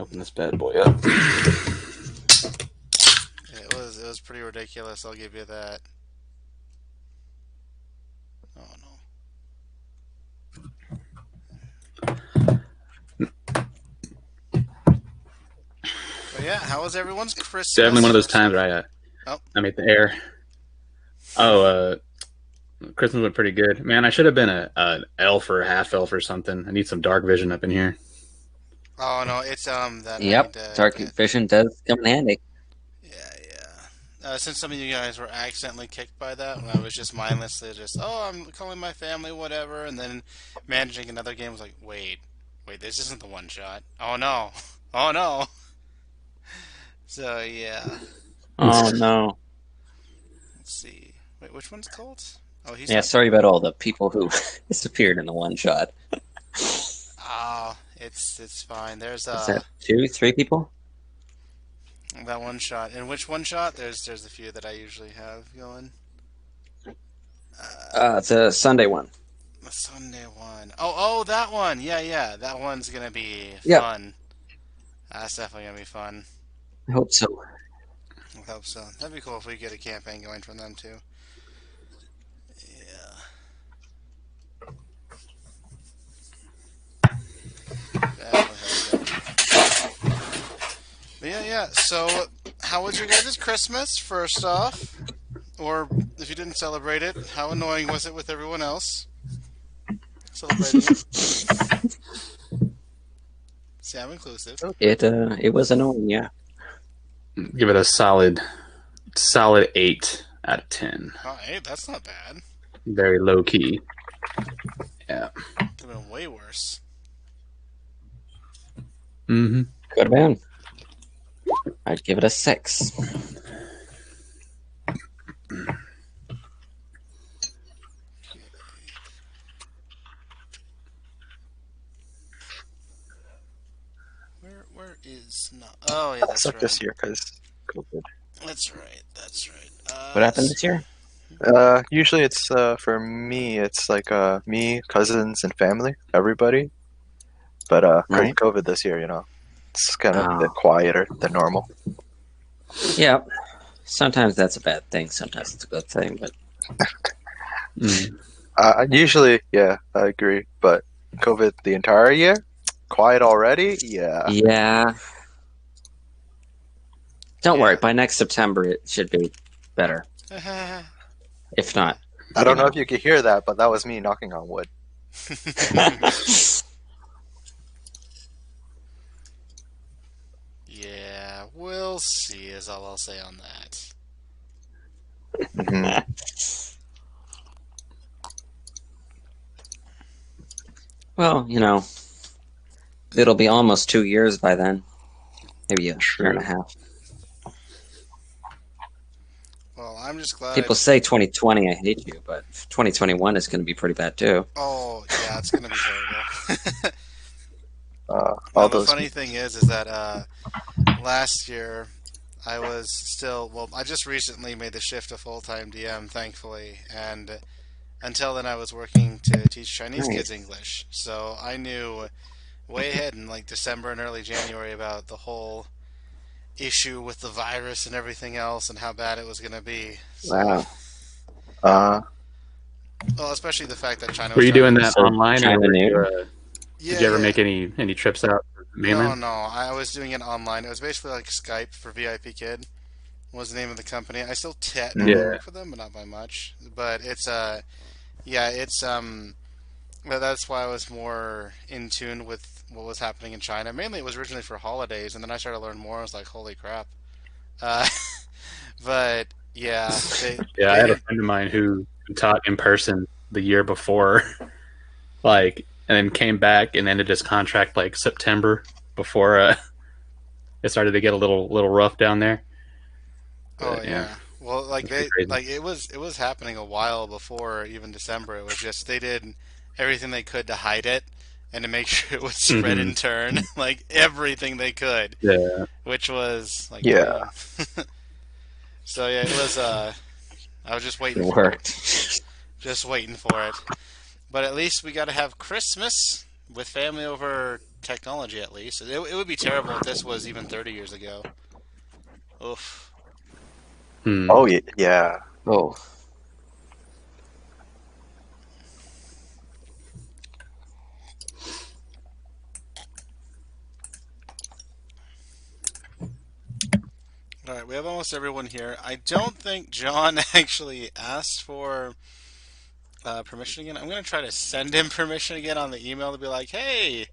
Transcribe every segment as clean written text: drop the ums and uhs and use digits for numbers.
open this bad boy up. It was pretty ridiculous. I'll give you that. Oh no. But yeah, how was everyone's Definitely Christmas? one of those First times off. where Oh, I made the air. Oh, Christmas went pretty good. Man, I should have been an elf or a half elf or something. I need some dark vision up in here. oh no, it's that I need Yep, to dark get. vision does come in handy. Yeah, yeah. Since some of you guys were accidentally kicked by that, when I was just mindlessly I'm calling my family, whatever, and then managing another game was like, wait, this isn't the one shot. Oh no, oh no. So yeah, Oh no. let's see. Wait, which one's Colt? Oh, he's Yeah, not. sorry about all the people who disappeared in the one shot. Ah, it's fine. There's Is that 2, 3 people? that one shot. And which one shot? There's a few that I usually have going. It's a Sunday one. The Sunday one. Oh, that one. Yeah. That one's gonna be Yep. fun. That's definitely gonna be fun. I hope so. I hope so. That'd be cool if we get a campaign going from them too. Yeah. Definitely. But yeah. So, how was your guys' Christmas? First off, or if you didn't celebrate it, how annoying was it with everyone else celebrating it? See, I'm inclusive. It was annoying, yeah. Give it a solid 8 out of 10. Oh, hey, that's not bad. Very low key. Yeah. Could have been way worse. Mm-hmm. Could have been. I'd give it a 6. Where is not? Oh yeah, that's Except right. this year because COVID. That's right. What happened this year? Usually it's for me. It's like me, cousins, and family, everybody. But Right. COVID this year, it's kind of a bit Oh. quieter than normal. Yeah. Sometimes that's a bad thing. Sometimes it's a good thing. But Usually, yeah, I agree. But COVID the entire year, quiet already. Yeah. yeah. Don't Yeah. worry. By next September, it should be better. If not, I don't know if you could hear that, but that was me knocking on wood. Yeah, we'll see. Is all I'll say on that. Mhm. well, it'll be almost 2 years by then. Maybe a True. year and a half. Well, I'm just glad. People say 2020, I hate you, but 2021 is going to be pretty bad too. Oh yeah, it's gonna be terrible. All Well, the those. funny thing is that last year I was still. Well, I just recently made the shift to full-time DM, thankfully, and until then I was working to teach Chinese Nice. kids English. So I knew way ahead in like December and early January about the whole issue with the virus and everything else and how bad it was going to be. So, Wow. well, especially the fact that China Were was you trying doing to- that So online, or China were knew? you, Yeah, did you ever yeah. make any trips out to the mainland? No, I was doing it online. It was basically like Skype for VIP Kid. Was the name of the company. I still technically Yeah. work for them, but not by much. But it's well, that's why I was more in tune with what was happening in China. Mainly, it was originally for holidays, and then I started to learn more. I was like, holy crap. Uh, but yeah, Yeah, I had a friend of mine who taught in person the year before, and then came back and ended his contract like September before it started to get a little rough down there. Oh But, yeah. Well, like It's crazy. it was happening a while before even December. It was just they did everything they could to hide it and to make sure it would spread in turn, like everything they could, Yeah, which was like Yeah. So yeah, it was. I was just waiting It for it. worked. Just waiting for it. But at least we got to have Christmas with family over technology, at least. It would be terrible if this was even 30 years ago. Oof. Hmm. Oh yeah. Oh, All right, we have almost everyone here. I don't think John actually asked for permission again. I'm going to try to send him permission again on the email to be like, hey,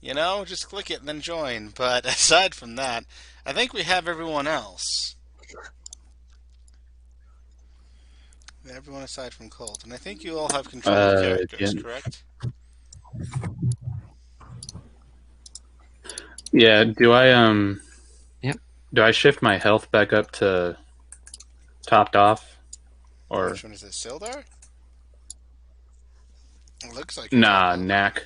just click it and then join. But aside from that, I think we have everyone else. Everyone aside from Colt. And I think you all have control of Yeah, characters, correct? yeah. yep. Do I shift my health back up to topped off, or Which one is it? Sildar? It looks like you're top nah, off. knack?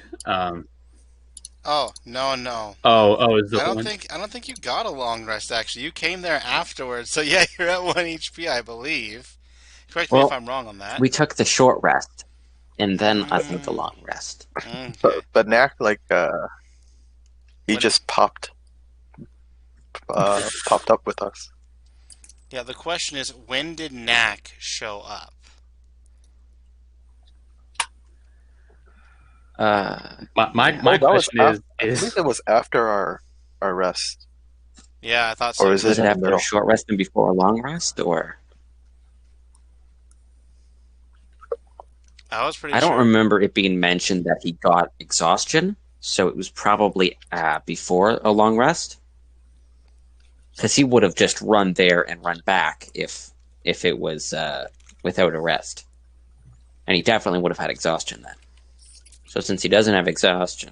Oh, no, no. Is the I don't one? think I don't think you got a long rest actually. You came there afterwards. So yeah, you're at 1 HP, I believe. Correct me if Well, I'm wrong on that. we took the short rest, and then I took the Mm, long rest. okay. But Knack, he When just popped up with us. Yeah, the question is, when did Knack show up? Yeah. My Oh, that was question after. is I believe it was after our rest, Yeah, I thought or so is Was it too. it in the after a middle? short rest and before a long rest, or I was pretty I don't sure. remember it being mentioned that he got exhaustion, so it was probably before a long rest, because he would have just run there and run back if it was without a rest, and he definitely would have had exhaustion then. So since he doesn't have exhaustion,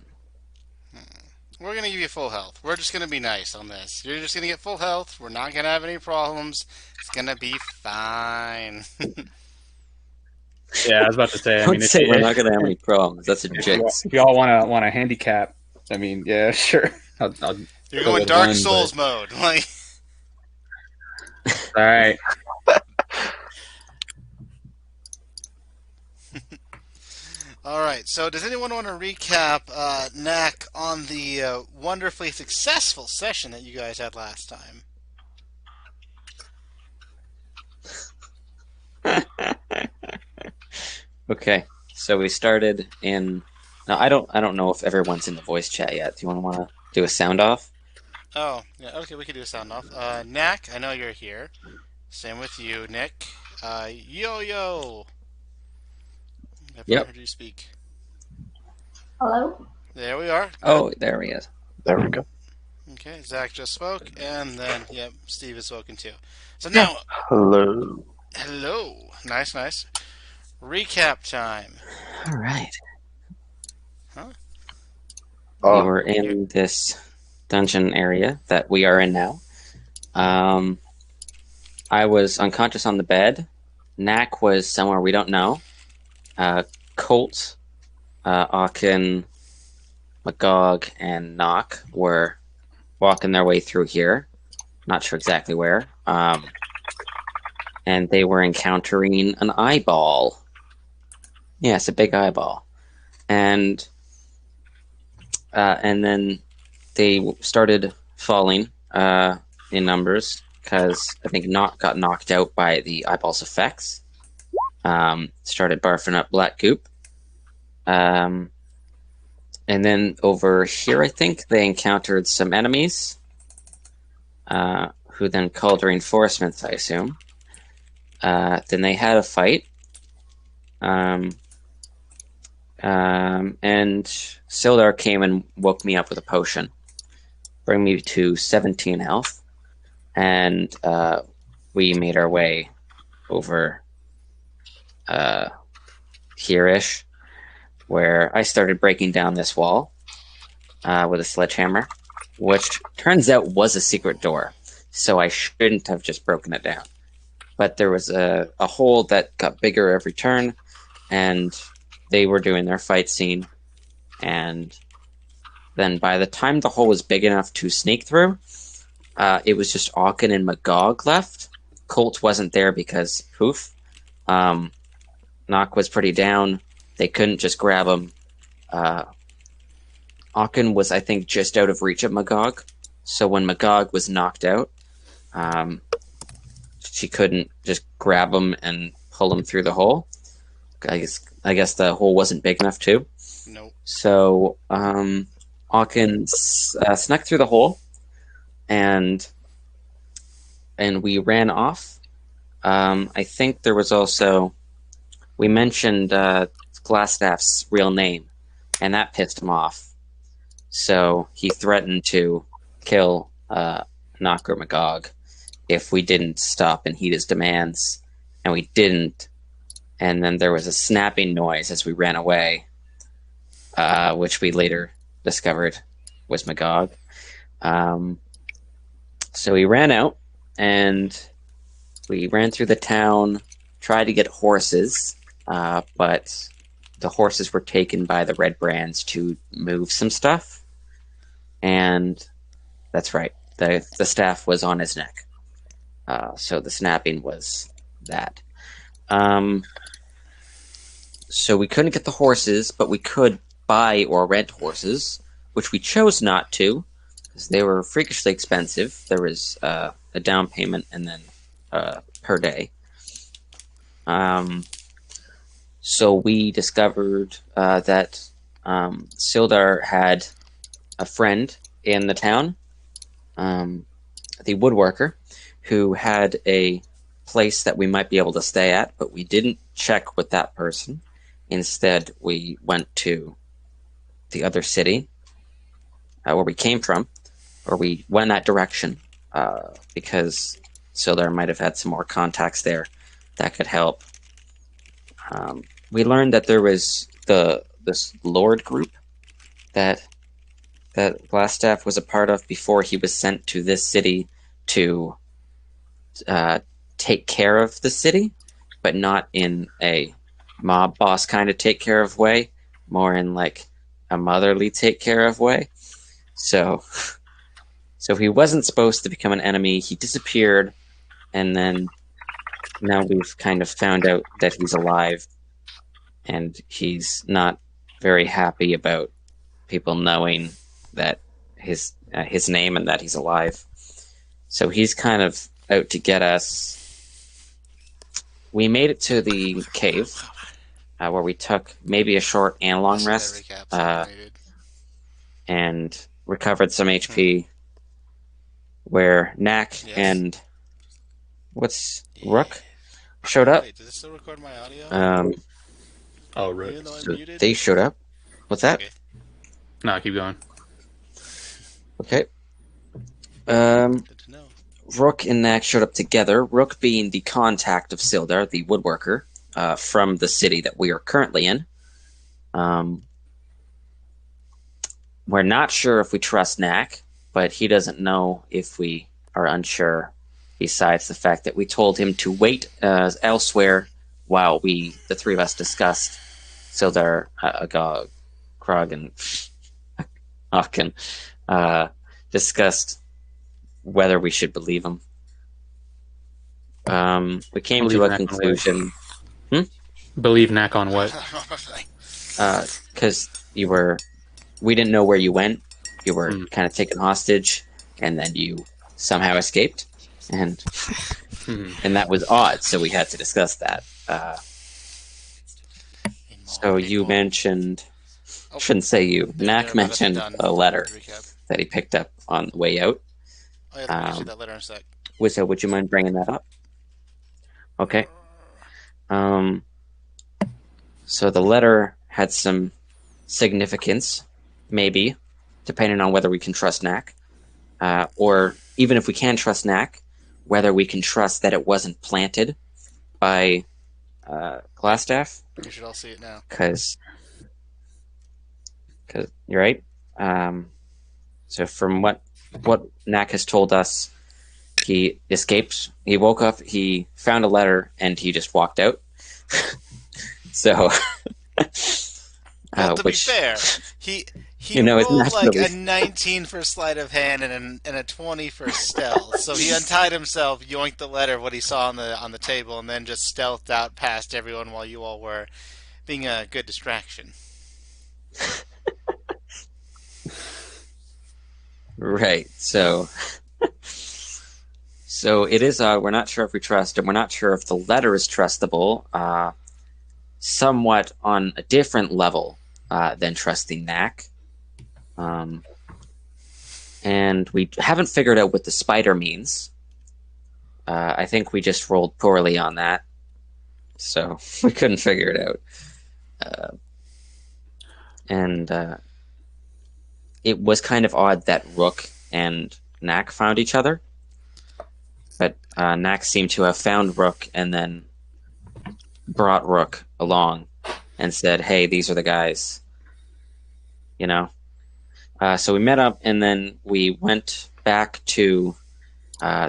We're gonna give you full health. We're just gonna be nice on this. You're just gonna get full health. We're not gonna have any problems. It's gonna be fine. Yeah, I was about to say. I don't mean, say we're not going to have any problems. That's a if jinx. y'all want to handicap, I mean, yeah, sure. I'll You're go going with Dark one, but Souls mode. Like, all right. all right. So, does anyone want to recap Knack on the wonderfully successful session that you guys had last time? Okay, so we started in. Now I don't know if everyone's in the voice chat yet. Do you want to do a sound off? Oh, yeah. Okay, we can do a sound off. Knack, I know you're here. Same with you, Nick. Yo yo. I've not Yep. heard you speak. Hello? There we are. Good. Oh, there he is. There we go. Okay, Zach just spoke, and then, yep, Steve has spoken too. So now, Hello. hello. Nice, nice. Recap time. All right. Huh? We Oh, were in this dungeon area that we are in now. I was unconscious on the bed. Knack was somewhere we don't know. Colt, Aachen, Magog, and Knock were walking their way through here. Not sure exactly where. And they were encountering an eyeball. Yes, a big eyeball. And then they started falling in numbers because I think Knock got knocked out by the eyeball's effects. Started barfing up black goop. And then over here, I think they encountered some enemies, who then called reinforcements, I assume. Then they had a fight. And Sildar came and woke me up with a potion, bring me to 17 health, and we made our way over here-ish, where I started breaking down this wall with a sledgehammer, which turns out was a secret door, so I shouldn't have just broken it down. But there was a hole that got bigger every turn, and they were doing their fight scene, and then by the time the hole was big enough to sneak through, it was just Aachen and Magog left. Colt wasn't there because, poof, Knock was pretty down. They couldn't just grab him Aachen was, I think, just out of reach of Magog. So when Magog was knocked out, she couldn't just grab him and pull him through the hole. I guess the hole wasn't big enough too. Nope. So Aachen snuck through the hole, and we ran off. I think there was also we mentioned Glassstaff's real name, and that pissed him off. So he threatened to kill Knocker Magog if we didn't stop and heed his demands, and we didn't. And then there was a snapping noise as we ran away, which we later discovered was Magog. So we ran out, and we ran through the town, tried to get horses, but the horses were taken by the Redbrands to move some stuff. And that's right, the staff was on his neck. So the snapping was that. So we couldn't get the horses, but we could buy or rent horses, which we chose not to, because they were freakishly expensive. There was a down payment and then per day. So we discovered that Sildar had a friend in the town, the woodworker, who had a place that we might be able to stay at, but we didn't check with that person. Instead, we went to the other city where we came from, or we went in that direction because Sildar might have had some more contacts there that could help. We learned that there was this Lord group that Glassstaff was a part of before he was sent to this city to take care of the city, but not in a mob boss kind of take care of way, more in like a motherly take care of way. So he wasn't supposed to become an enemy. He disappeared, and then now we've kind of found out that he's alive, and he's not very happy about people knowing that his name and that he's alive. So he's kind of out to get us. We made it to the cave where we took maybe a short and long rest and recovered some HP. Where Knack and Rook showed up. Wait, does it still record my audio? Rook. So they showed up. What's that? Okay. No, keep going. Okay. Good to know. Rook and Knack showed up together. Rook being the contact of Sildar, the woodworker, from the city that we are currently in. We're not sure if we trust Knack, but he doesn't know if we are unsure, besides the fact that we told him to wait elsewhere while the three of us discussed Sildar, Agog, Krog, and Aachen discussed whether we should believe him. We came to a conclusion. Believe Knack on what? Because we didn't know where you went. You were kind of taken hostage, and then you somehow escaped, and that was odd. So we had to discuss that. So you mentioned, I shouldn't say you. Knack mentioned a letter that he picked up on the way out. Oh, yeah, let me see that letter in a sec. Wizo, would you mind bringing that up? Okay. So the letter had some significance, maybe, depending on whether we can trust Knack, or even if we can trust Knack, whether we can trust that it wasn't planted by Glassstaff. You should all see it now. Because you're right. So from what Knack has told us, he escaped. He woke up, he found a letter, and he just walked out. So, well, to be fair, he rolled like a 19 for sleight of hand and a 20 for stealth. So he untied himself, yoinked the letter, what he saw on the table, and then just stealthed out past everyone while you all were being a good distraction. Right. So it is. We're not sure if we trust him. We're not sure if the letter is trustable. Somewhat on a different level than trusting Knack. And we haven't figured out what the spider means. I think we just rolled poorly on that, so we couldn't figure it out. And it was kind of odd that Rook and Knack found each other, but Knack seemed to have found Rook and then brought Rook along and said, "Hey, these are the guys." You know. So we met up, and then we went back to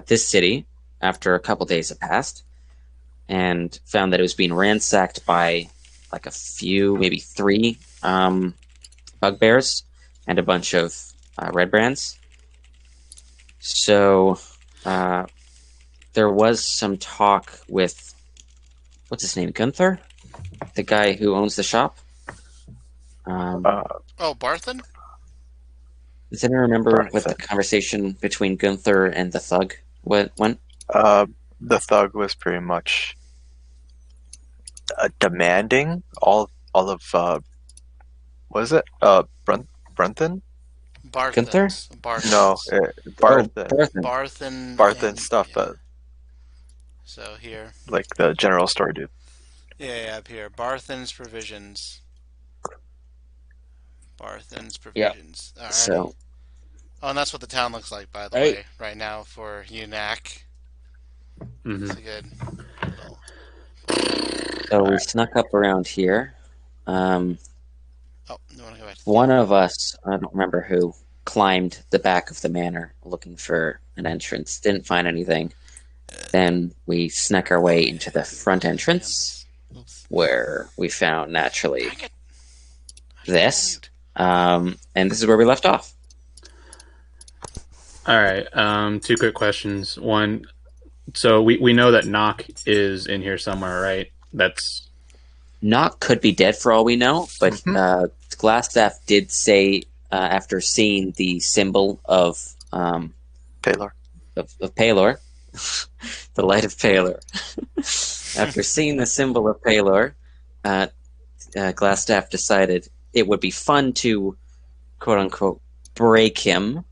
this city after a couple days had passed, and found that it was being ransacked by like a few, maybe 3 bugbears and a bunch of Redbrands. So there was some talk with, what's his name, Gunther? The guy who owns the shop? Oh, Barthen? Does anyone remember what the Barthen. conversation between Gunther and the thug went? The thug was pretty much demanding all of what is it? Brunton? Gunther? Barthen's. No, Barthen. Barthen. Barthen stuff, Yeah. but So here. like the general store dude. Yeah, up here. Barthen's Provisions. Barthen's Yeah. Provisions. Alright. So Oh, and that's what the town looks like, by the Hey. way, right now for UNAC. Mhm. It's a good little... we snuck up around here. Oh, you want to go back to One of us, I don't remember who, climbed the back of the manor looking for an entrance. Didn't find anything. Then we snuck our way into the front entrance, Oops. where we found, naturally, Dang it. this. And this is where we left off. All right. 2 quick questions. One, so we know that Knock is in here somewhere, right? That's Knock could be dead for all we know, but Glassstaff did say, after seeing the symbol of Taylor. of Palor, the light of Palor. After seeing the symbol of Palor, Glassstaff decided it would be fun to, quote unquote, break him.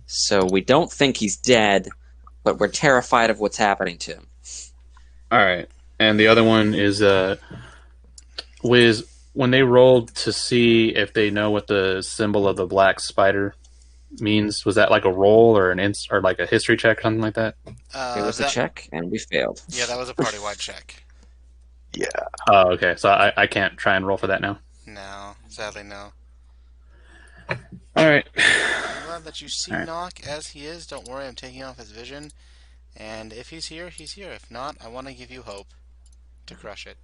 So we don't think he's dead, but we're terrified of what's happening to him. all right. And the other one is Wiz, when they rolled to see if they know what the symbol of the black spider means, was that like a roll or or like a history check or something like that? It was a check, and we failed. Yeah, that was a party-wide check. Yeah. Oh, okay. So I can't try and roll for that now. No, sadly no. All right. I'm glad that you see All right. Knock as he is. Don't worry, I'm taking off his vision. And if he's here, he's here. If not, I want to give you hope to crush it.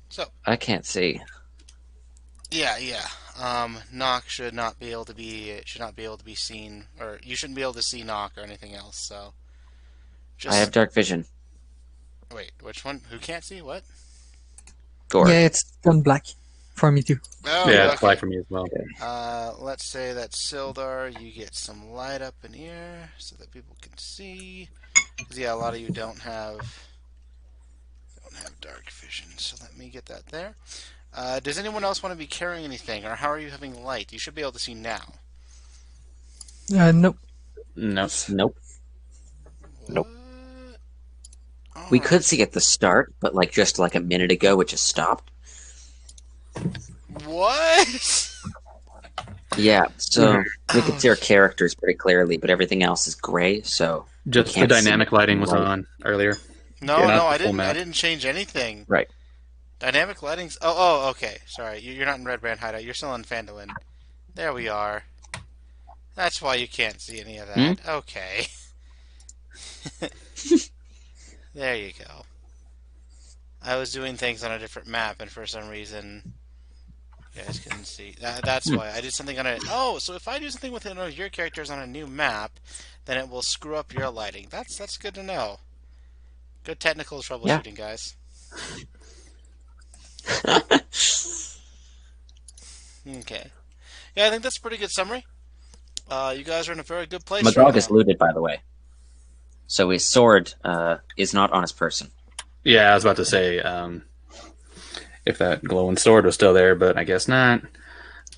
So, I can't see. yeah. Knock should not be able to be seen, or you shouldn't be able to see Knock or anything else. So, I have dark vision. Wait, which one? Who can't see what? Gore. Yeah, it's gone black for me too. Oh, Yeah, it's okay. black for me as well. Let's say that Sildar, you get some light up in here so that people can see. 'Cause, yeah, a lot of you don't have dark vision, so let me get that there. Does anyone else want to be carrying anything, or how are you having light? You should be able to see now. Nope. No. Nope. Nope. What? We could see at the start, but just like a minute ago, it just stopped. What? Yeah, so we could see our characters pretty clearly, but everything else is gray, so Just the can't see dynamic lighting was light. on earlier. No, Yeah, not no, the I full didn't. map. I didn't change anything. Right. Dynamic lighting's. Oh, okay. Sorry, you're not in Redbrand hideout. You're still in Phandelver. There we are. That's why you can't see any of that. Okay. There you go. I was doing things on a different map, and for some reason, you guys couldn't see. That's why I did something on a. Oh, so if I do something with one of your characters on a new map, then it will screw up your lighting. That's good to know. Good technical troubleshooting, guys. Okay. Yeah, I think that's a pretty good summary. You guys are in a very good place right Magog is now. looted, by the way. So his sword is not on his person. Yeah, I was about to say if that glowing sword was still there, but I guess not.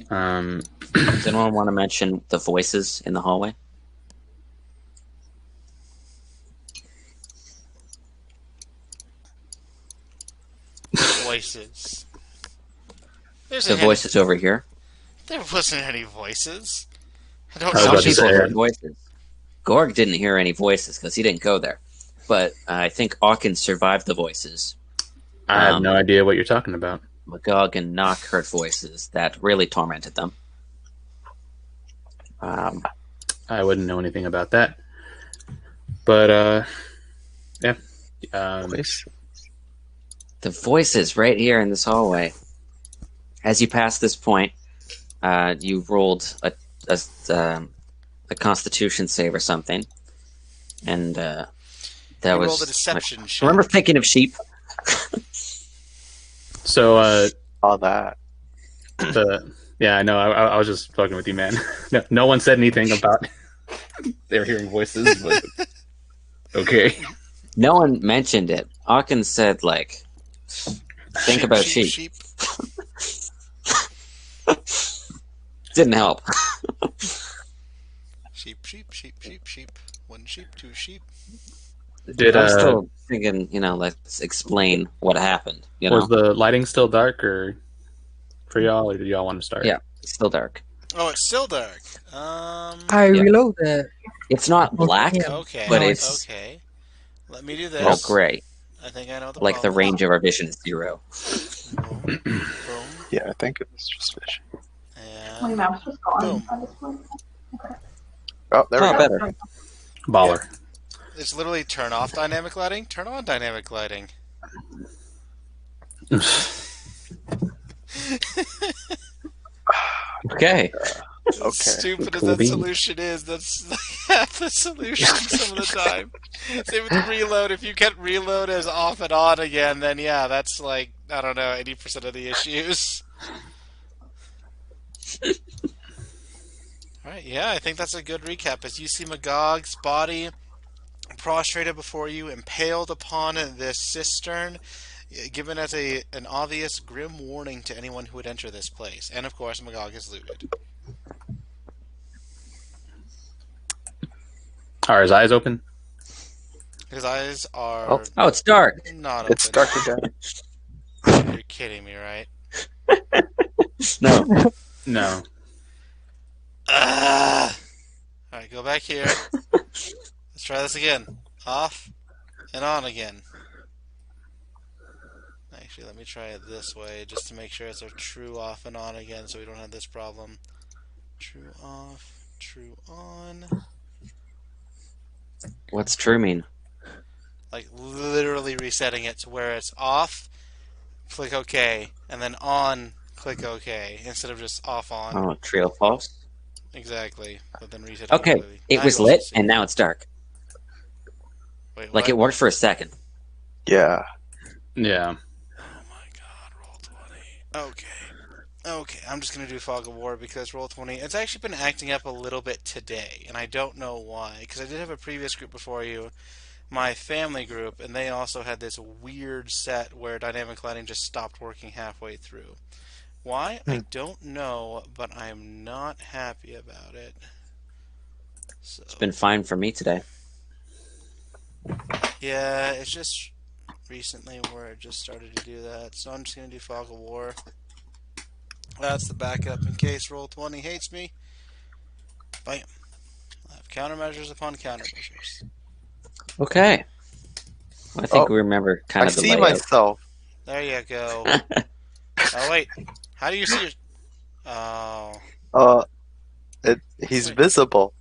Does anyone want to mention the voices in the hallway? Voices. The voices over here. There wasn't any voices. I don't I was know. Some about to people say, heard voices. Gorg didn't hear any voices because he didn't go there. But I think Aachen survived the voices. I have no idea what you're talking about. Magog and Nock heard voices that really tormented them. I wouldn't know anything about that. But yeah. The voices right here in this hallway. As you pass this point, you rolled a Constitution save or something, and that You was rolled a deception check. Remember thinking of sheep? So All that. yeah, I know. I was just fucking with you, man. No one said anything about they were hearing voices, but okay. No one mentioned it. Aachen said, like, think about sheep. Didn't help. Sheep. One sheep, two sheep. I'm still thinking, let's explain what happened. Was the lighting still dark or for y'all, or did y'all want to start? Yeah, it's still dark. Oh, it's still dark. I reloaded. It's not black, Okay. but it's okay. Let me do this. gray. I think I know the Like the problem. range of our vision is 0. Boom. Boom. Yeah, I think it was just vision. My And mouse was gone boom. at this point. Oh, there we Oh, go. better. Baller. It's literally turn off dynamic lighting, turn on dynamic lighting. Okay. Okay. Stupid as Cool that beans. solution is, that's like half the solution some of the time. Same with reload. If you can't reload as off and on again, then yeah, that's like, I don't know, 80% of the issues. Alright, yeah, I think that's a good recap. As you see Magog's body prostrated before you, impaled upon this cistern, given as an obvious grim warning to anyone who would enter this place. And of course, Magog is looted. Are his eyes open? His eyes are Oh, it's dark. not open. It's dark again. You're kidding me, right? No. No. Alright, go back here. Let's try this again. Off and on again. Actually, let me try it this way just to make sure it's a true off and on again so we don't have this problem. True off, true on. What's true mean? Like literally resetting it to where it's off, click OK, and then on, click OK, instead of just off on. Oh, trio false. Exactly. But then reset Okay, completely. it Now was you also lit, see- and now it's dark. Wait, Like, what? it worked for a second. Yeah. Yeah. Oh my god, roll 20. Okay, I'm just gonna do Fog of War because roll 20. It's actually been acting up a little bit today, and I don't know why. Because I did have a previous group before you, my family group, and they also had this weird set where dynamic lighting just stopped working halfway through. Why? I don't know, but I'm not happy about it. So, It's been fine for me today. yeah, it's just recently where it just started to do that. So I'm just gonna do Fog of War. That's the backup in case roll 20 hates me. Bam. I have countermeasures upon countermeasures. Okay. I think Oh, we remember I kind of the see layout. myself. There you go. Oh wait, how do you see your? Oh, He's Wait. visible.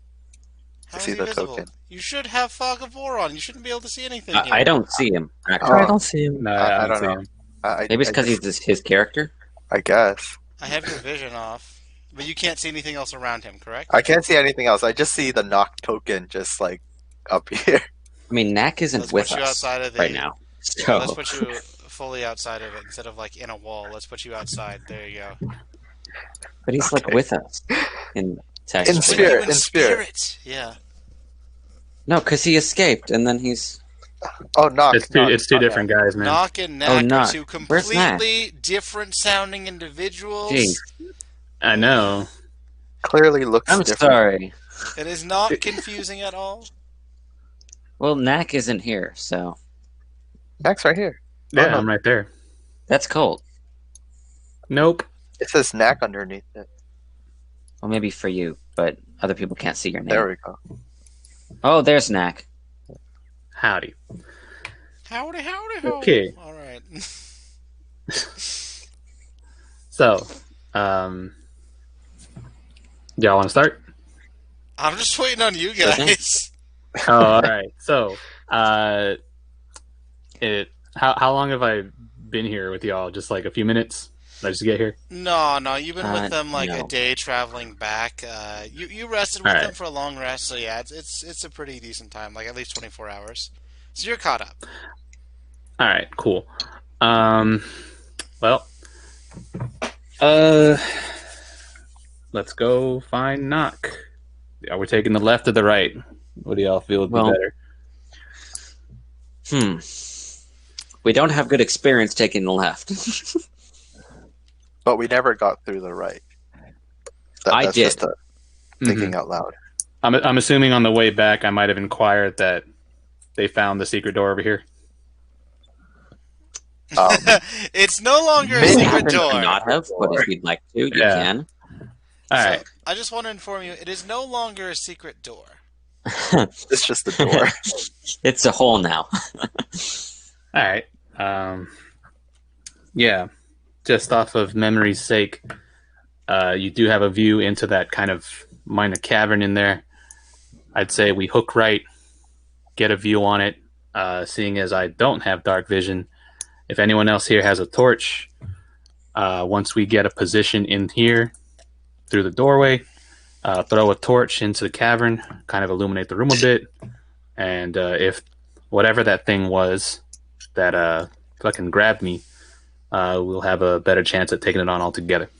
how see is he the visible? token. You should have Fog of War on. You shouldn't be able to see anything here. I don't see him, actually. Oh. I don't see him. No, I I don't don't see know. him. Maybe it's because he's his character? I guess. I have your vision off, but you can't see anything else around him, correct? I can't see anything else. I just see the knock token just like up here. I mean, Knack isn't Let's with put you us outside of the. right now. So, Let's put you fully outside of it instead of like in a wall. Let's put you outside. There you go. But he's like Okay. with us in text. In With spirit, you in in spirit. spirit. Yeah. No, because he escaped, and then he's. Oh, knock, knock. It's two not different knock. guys, man. Knock and Oh, Knack are Knock. two Where's Knack? completely different sounding Jeez. individuals. I know. Clearly looks I'm different. sorry. It is not confusing at all. Well, Knack isn't here, so Knock's right here. Yeah, no. I'm right there. that's cold. Nope. It says Knack underneath it. Well, maybe for you, but other people can't see your name. There we go. Oh, there's Knack. Howdy. Howdy, howdy, ho. Okay. All right. So, y'all want to start? I'm just waiting on you Sure thing. guys. Oh, all right. So, how long have I been here with y'all? Just like a few minutes? Did I just get here? No, you've been with them like no. a day traveling back. You rested with All them right. for a long rest, so yeah, it's a pretty decent time, like at least 24 hours. So you're caught up. All right. Cool. Well, let's go find Knock. Are we taking the left or the right? What do y'all feel would be Well- better? We don't have good experience taking the left. But we never got through the right. I That's did. just thinking out loud. I'm assuming on the way back I might have inquired that they found the secret door over here. It's no longer a Maybe You secret happen to door. not have, but if you'd like to, you Yeah. can. All So, right. I just want to inform you, it is no longer a secret door. It's just the door. It's a hole now. All right. Yeah. Just off of memory's sake, you do have a view into that kind of minor cavern in there. I'd say we hook right, get a view on it. Seeing as I don't have dark vision, if anyone else here has a torch, once we get a position in here through the doorway, throw a torch into the cavern, kind of illuminate the room a bit, and if whatever that thing was that fucking grabbed me, we'll have a better chance at taking it on altogether.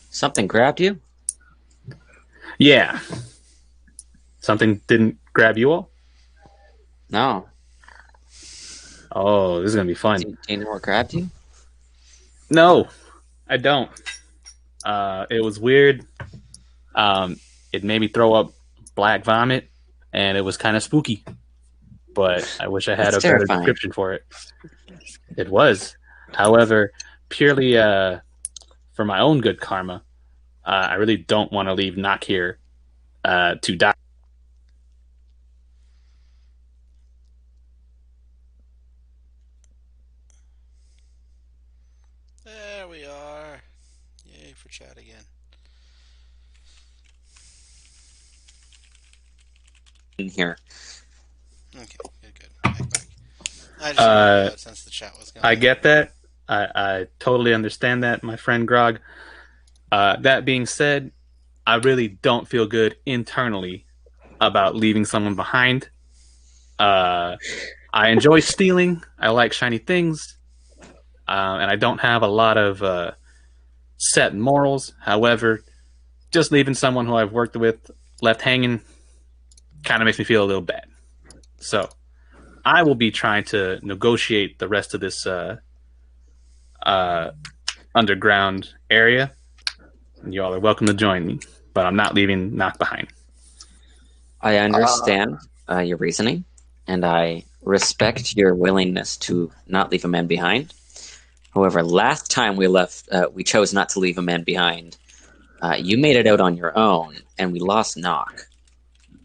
Something grabbed you? Yeah. Something didn't grab you all? No. Oh, this is going to be fun. Do you know what grabbed you? No, I don't. It was weird. It made me throw up black vomit, and it was kind of spooky. But I wish I had That's a better terrifying. description for it. It was. However, purely for my own good karma, I really don't want to leave Knock here to die. There we are. Yay for chat again. In here. Okay, good. Back. I just figured out since the chat was going. I get that. I totally understand that, my friend Grog. That being said, I really don't feel good internally about leaving someone behind. I enjoy stealing. I like shiny things. And I don't have a lot of set morals. However, just leaving someone who I've worked with left hanging kind of makes me feel a little bad. So I will be trying to negotiate the rest of this underground area. And you all are welcome to join me, but I'm not leaving Knock behind. I understand your reasoning, and I respect your willingness to not leave a man behind. However, last time we left, we chose not to leave a man behind. You made it out on your own, and we lost Knock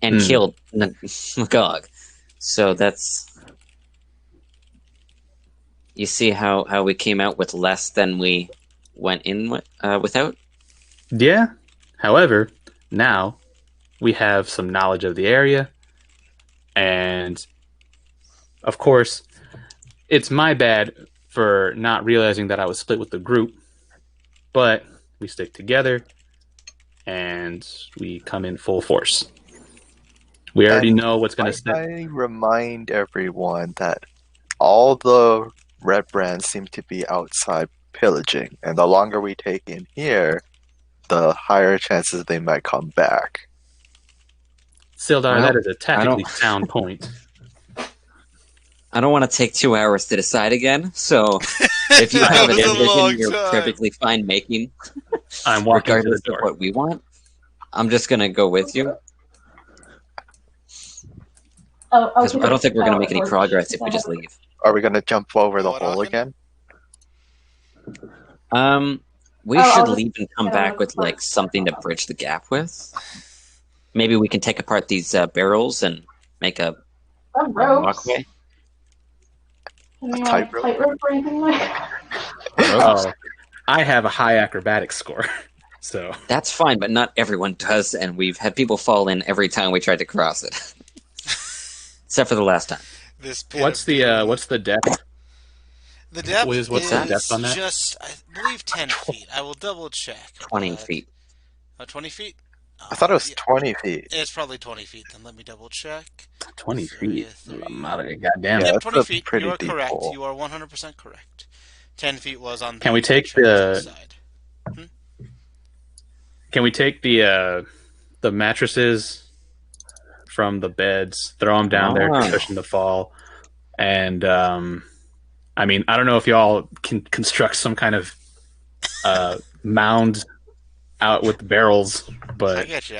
and killed Magog. So that's... You see how we came out with less than we went in without? Yeah. However, now we have some knowledge of the area. And, of course, it's my bad for not realizing that I was split with the group. But we stick together, and we come in full force. We already know what's going to step. I remind everyone that all the Redbrands seem to be outside pillaging, and the longer we take in here, the higher chances they might come back. Sildar, Well, that is a tactically don't- sound point. I don't want to take 2 hours to decide again, so if you That have a was a long decision you're time. perfectly fine making, I'm walking to the regardless of door. what we want, I'm just going to go with you. Because I don't think we're going to make any progress if we just leave. Are we going to jump over the What hole happened? again? We I'll should just leave and come get back on with the like something to bridge the gap with. Maybe we can take apart these barrels and make a Some ropes. walkway. You mean tightrope? like tightrope or anything like that? Oh, I have a high acrobatics score, so That's fine, but not everyone does, and we've had people fall in every time we tried to cross it. Except for the last time. This pit what's of the doom. what's the depth? The depth What's the depth on that? just, I believe, 10 feet. I will double check. 20 but- feet. 20 feet? I thought it was Yeah, 20 feet. it's probably 20 feet. Then let me double check. 20 feet. 33. Mother goddamn. Yeah, Yep, that's 20 a feet. pretty You are deep correct. hole. You are 100% correct. 10 feet was on the Can we take Charlton side. Can we take the mattresses from the beds, throw them down there to cushion the fall, and I mean, I don't know if y'all can construct some kind of mound out with the barrels, I but get you.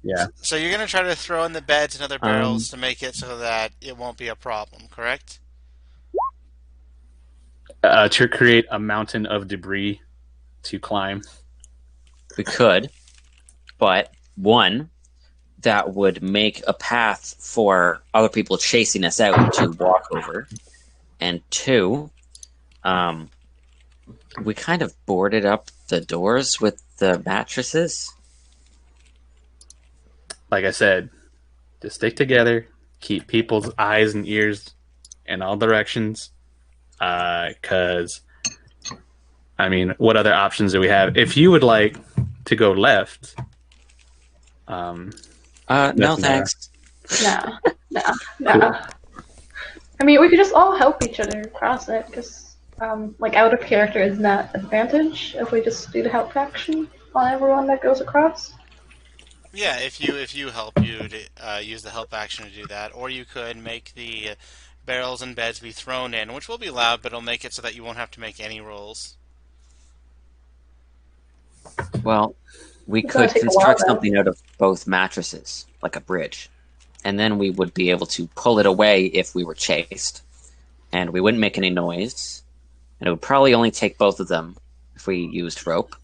yeah. So you're going to try to throw in the beds and other barrels to make it so that it won't be a problem, correct? To create a mountain of debris to climb. We could, but one, that would make a path for other people chasing us out to walk over. And two, we kind of boarded up the doors with the mattresses. Like I said, just stick together, keep people's eyes and ears in all directions. Because, I mean, what other options do we have? If you would like to go left, No, nothing thanks. No. I mean, we could just all help each other cross it, because, like, out of character is not advantage if we just do the help action on everyone that goes across. Yeah, if you help, you'd use the help action to do that, or you could make the barrels and beds be thrown in, which will be loud, but it'll make it so that you won't have to make any rolls. Well, we It's gonna could take a construct while, though. something out of both mattresses, like a bridge. And then we would be able to pull it away if we were chased. And we wouldn't make any noise. And it would probably only take both of them if we used rope.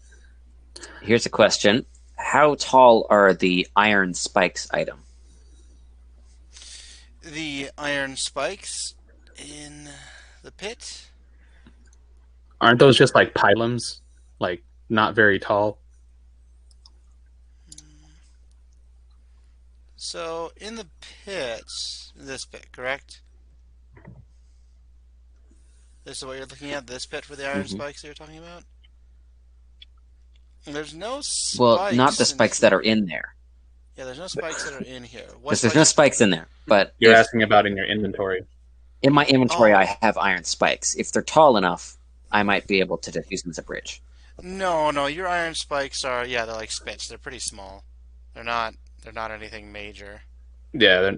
Here's a question. How tall are the iron spikes item? The iron spikes in the pit. aren't those just like pylons? Like, not very tall? So, in the pit, this pit, correct? This is what you're looking at, this pit for the iron spikes that you're talking about? There's no spikes. Well, not the spikes that are in there. Yeah, there's no spikes that are in here. What Because there's no spikes in there. But You're if- asking about in your inventory. in my inventory, Oh. I have iron spikes. If they're tall enough, I might be able to just use them as a bridge. No, your iron spikes are, they're like spits. They're pretty small. They're not anything major. Yeah,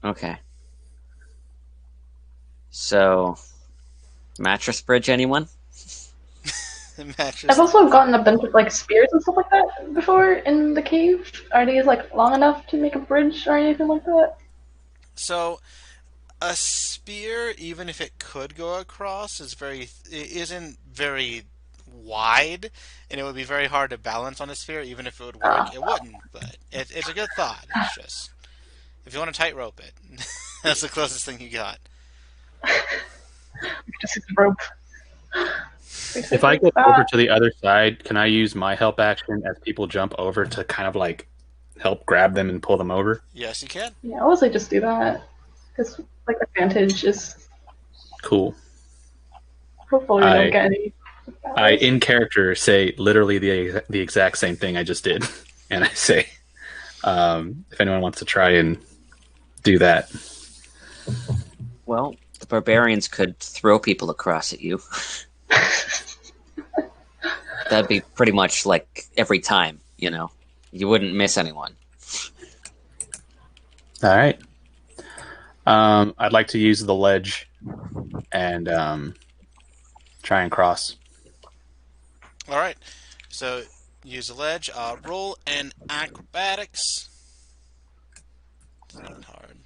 Okay. So, mattress bridge, anyone? Mattress. I've also gotten a bunch of like spears and stuff like that before in the cave. Are these like long enough to make a bridge or anything like that? So, a spear, even if it could go across, isn't very wide, and it would be very hard to balance on a sphere. Even if it would work, it wouldn't. But it's a good thought. It's just if you want to tightrope it, that's the closest thing you got. Just use rope. if I go over to the other side, can I use my help action as people jump over to kind of like help grab them and pull them over? Yes, you can. Yeah, I would say just do that. Because, like, advantage is. Cool. Hopefully, we don't get any. I, in character, say literally the exact same thing I just did. And I say, if anyone wants to try and do that. Well, the barbarians could throw people across at you. That'd be pretty much like every time, you know. You wouldn't miss anyone. All right. I'd like to use the ledge and try and cross. All right. So use a ledge. Roll an acrobatics. It's not hard.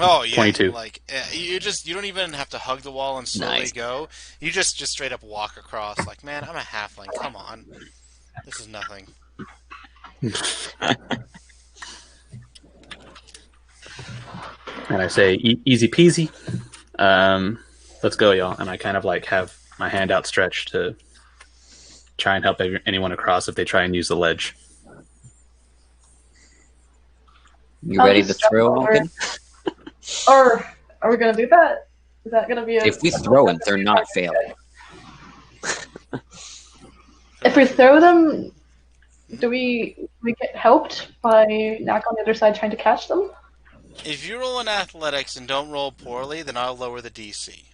Oh yeah, 22. like you don't even have to hug the wall and slowly Nice. go. You just straight up walk across. Like, man, I'm a halfling. Come on, this is nothing. And I say, easy peasy. Let's go, y'all. And I kind of like have my hand outstretched to try and help anyone across if they try and use the ledge. You I'll ready to just jump throw, over. Oaken? Or are we gonna do that? Is that gonna be a? If we throw it, they're not failing. If we throw them, do we get helped by Knack on the other side trying to catch them? If you roll in athletics and don't roll poorly, then I'll lower the DC.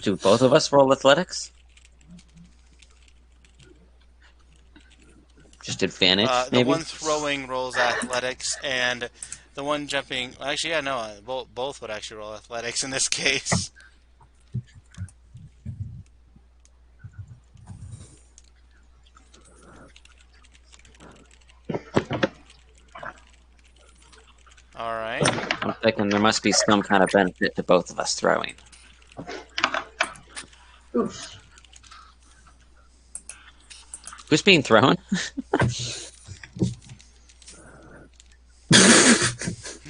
Do both of us roll athletics? Just advantage, The maybe? one throwing rolls athletics, and the one jumping. Actually, yeah, no, both would actually roll athletics in this case. All right. I'm thinking there must be some kind of benefit to both of us throwing. Oof. Who's being thrown?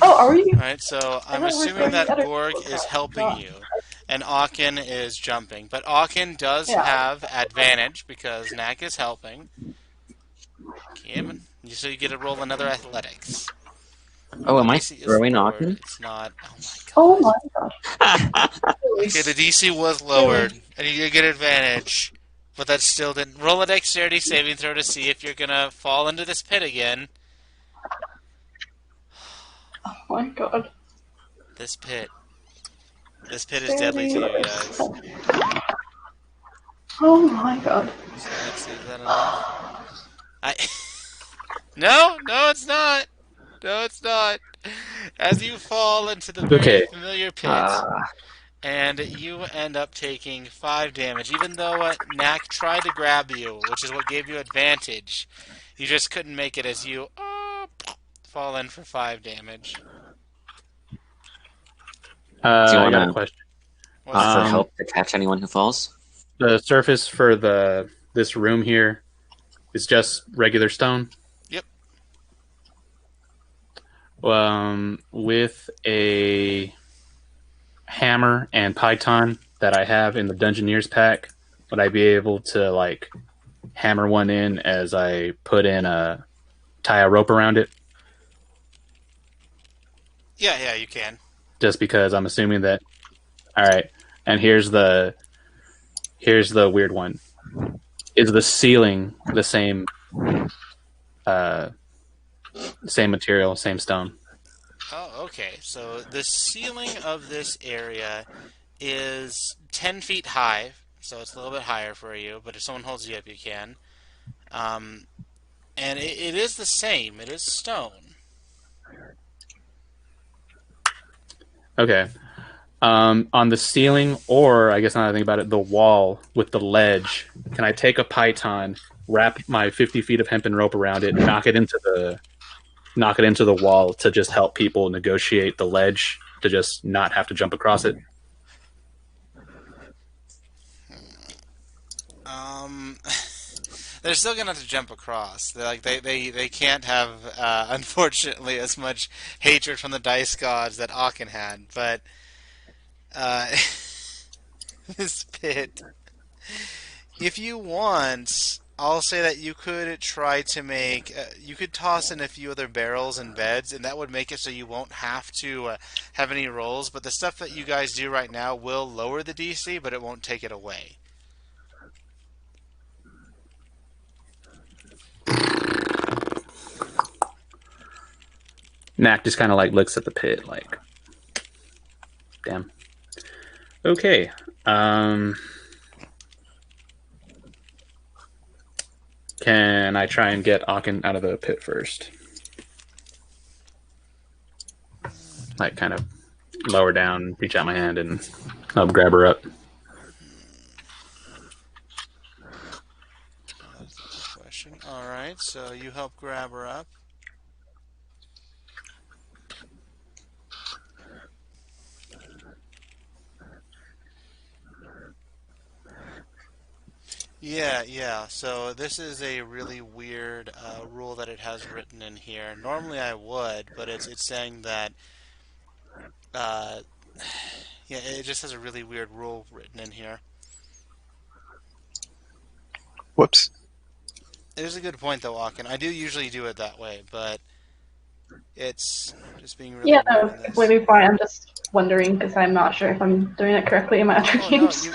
Oh, are we? All right, so I'm thought we were assuming throwing that the other Borg people. is helping Oh. you, and Aachen is jumping. But Aachen does Yeah. have advantage because Knack is helping. Kim, so you get to roll another athletics. Oh, am I DC is throwing lowered. Aachen? It's not. Oh my gosh. Okay, the DC was lowered, and you get advantage. But that still didn't. Roll a dexterity saving throw to see if you're gonna fall into this pit again. Oh my god. This pit. This pit is deadly to you guys. Oh my god. So let's see, is that enough? No, it's not. No, it's not. As you fall into the very Okay. familiar pit, and you end up taking 5 damage, even though Knack tried to grab you, which is what gave you advantage. You just couldn't make it as you fall in for 5 damage. Do you I got a wanna question. What's offer that? help to catch anyone who falls? The surface for this room here is just regular stone. Yep. With a hammer and python that I have in the Dungeoneers pack, would I be able to like hammer one in as I tie a rope around it? Yeah, you can. Just because I'm assuming that. All right, and here's the weird one. Is the ceiling the same? Same material, same stone. Oh, okay. So the ceiling of this area is 10 feet high, so it's a little bit higher for you, but if someone holds you up, you can. And it is the same. It is stone. Okay. On the ceiling, or I guess now that I think about it, the wall with the ledge, can I take a python, wrap my 50 feet of hempen rope around it, knock it into the wall to just help people negotiate the ledge to just not have to jump across it? They're still gonna have to jump across. They can't have unfortunately as much hatred from the dice gods that Aachen had, but this pit. If you want, I'll say that you could try to make. You could toss in a few other barrels and beds, and that would make it so you won't have to have any rolls. But the stuff that you guys do right now will lower the DC, but it won't take it away. Knack just kind of like looks at the pit, like, damn. Okay. Can I try and get Aachen out of the pit first? Like, kind of lower down, reach out my hand, and help grab her up. That's a good question. All right, so you help grab her up. Yeah. So this is a really weird rule that it has written in here. Normally I would, but it's saying that uh, yeah, it just has a really weird rule written in here. Whoops. It is a good point though, Aachen. I do usually do it that way, but it's just being really Yeah, weird no, in this. completely fine. I'm just wondering because I'm not sure if I'm doing it correctly in my other Oh no, games.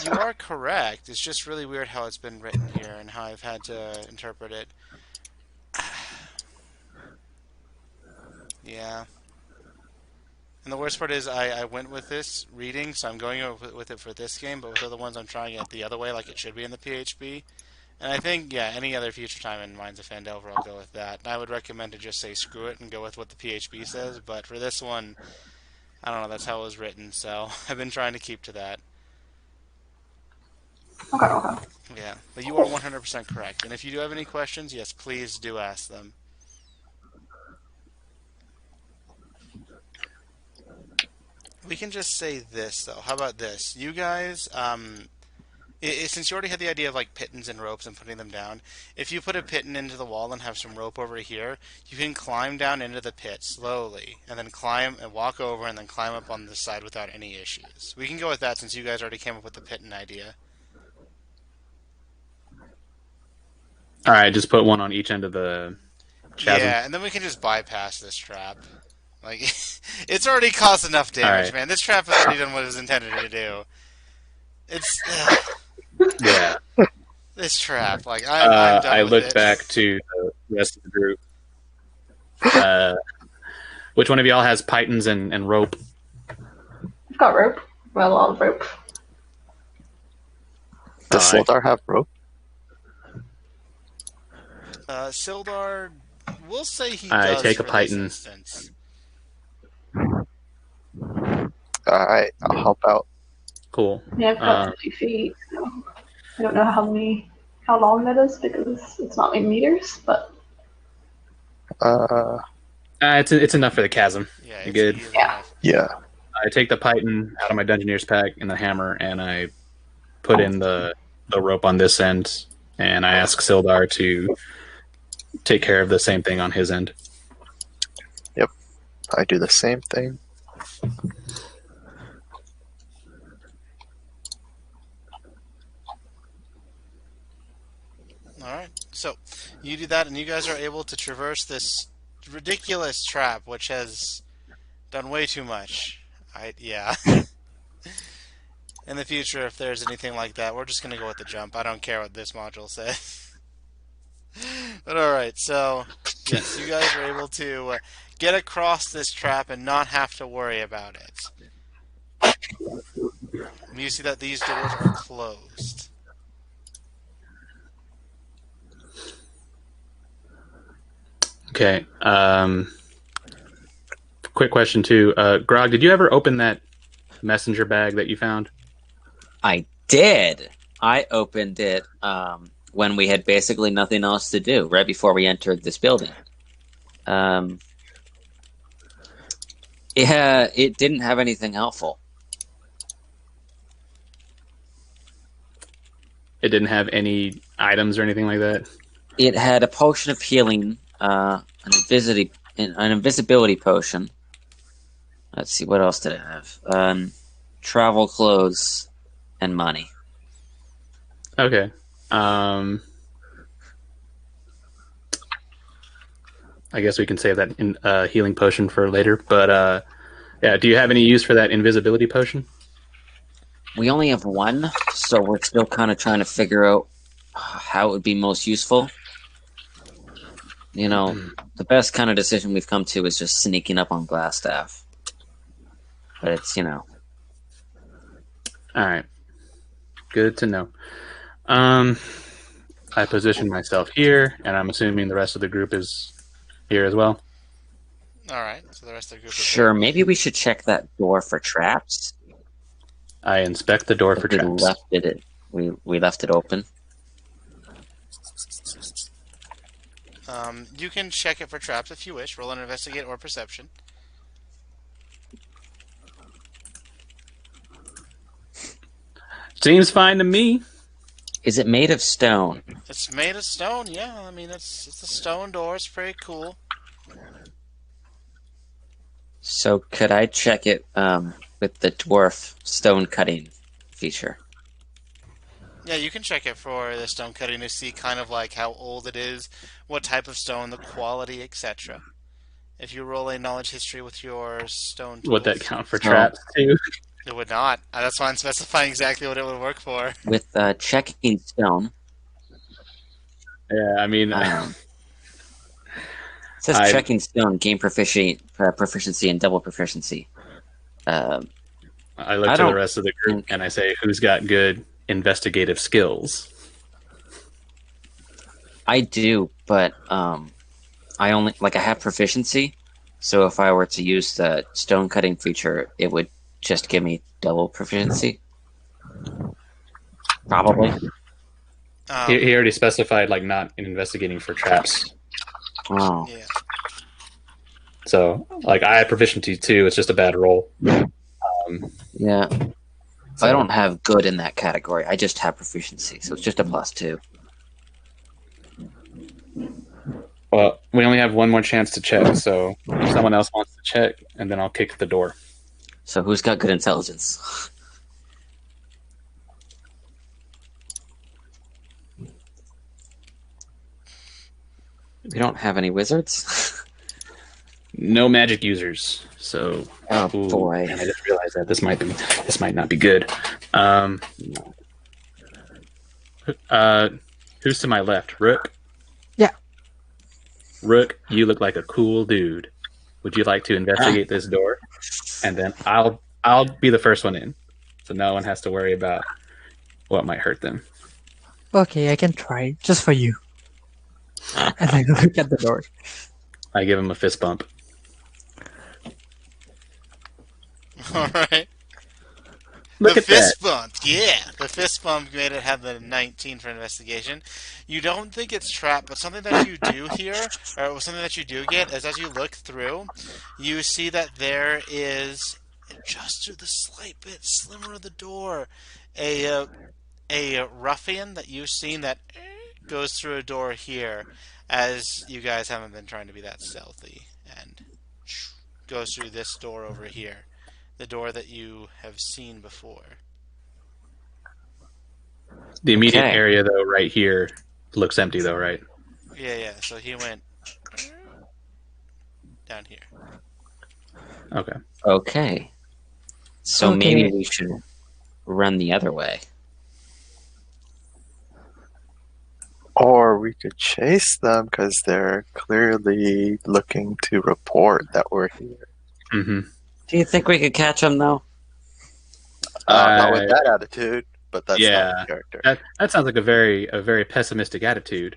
you are correct. It's just really weird how it's been written here and how I've had to interpret it. Yeah. And the worst part is I went with this reading, so I'm going with it for this game, but with other ones I'm trying it the other way, like it should be in the PHP. And I think, yeah, any other future time in Mines of Phandelver, I'll go with that. And I would recommend to just say screw it and go with what the PHP says, but for this one, I don't know, that's how it was written, so I've been trying to keep to that. Okay. Yeah, but you are 100% correct. And if you do have any questions, yes, please do ask them. We can just say this, though. How about this? You guys, since you already had the idea of like pittons and ropes and putting them down, if you put a pitton into the wall and have some rope over here, you can climb down into the pit slowly, and then climb and walk over and then climb up on the side without any issues. We can go with that since you guys already came up with the pitton idea. All right, just put one on each end of the chasm. Yeah, and then we can just bypass this trap. Like, it's already caused enough damage, right. man. This trap has already done what it was intended to do. It's Yeah. this trap. Like, I'm done I with looked it. back to the rest of the group. Which one of y'all has pythons and rope? I've got rope. Well, a lot of rope. Does Sildar have rope? Sildar, we'll say he I does take a for python. this instance. Alright, I'll help out. Cool. Yeah, I've got 2 feet. So I don't know how long that is because it's not in meters, but it's enough for the chasm. Yeah, You're it's good. easy Yeah. enough. Yeah. I take the python out of my Dungeoneer's pack and the hammer, and I put in the rope on this end, and I ask Sildar to take care of the same thing on his end. Yep. I do the same thing. Alright, so you do that, and you guys are able to traverse this ridiculous trap, which has done way too much. Yeah. In the future, if there's anything like that, we're just going to go with the jump. I don't care what this module says. But alright, so yes, you guys are able to get across this trap and not have to worry about it. You see that these doors are closed. Okay. Quick question too. Grog, did you ever open that messenger bag that you found? I did. I opened it when we had basically nothing else to do, right before we entered this building. It didn't have anything helpful. It didn't have any items or anything like that? It had a potion of healing, an invisibility potion. Let's see, what else did it have? Travel clothes and money. Okay. I guess we can save that healing potion for later. But yeah, do you have any use for that invisibility potion? We only have one, so we're still kind of trying to figure out how it would be most useful. You know, the best kind of decision we've come to is just sneaking up on Glassstaff. But it's, All right. Good to know. I position myself here, and I'm assuming the rest of the group is here as well. All right, so the rest of the group is sure, here. maybe we should check that door for traps. I inspect the door for We traps. we left it open. You can check it for traps if you wish. Roll an investigate or perception. Seems fine to me. Is it made of stone? It's made of stone, yeah. I mean, it's a stone door. It's pretty cool. So could I check it with the dwarf stone cutting feature? Yeah, you can check it for the stone cutting to see kind of like how old it is, what type of stone, the quality, etc. If you roll a knowledge history with your stone tools, Would that count for traps too? it would not. That's why I'm specifying exactly what it would work for. With checking stone. Yeah, I mean, It says checking stone, gain proficiency and double proficiency. I look to the rest of the group and I say, who's got good investigative skills? I do, but I only I have proficiency, so if I were to use the stone cutting feature, it would just give me double proficiency. Probably. He already specified not in investigating for traps. Oh. Yeah. So I have proficiency too. It's just a bad roll. Yeah. So I don't have good in that category. I just have proficiency, so it's just a +2. Well, we only have one more chance to check, so if someone else wants to check, and then I'll kick the door. So who's got good intelligence? We don't have any wizards. No magic users. So, boy! And I just realized that this might not be good. Who's to my left? Rook. Yeah. Rook, you look like a cool dude. Would you like to investigate this door? And then I'll be the first one in, so no one has to worry about what might hurt them. Okay, I can try just for you. And I look at the door. I give him a fist bump. All right. Look the at fist that. bump, yeah. The fist bump made it have the 19 for investigation. You don't think it's trapped, but something that you do here, or something that you do get, is as you look through, you see that there is, just through the slight bit slimmer of the door, a ruffian that you've seen that goes through a door here, as you guys haven't been trying to be that stealthy, and goes through this door over here. The door that you have seen before. The immediate area, though, right here, looks empty, though, right? Yeah. So he went down here. Okay. So maybe we should run the other way. Or we could chase them because they're clearly looking to report that we're here. Mm-hmm. Do you think we could catch them, though? Not with that attitude, but that's not the character. That sounds like a very pessimistic attitude.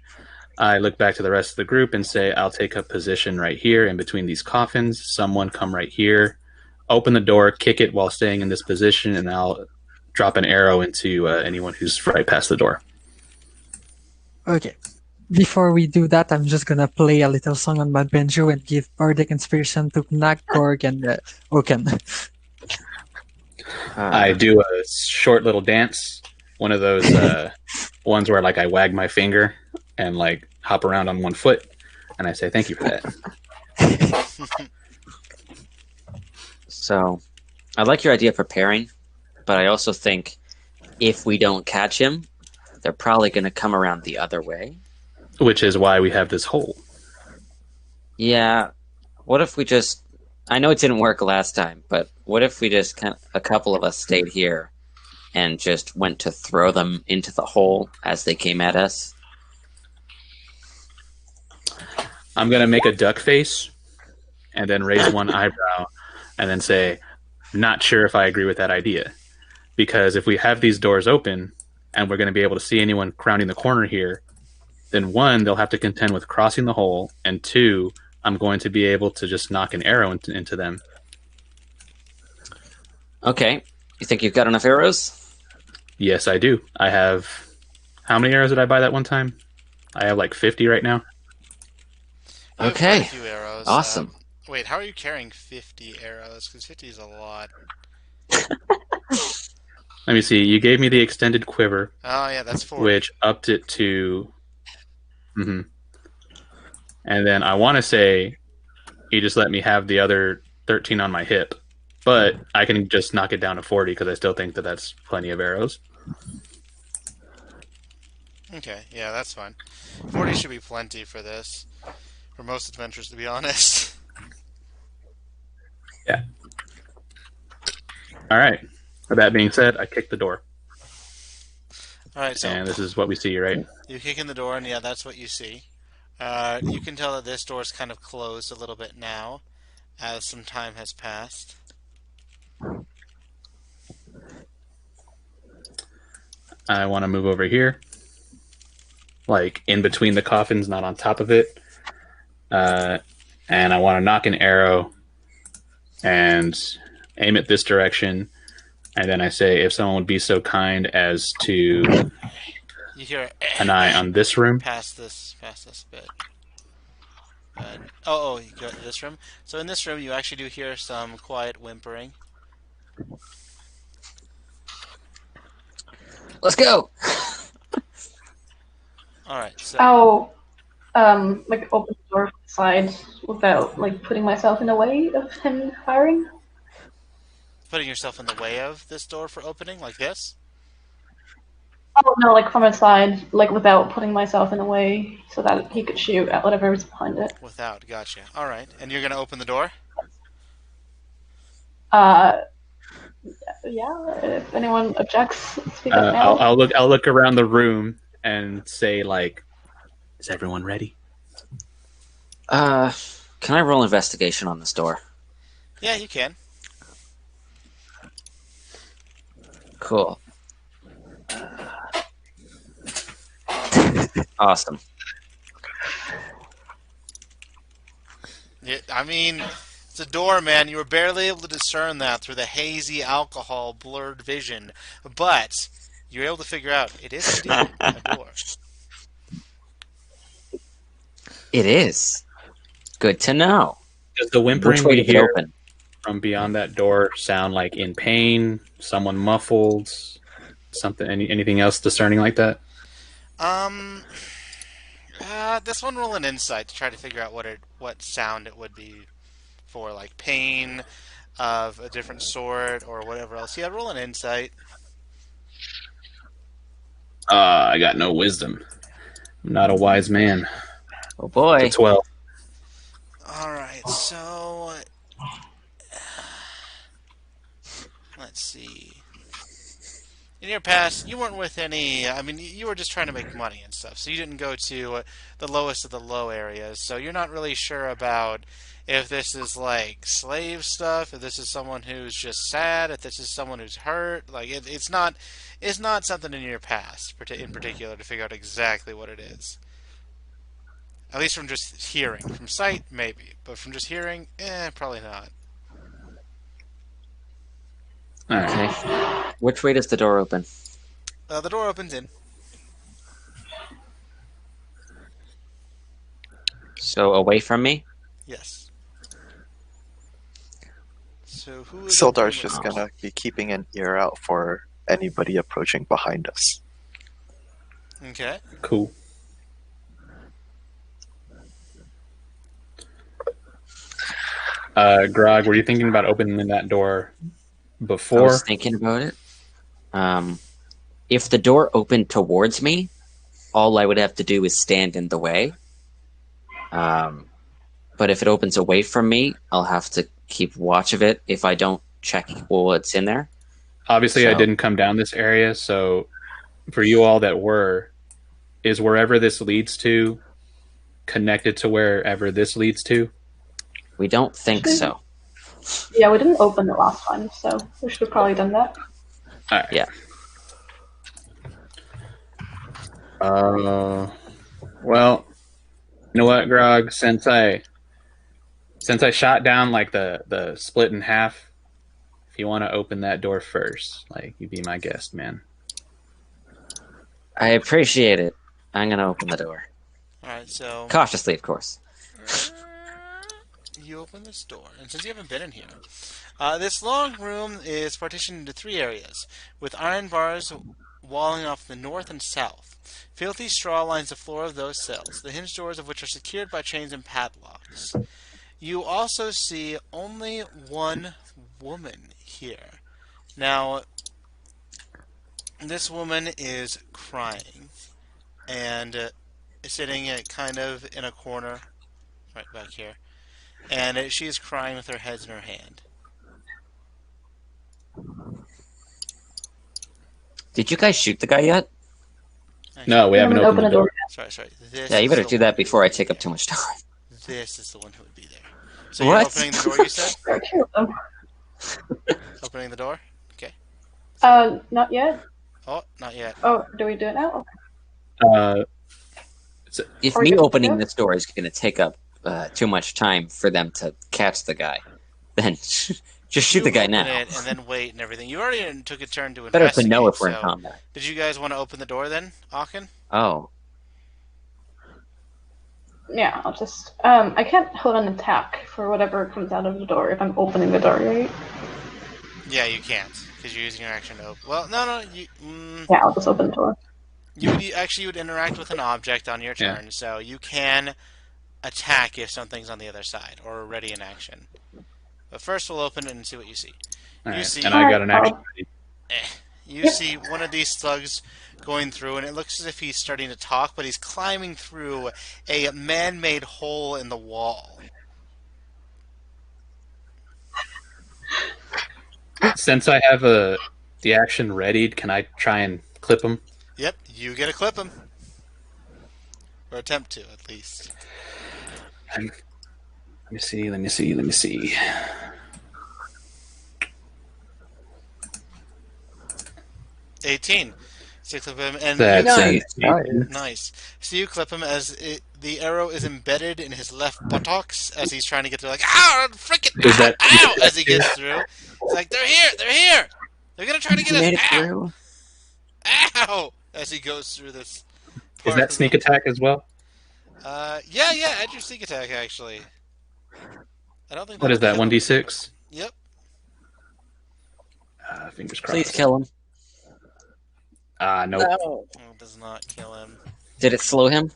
I look back to the rest of the group and say, I'll take up position right here in between these coffins. Someone come right here, open the door, kick it while staying in this position, and I'll drop an arrow into anyone who's right past the door. Okay. Before we do that, I'm just gonna play a little song on my banjo and give bardic inspiration to Knack, Gorg, and Oken. I do a short little dance, one of those ones where I wag my finger and hop around on one foot, and I say thank you for that. So, I like your idea of preparing, but I also think if we don't catch him, they're probably going to come around the other way. Which is why we have this hole. Yeah. What if we just... I know it didn't work last time, but what if we just a couple of us stayed here and just went to throw them into the hole as they came at us? I'm gonna make a duck face and then raise one eyebrow and then say, not sure if I agree with that idea. Because if we have these doors open and we're going to be able to see anyone crowning the corner here, then one, they'll have to contend with crossing the hole, and two, I'm going to be able to just knock an arrow into them. Okay. You think you've got enough arrows? Yes, I do. I have. How many arrows did I buy that one time? I have like 50 right now. You have Okay. quite a few arrows. Awesome. Wait, how are you carrying 50 arrows? Because 50 is a lot. Let me see. You gave me the extended quiver, Oh, yeah, that's 40. which upped it to. Mm-hmm. And then I want to say you just let me have the other 13 on my hip. But I can just knock it down to 40 because I still think that that's plenty of arrows. Okay, yeah, that's fine. 40 should be plenty for this. For most adventures, to be honest. Yeah. All right. With that being said, I kicked the door. Alright, so And this is what we see, right? you kick in the door, and yeah, that's what you see. You can tell that this door is kind of closed a little bit now, as some time has passed. I want to move over here. Like in between the coffins, not on top of it. And I want to knock an arrow and aim it this direction. And then I say, if someone would be so kind as to You hear an eye on this room. past this bit. Oh, you go to this room. So in this room, you actually do hear some quiet whimpering. Let's go. All right, so Like open the door from the side without like putting myself in the way of him firing. putting yourself in the way of this door for opening, like this. Oh no, like from inside, like without putting myself in the way, so that he could shoot at whatever is behind it. Without, gotcha. All right, and you're gonna open the door. Yeah. If anyone objects, speak up now. I'll look around the room and say, like, is everyone ready? Can I roll investigation on this door? Yeah, you can. Cool. Awesome. Yeah, I mean, it's a door, man. You were barely able to discern that through the hazy alcohol blurred vision, but you're able to figure out it is indeed a door. It is. Good to know. Does the Which whimpering way we did it hear open? from beyond that door sound like in pain, someone muffled, something, anything else discerning like that? This one roll an insight to try to figure out what sound it would be for, like pain of a different sort or whatever else. Yeah, roll an insight. I got no wisdom. I'm not a wise man. Oh boy. It's 12. All right, so let's see. In your past, you weren't with any. I mean, you were just trying to make money and stuff, so you didn't go to the lowest of the low areas. So you're not really sure about if this is like slave stuff, if this is someone who's just sad, if this is someone who's hurt. Like it's not something in your past, in particular, to figure out exactly what it is. At least from just hearing. From sight, maybe, but from just hearing, probably not. All right. Okay. Which way does the door open? The door opens in. So away from me? Yes. So who is Sildar's opening just the door? gonna be keeping an ear out for anybody approaching behind us. Okay. Cool. Grog, were you thinking about opening that door I before? was thinking about it. If the door opened towards me, all I would have to do is stand in the way. But if it opens away from me, I'll have to keep watch of it if I don't check what's in there. Obviously, I So- didn't come down this area, so for you all that were, is wherever this leads to connected to wherever this leads to? We don't think Actually, so. yeah, we didn't open it last time, so we should have probably done that. All right. Yeah. Well, you know what, Grog? Since I shot down like the split in half, if you want to open that door first, like you be my guest, man. I appreciate it. I'm gonna open the door. Alright, so Cautiously, of course. you open this door, and since you haven't been in here, this long room is partitioned into 3 areas, with iron bars walling off the north and south. Filthy straw lines the floor of those cells, the hinged doors of which are secured by chains and padlocks. You also see only one woman here. Now, this woman is crying, and is sitting kind of in a corner, right back here, and she is crying with her head in her hand. Did you guys shoot the guy yet? No, we haven't opened the door. Sorry. This Yeah, you is better the do one that who before would I be take up there. too much time. This is the one who would be there. So What? you're opening the door, you said? There are 2 of them. Opening the door? Okay. Not yet. Oh, not yet. Oh, do we do it now? Uh, If Or me you- opening this door is going to take up too much time for them to catch the guy, then just shoot the guy open now. it and then wait and everything. You already took a turn to Better to investigate. know if we're in so combat. did you guys want to open the door then, Aachen? Oh, Yeah, I'll just. I can't hold an attack for whatever comes out of the door if I'm opening the door, right? Yeah, you can't because you're using your action to open. Well, no. Yeah, I'll just open the door. You would interact with an object on your turn, Yeah. so you can attack if something's on the other side or already in action. But first, we'll open it and see what you see. all You right. see- And I got an Alright, action. You Yep. see one of these slugs going through, and it looks as if he's starting to talk, but he's climbing through a man-made hole in the wall. Since I have the action readied, can I try and clip him? Yep, you get to clip him. Or attempt to, at least. Let me see. 18. So you clip him, and That's you, a nice. So you clip him as the arrow is embedded in his left buttocks as he's trying to get through, like, ow, frickin', Is that- ow, as he gets through. It's like, they're here! They're gonna try to you get made us, it ow, through. ow, as he goes through this. Is part that of sneak the- attack as well? Yeah, add your sneak attack, actually. I don't think What is that? kill him. 1d6? Yep. Fingers crossed. Please kill him. Nope. Oh, it does not kill him. Did it slow him?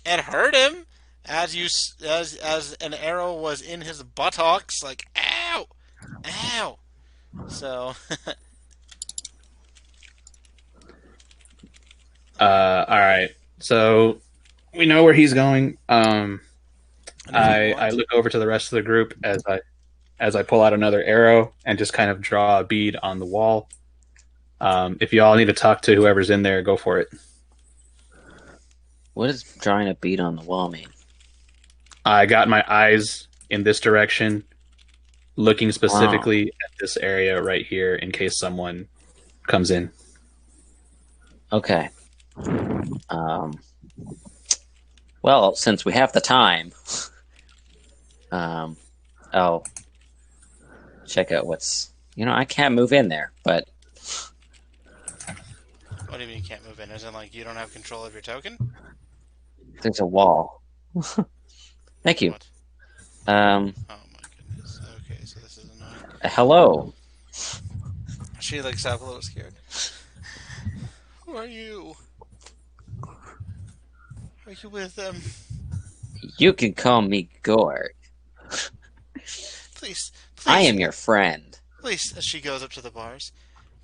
It hurt him as an arrow was in his buttocks, like ow. So All right. So we know where he's going. I look over to the rest of the group as I pull out another arrow and just kind of draw a bead on the wall. If you all need to talk to whoever's in there, go for it. What does drawing a bead on the wall mean? I got my eyes in this direction, looking specifically at this area right here in case someone comes in. Okay. Well, since we have the time, I'll check out what's. I can't move in there, but what do you mean you can't move in? As in, like, you don't have control of your token? there's a wall. Thank you. What? Um, Oh my goodness. Okay, so this is annoying. hello. She looks up a little scared. Who are you? Are you with them? You can call me Gorg. Please. I am your friend. Please, as she goes up to the bars.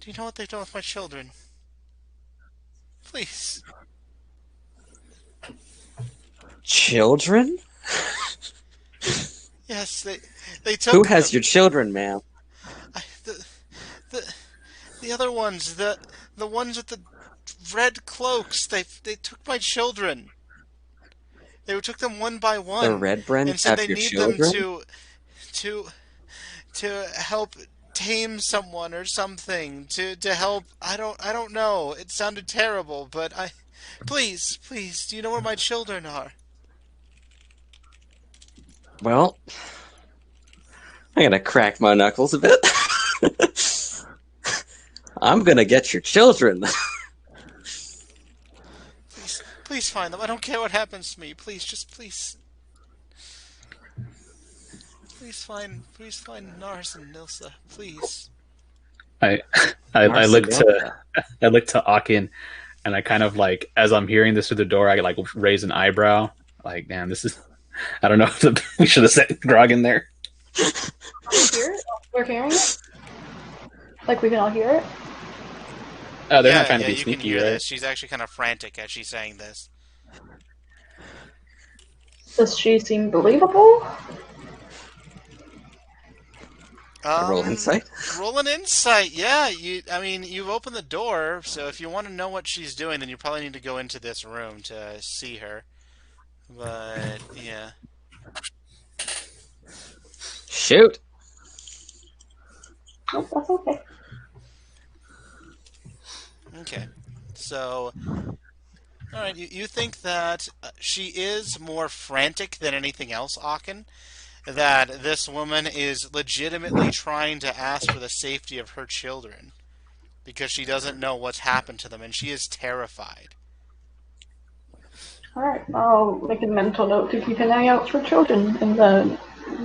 Do you know what they've done with my children? Please. Children? Yes, they took Who has them. your children, ma'am? The other ones, the ones with the red cloaks, they took my children. They took them one by The one Redbrand and said have they your need them children? to to help tame someone or something to help. I don't know. It sounded terrible, but I please, do you know where my children are? Well, I'm gonna crack my knuckles a bit. I'm gonna get your children. Please find them. I don't care what happens to me. Please, just please find Nars and Nilsa. Please. I I look to Marcelota. I look to Akin, and I kind of like as I'm hearing this through the door, I like raise an eyebrow. Like, man, this is. I don't know if we should have set Grog in there. We hear it? We're hearing it? Like, we can all hear it? They're not Yeah, trying to be you can sneaky, hear right? this. She's actually kind of frantic as she's saying this. Does she seem believable? Roll insight. Roll an insight. Yeah, I mean, you've opened the door, so if you want to know what she's doing, then you probably need to go into this room to see her. But yeah, Shoot. Nope, that's okay. okay. So, all right, you think that she is more frantic than anything else, Akin? That this woman is legitimately trying to ask for the safety of her children because she doesn't know what's happened to them, and she is terrified. Alright, I'll make a mental note to keep an eye out for children in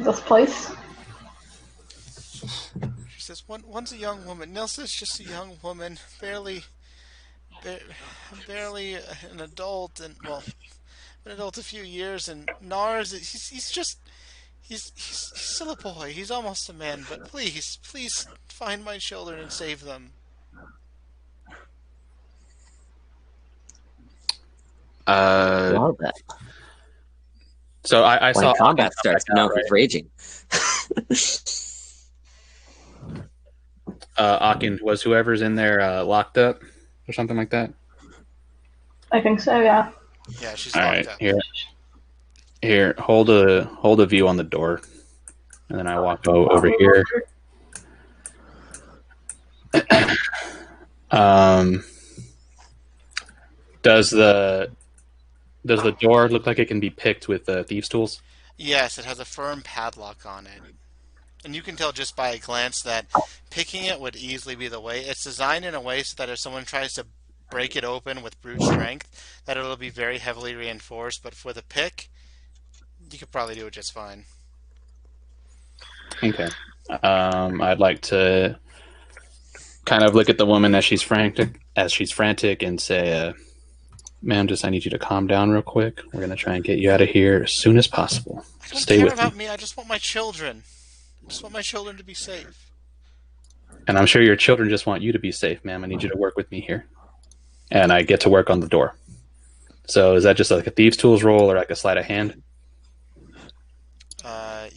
this place. She says, one's a young woman. Nilsa's just a young woman, barely an adult, and well, been an adult a few years. And Nars, he's still a boy. He's almost a man. But please find my children and save them. Well, then. So I When saw combat Akin come starts, back out, now he's raging. Akin, was whoever's in there locked up or something like that? I think so, yeah. Yeah, she's All locked right, up. here, hold a view on the door, and then I walk over here. Does the door look like it can be picked with thieves' tools? Yes, it has a firm padlock on it. And you can tell just by a glance that picking it would easily be the way. It's designed in a way so that if someone tries to break it open with brute strength, that it'll be very heavily reinforced. But for the pick, you could probably do it just fine. Okay. I'd like to kind of look at the woman as she's frantic, and say, "Ma'am, I need you to calm down real quick. We're gonna try and get you out of here as soon as possible. I don't Stay care with about me." me. I just want my children. I just want my children to be safe. And I'm sure your children just want you to be safe, ma'am. I need you to work with me here. And I get to work on the door. So is that just like a thieves' tools roll or like a sleight of hand?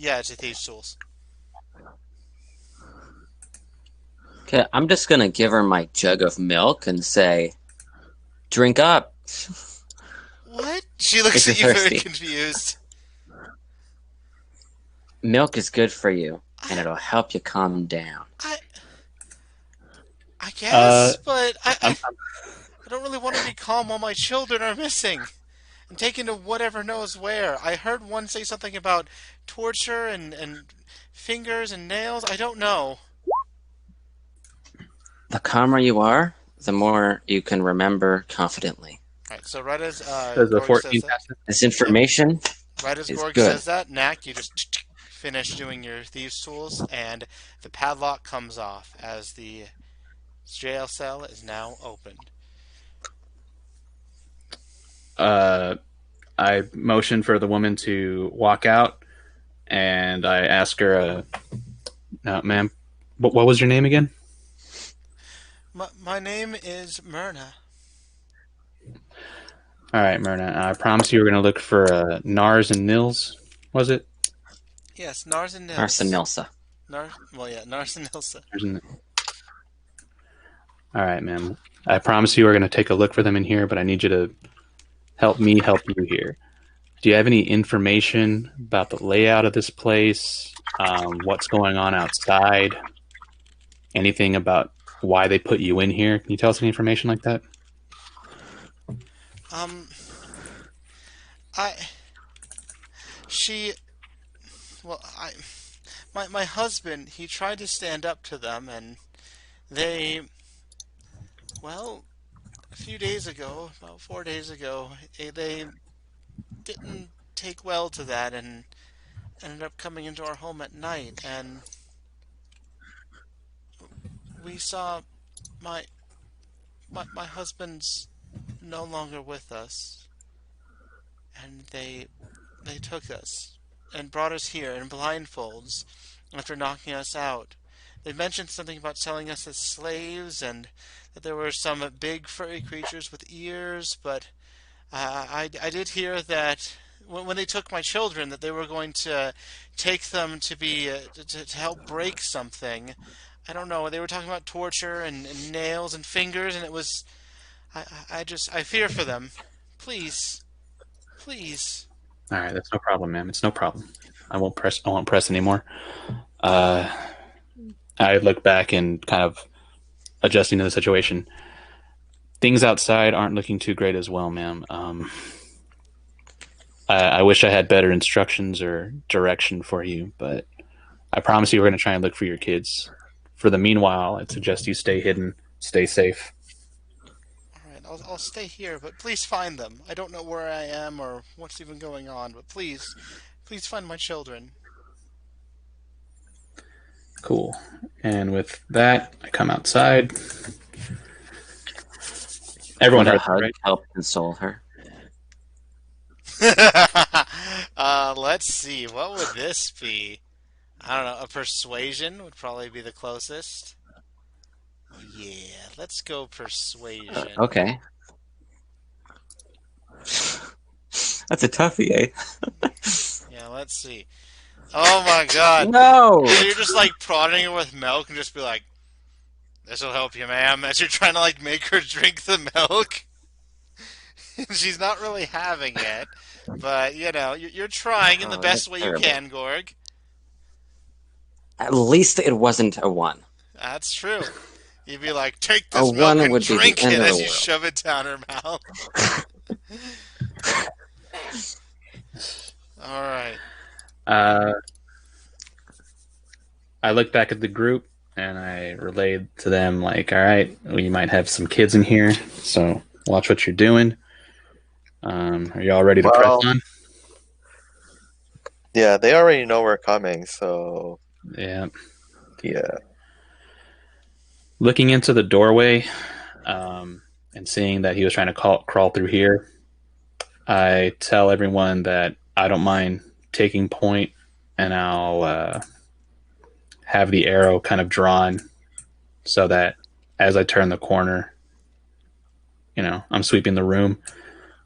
Yeah, it's a thieves' tools. Okay, I'm just gonna give her my jug of milk and say, "Drink up." What? She looks If at you you're very thirsty. confused. Milk is good for you, and it'll help you calm down. I guess, but I I'm, don't really want to be calm while my children are missing and taken to whatever knows where. I heard one say something about torture and fingers and nails. I don't know. The calmer you are, the more you can remember confidently. All right, so right as does the Gorg 14 says that, pass it? This information right as is Gorg good. says that, Knack, you just finish doing your thieves' tools, and the padlock comes off as the jail cell is now opened. I motion for the woman to walk out, and I ask her, "Ma'am, what was your name again?" My name is Myrna. All right, Myrna. I promise you we're going to look for Nars and Nils. Was it? Yes, Nars and Nils. Arsenilsa. Nars and Nilsa. All right, ma'am. I promise you we're going to take a look for them in here, but I need you to help me help you here. Do you have any information about the layout of this place? What's going on outside? Anything about why they put you in here? Can you tell us any information like that? Um, I she well I my husband, he tried to stand up to them, and they, well, a few days ago, about 4 days ago, they didn't take well to that and ended up coming into our home at night, and we saw my my husband's no longer with us, and they took us and brought us here in blindfolds after knocking us out. They mentioned something about selling us as slaves and that there were some big furry creatures with ears, but I did hear that when they took my children, that they were going to take them to be to help break something. I don't know. They were talking about torture and nails and fingers, and it was. I fear for them. Please, please. All right, that's no problem, ma'am. It's no problem. I won't press. I won't press anymore. Uh, I look back and kind of adjusting to the situation. Things outside aren't looking too great as well, ma'am. I wish I had better instructions or direction for you, but I promise you we're going to try and look for your kids. For the meanwhile, I'd suggest you stay hidden, stay safe. All right, I'll stay here, but please find them. I don't know where I am or what's even going on, but please find my children. Cool. And with that, I come outside. Everyone Would a heard that, hug right? help console her? Let's see. What would this be? I don't know. A persuasion would probably be the closest. Yeah, let's go persuasion. Okay. That's a toughie, eh? Yeah, let's see. Oh my god. No! You're just like prodding her with milk and just be like, this'll help you, ma'am, as you're trying to like make her drink the milk. She's not really having it, but you know, you're trying in the Oh, best that's way you terrible. can, Gorg. At least it wasn't a 1. That's true. You'd be like, take A this milk 1 and would be the drink end it of the as you world. shove it down her mouth. All right. Uh, I look back at the group and I relayed to them, like, all right, we might have some kids in here, so watch what you're doing. Are you all ready to press Well, on? yeah, they already know we're coming, so Yeah. yeah. Looking into the doorway and seeing that he was trying to crawl through here, I tell everyone that I don't mind taking point and I'll have the arrow kind of drawn so that as I turn the corner, I'm sweeping the room.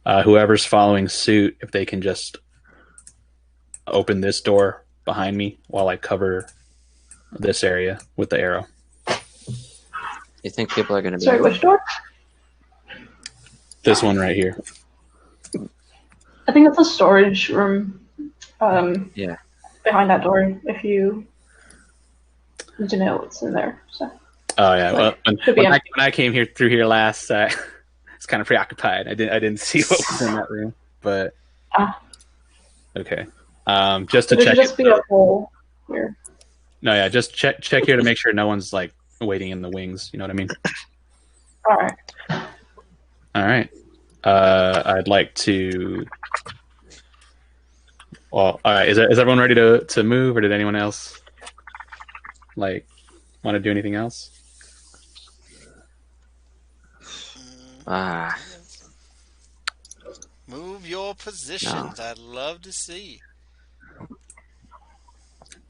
Whoever's following suit, if they can just open this door behind me while I cover this area with the arrow. You think people are going to be... Sorry, which door? This one right here. I think it's a storage room. Yeah. Behind that door, if you need to know what's in there. So. Oh yeah. Well, Could be when I came here through here last, I was kind of preoccupied. I didn't see what was in that room, but okay. Just to There check. should just be a hole here. No, yeah, just check here to make sure no one's like waiting in the wings. You know what I mean? All right. All right. I'd like to. Well, all right. Is everyone ready to move, or did anyone else like want to do anything else? Ah, Move your positions. I'd love to see.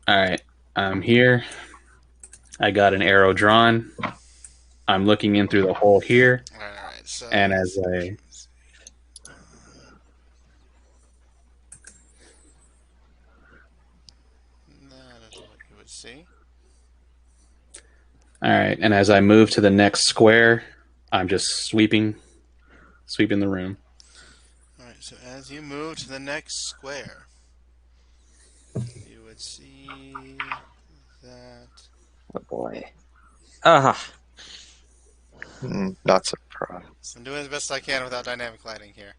All right. I'm here. I got an arrow drawn. I'm looking in through the hole here, All right. So. and as I That is what you would see. all right, and as I move to the next square, I'm just sweeping the room. All right. So as you move to the next square, you would see that. Oh boy. Ah, Not surprised. I'm doing the best I can without dynamic lighting here.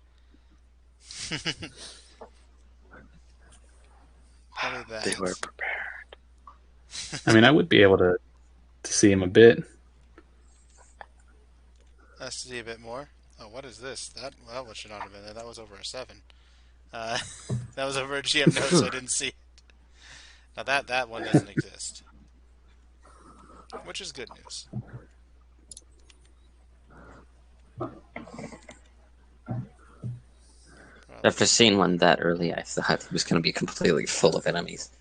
Probably that. They were prepared. I mean, I would be able to see him a bit. Us to see a bit more. Oh, what is this? That should not have been there. That was over a 7. That was over a GM note, so I didn't see it. Now that one doesn't exist, which is good news. after seeing one that early, I thought he was going to be completely full of enemies.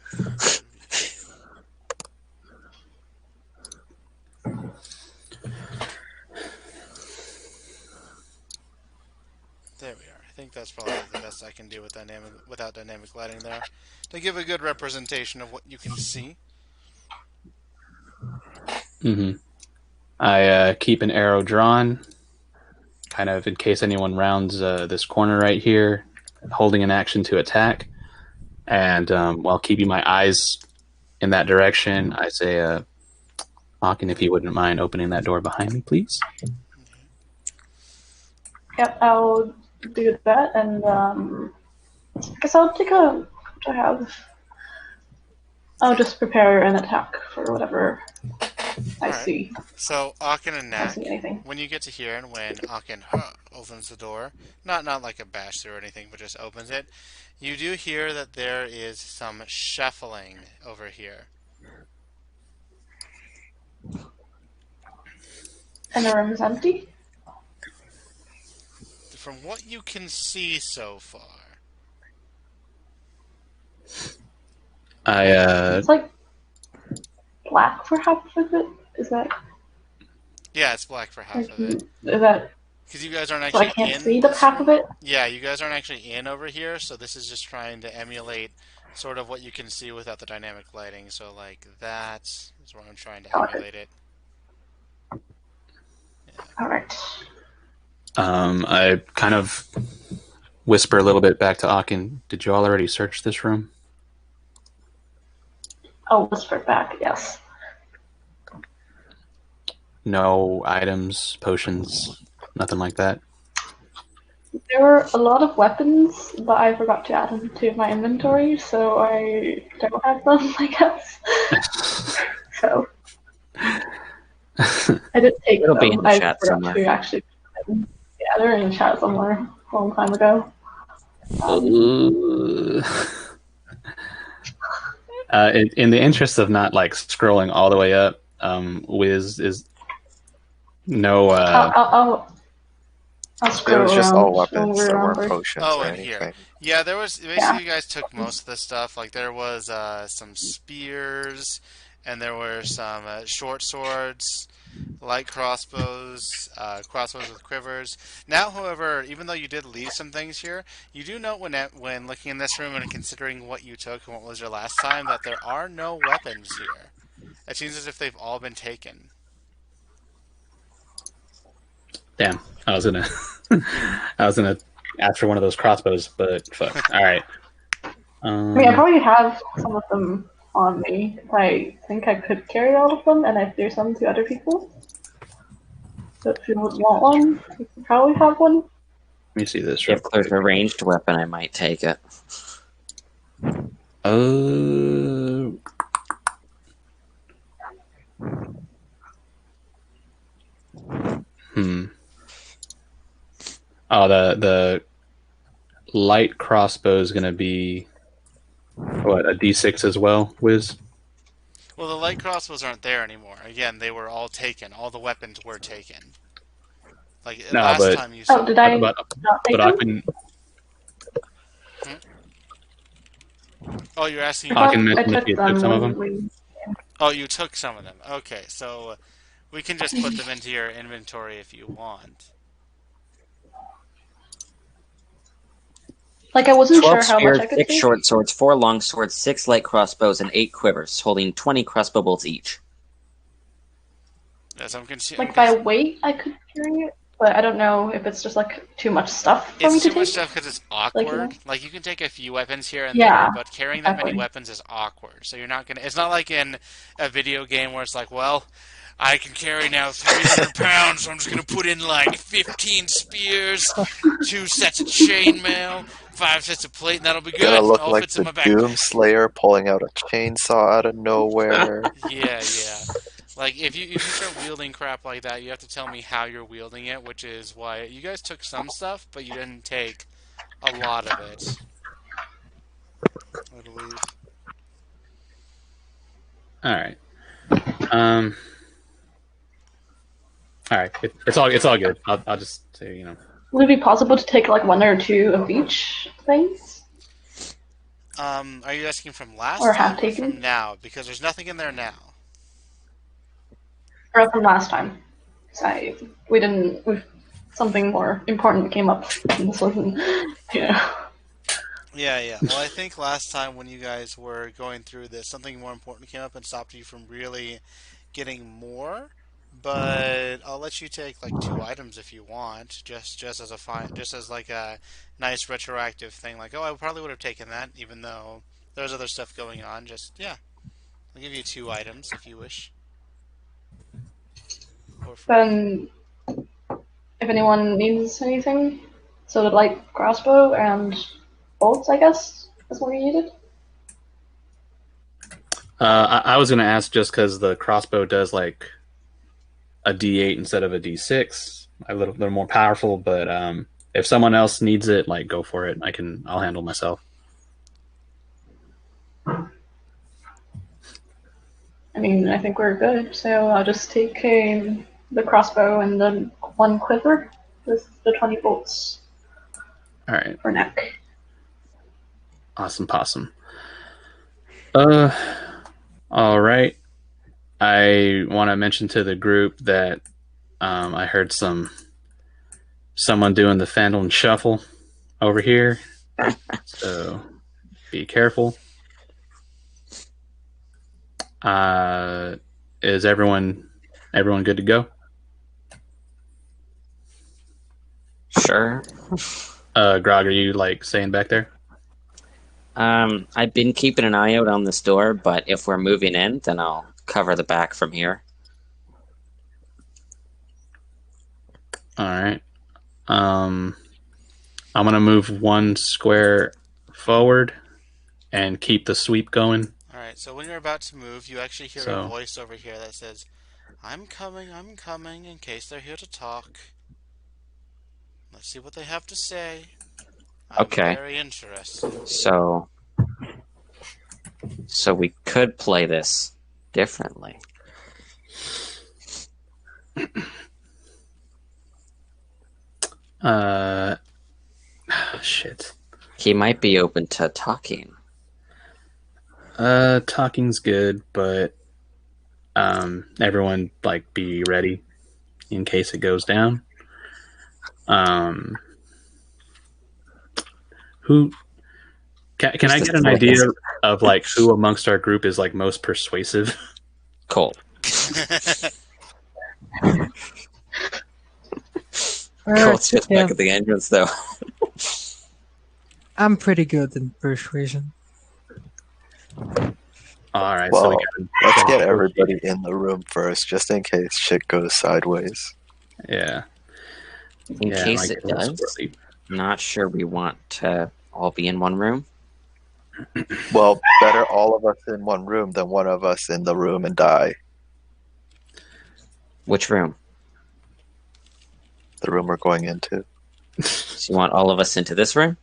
There we are. I think that's probably the best I can do without dynamic lighting there, to give a good representation of what you can see. Mm-hmm. I keep an arrow drawn, kind of in case anyone rounds this corner right here, holding an action to attack. And while keeping my eyes in that direction, I say, Hawken, if you wouldn't mind opening that door behind me, please. Yep, I'll do that, and I guess I'll take a. I have. I'll just prepare an attack for whatever I Alright. see. So Aachen and I don't Knack, see anything. when you get to here, and when Aachen opens the door, not like a bash through or anything, but just opens it, you do hear that there is some shuffling over here. And the room is empty? From what you can see so far. It's like black for half of it? Is that... Yeah, it's black for half of it. Is that... Because you guys aren't So I actually can't in see the this half room. of it? Yeah, you guys aren't actually in over here, so this is just trying to emulate sort of what you can see without the dynamic lighting. So like that is where I'm trying to emulate it. Yeah. Alright. I kind of whisper a little bit back to Aachen. Did you all already search this room? I'll whisper back, yes. No items, potions, nothing like that? There were a lot of weapons, but I forgot to add them to my inventory, so I don't have them, I guess. So I did take It'll them. be in the I chat forgot somewhere. to actually put them. Yeah, they're in the chat somewhere a long time ago. In the interest of not like scrolling all the way up, Wiz is no. I'll It scroll was just around all weapons. when we There weren't remember. potions Oh, or and here. anything. Yeah, there was basically you guys took most of the stuff. Like there was some spears, and there were some short swords, light crossbows, crossbows with quivers. Now, however, even though you did leave some things here, you do note when looking in this room and considering what you took and what was your last time that there are no weapons here. It seems as if they've all been taken. Damn, I was gonna ask for one of those crossbows, but fuck. All right. I mean, I probably have some of them on me. I think I could carry all of them, and I threw some to other people. So if you would want one, you could probably have one. Let me see this. If there's a ranged weapon, I might take it. Oh, the light crossbow is going to be what, a D6 as well, Wiz? Well, the light crossbows aren't there anymore. Again, they were all taken. All the weapons were taken. Like No, last time you saw. Oh, did I But not take I them? can. Oh, you're asking. I can mention if you took some of them. Oh, you took some of them. Okay, so we can just put them into your inventory if you want. Like, I wasn't 12 sure how spears, much I could 6 take. short swords, 4 long swords, 6 light crossbows, and 8 quivers, holding 20 crossbow bolts each. Yes, I'm Like, by weight, I could carry it, but I don't know if it's just like too much stuff for me It's to too much take. stuff because it's Like, you know? awkward. Like you can take a few weapons here and there, Yeah, but carrying that many exactly. weapons is awkward. So you're not gonna. It's not like in a video game where it's like, well, I can carry now 300 pounds, so I'm just gonna put in like 15 spears, 2 sets of chainmail, 5 sets of plate, and that'll be Gonna good. look All like fits in the my backpack. Doom Slayer pulling out a chainsaw out of nowhere. Yeah. Like if you start wielding crap like that, you have to tell me how you're wielding it, which is why you guys took some stuff, but you didn't take a lot of it. I believe. All right. Um. All right. It's all good. I'll just say, you know. Would it be possible to take like 1 or 2 of each things? Are you asking from last Or time half or from taken? now? Because there's nothing in there now. Or from last time? 'Cause we didn't. Something more important came up. And this wasn't. Yeah. Yeah. Well, I think last time when you guys were going through this, something more important came up and stopped you from really getting more. But I'll let you take like 2 items if you want, just as a just as like a nice retroactive thing. Like, oh, I probably would have taken that, even though there's other stuff going on. Just yeah, I'll give you 2 items if you wish, for free. Then, if anyone needs anything, so the light crossbow and bolts, I guess, is what you needed. I was gonna ask just because the crossbow does like a D8 instead of a D6, a little more powerful. But if someone else needs it, like go for it. I'll handle myself. I mean, I think we're good, so I'll just take the crossbow and the 1 quiver with the 20 bolts All right. for neck. Awesome possum. All right. I want to mention to the group that I heard someone doing the Phandelver shuffle over here, so be careful. Is everyone good to go? Sure. Grog, are you like staying back there? I've been keeping an eye out on this door, but if we're moving in, then I'll cover the back from here. All right. I'm gonna move 1 square forward and keep the sweep going. All right. So when you're about to move, you actually hear a voice over here that says, I'm coming, in case they're here to talk. Let's see what they have to say. I'm Okay. very interested. So we could play this differently. Shit. He might be open to talking. Talking's good, but everyone like be ready in case it goes down. Who can I get an idea of like who amongst our group is like most persuasive? Cool. Colt's just back at the entrance, though. I'm pretty good in persuasion. All right, Well, so let's get everybody in the room first, just in case shit goes sideways. Yeah. In case it does, I'm not sure we want to all be in one room. Well, better all of us in one room than one of us in the room and die. Which room? The room we're going into. So you want all of us into this room?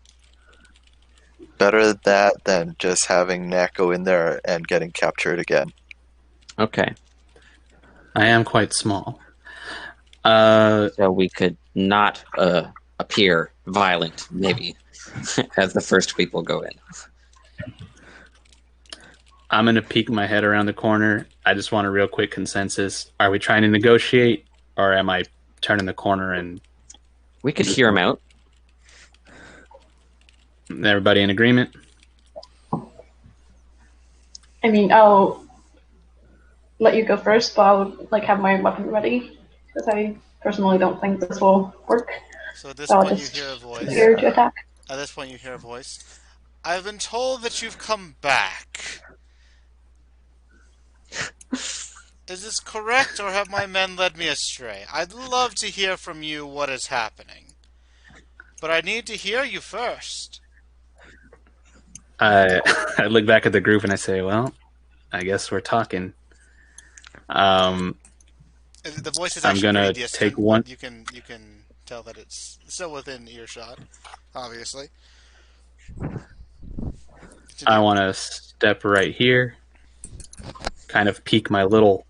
Better that than just having Nat go in there and getting captured again. Okay. I am quite small. So we could not appear violent, maybe, as the first people go in. I'm going to peek my head around the corner. I just want a real quick consensus. Are we trying to negotiate, or am I turning the corner and... We could hear him out. Everybody in agreement? I mean, I'll let you go first, but I'll like have my weapon ready because I personally don't think this will work. So at this So I'll point, you just hear a voice. prepare to Yeah. attack. At this point, you hear a voice. I've been told that you've come back. Is this correct, or have my men led me astray? I'd love to hear from you what is happening. But I need to hear you first. I I look back at the group and I say, "Well, I guess we're talking." Um, The voice is I'm actually pretty gonna take distant, one. but you can tell that it's still within earshot, obviously. I Continue. want to step right here, kind of peek my little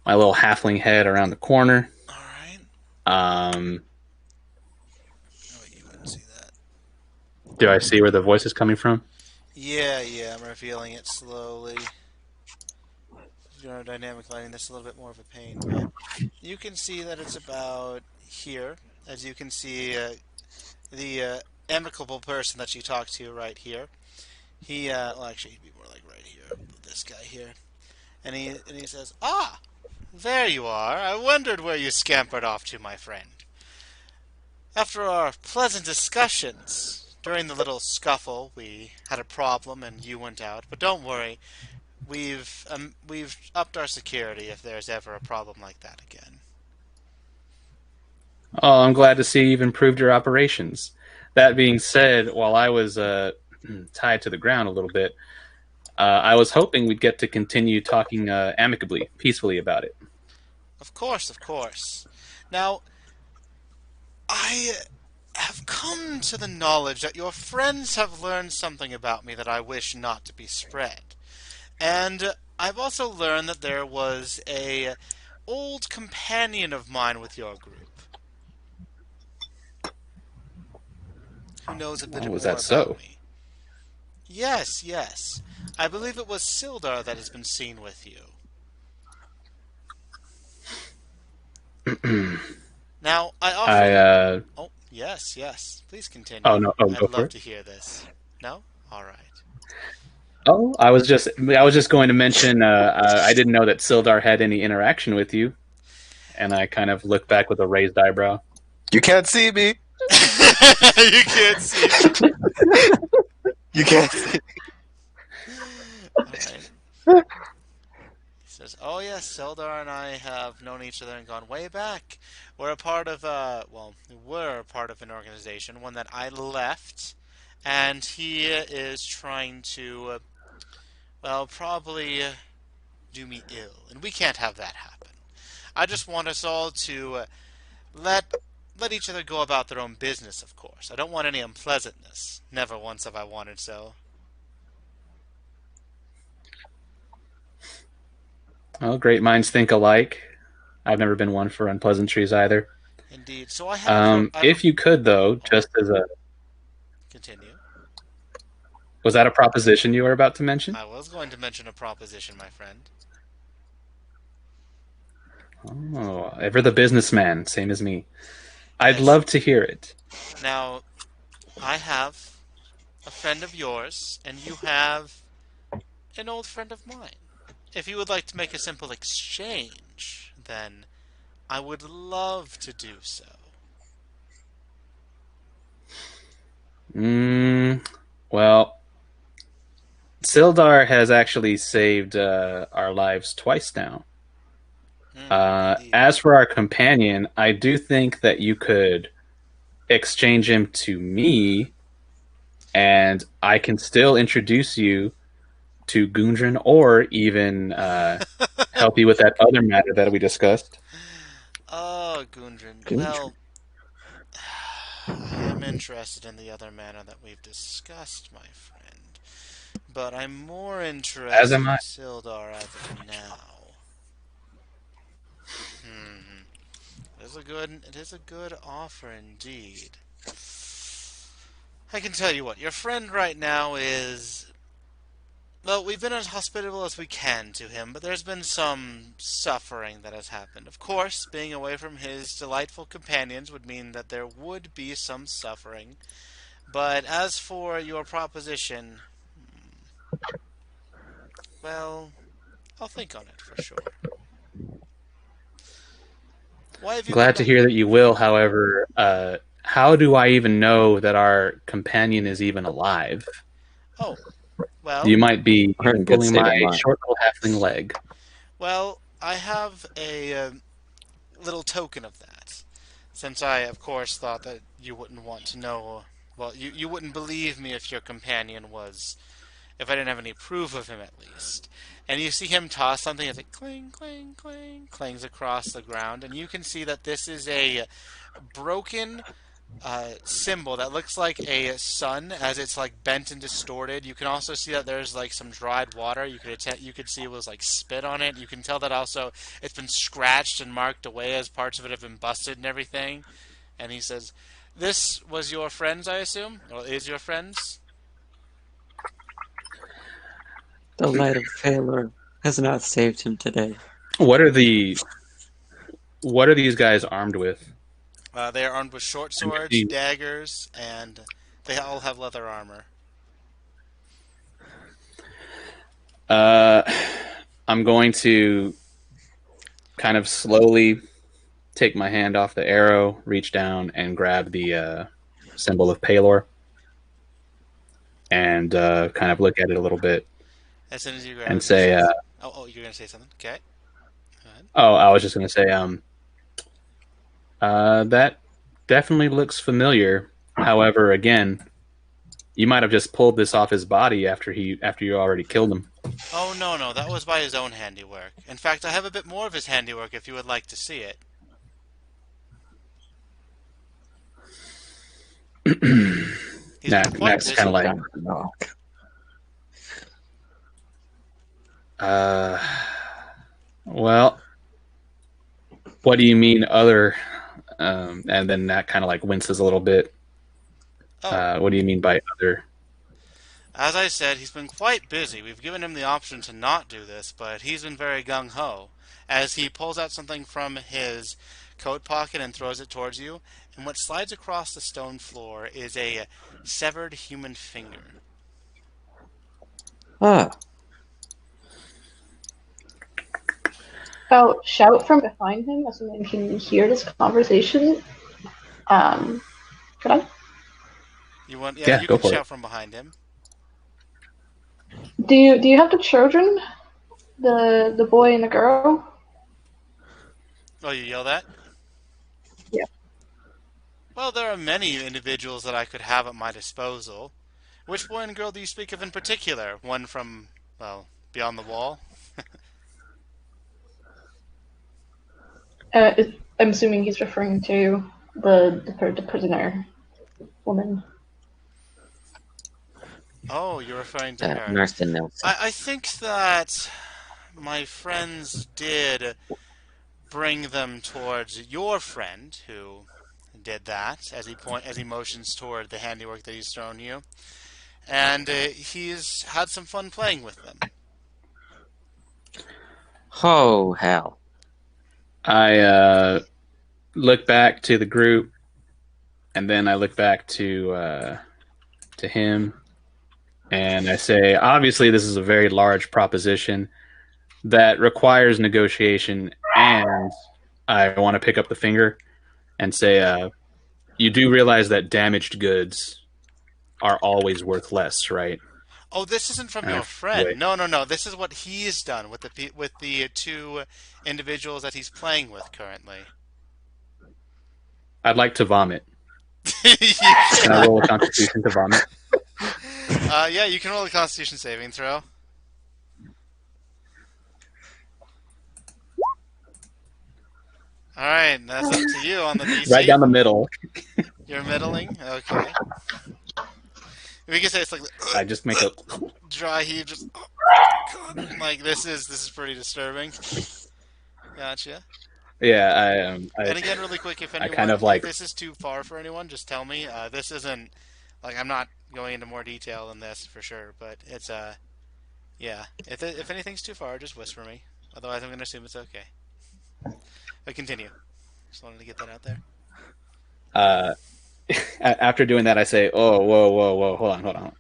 halfling head around the corner. Alright. Um, Oh, wait, you wouldn't see that. do I see where the voice is coming from? Yeah, I'm revealing it slowly. Dynamic lighting, that's a little bit more of a pain, but you can see that it's about here. As you can see, the amicable person that you talked to right here. Well, actually, he'd be more like right here. This guy here, and he says, "Ah, there you are. I wondered where you scampered off to, my friend. After our pleasant discussions during the little scuffle, we had a problem, and you went out. But don't worry, we've upped our security if there's ever a problem like that again." Oh, I'm glad to see you've improved your operations. That being said, while I was tied to the ground a little bit, I was hoping we'd get to continue talking amicably, peacefully about it. Of course, of course. Now, I have come to the knowledge that your friends have learned something about me that I wish not to be spread. And I've also learned that there was a old companion of mine with your group who knows a bit Oh, was more that about so? me. Yes. I believe it was Sildar that has been seen with you. Now, I I often... Oh, yes. Please oh continue. no, oh I'd go for love it. to hear this. No? All right. Oh, I was just going to mention I didn't know that Sildar had any interaction with you, and I kind of look back with a raised eyebrow. You can't see me. You can't see me. You can't see. All right. He says, "Oh yes, Sildar and I have known each other and gone way back. We're a part of we were a part of an organization, one that I left, and he is trying to, probably do me ill, and we can't have that happen. I just want us all to let let each other go about their own business. Of course, I don't want any unpleasantness. Never once have I wanted so." Well, great minds think alike. I've never been one for unpleasantries either. Indeed. So I have a. If you could, though, Oh, just as a continue. was that a proposition you were about to mention? I was going to mention a proposition, my friend. Oh, ever the businessman, same as me. I'd Yes. love to hear it. Now, I have a friend of yours, and you have an old friend of mine. If you would like to make a simple exchange, then I would love to do so. Well, Sildar has actually saved our lives twice now. Indeed. As for our companion, I do think that you could exchange him to me, and I can still introduce you to Gundren, or even help you with that other matter that we discussed. Oh, Gundren. Good. Well, I am interested in the other manner that we've discussed, my friend. But I'm more As interested am in I. Sildar as of now. Hmm. It is a good offer indeed. I can tell you what, your friend right now is... Well, we've been as hospitable as we can to him, but there's been some suffering that has happened. Of course, being away from his delightful companions would mean that there would be some suffering. But as for your proposition, well, I'll think on it for sure. Why have you come Glad to back? hear that you will. However, how do I even know that our companion is even alive? Oh, You well, might be We're in a good pulling state my of mind. short little halfling leg. I have a little token of that. Since I, of course, thought that you wouldn't want to know. Well, you wouldn't believe me if your companion was. If I didn't have any proof of him, at least. And you see him toss something as it cling, cling, cling, clings across the ground. And you can see that this is a broken symbol that looks like a sun as it's like bent and distorted. You can also see that there's like some dried water. You could see it was like spit on it. You can tell that also it's been scratched and marked away as parts of it have been busted and everything. And he says, "This was your friends, I assume, or is your friends?" The light of failure has not saved him today. What are the what are these guys armed with? They are armed with short And swords, daggers, and they all have leather armor. Uh, I'm going to kind of slowly take my hand off the arrow, reach down, and grab the symbol of Palor, and kind of look at it a little bit As soon as you grab and it, he say, says, you're gonna say something? Okay, go ahead. "Oh, I was just going to say, that definitely looks familiar. However, again, you might have just pulled this off his body after you already killed him." Oh no, no, that was by his own handiwork. In fact, I have a bit more of his handiwork if you would like to see it. He's been quite Next, kind busy. of like, No. uh, well, what do you mean other? And then that kind of like winces a little bit. Oh, What do you mean by other? as I said, he's been quite busy. We've given him the option to not do this, but he's been very gung ho. As he pulls out something from his coat pocket and throws it towards you, and what slides across the stone floor is a severed human finger. Ah, I'll shout from behind him as someone can hear this conversation. Could I? You want? Yeah, Yeah, you go can for it. shout from behind him. Do you have the children? The boy and the girl? Oh, you yell that? Yeah. Well, there are many individuals that I could have at my disposal. Which boy and girl do you speak of in particular? One from, well, beyond the wall? I'm assuming he's referring to the prisoner woman. Oh, you're referring to her. Marston Nelson. I think that my friends did bring them towards your friend who did that as he motions toward the handiwork that he's thrown you, and he's had some fun playing with them. Oh, hell. I look back to the group, and then I look back to him, and I say, obviously, this is a very large proposition that requires negotiation, and I want to pick up the finger and say, you do realize that damaged goods are always worth less, right? Oh, this isn't from your Uh, friend. wait. No, no, no. This is what he's done with the two individuals that he's playing with currently. I'd like to vomit. You Can I can- roll a constitution to vomit? yeah, you can roll a Constitution saving throw. All right, that's up to you on the DC. Right down the middle. You're middling. Okay. We can say it's like I just make a. dry heave. Just God, like this is pretty disturbing. Gotcha. Yeah, And again, really quick, if I anyone, kind of like. if this is too far for anyone, just tell me. This isn't like I'm not going into more detail than this for sure, but it's yeah. If anything's too far, just whisper me. Otherwise, I'm gonna assume it's okay. But continue. Just wanted to get that out there. After doing that, I say, "Oh, whoa, whoa, whoa! Hold on.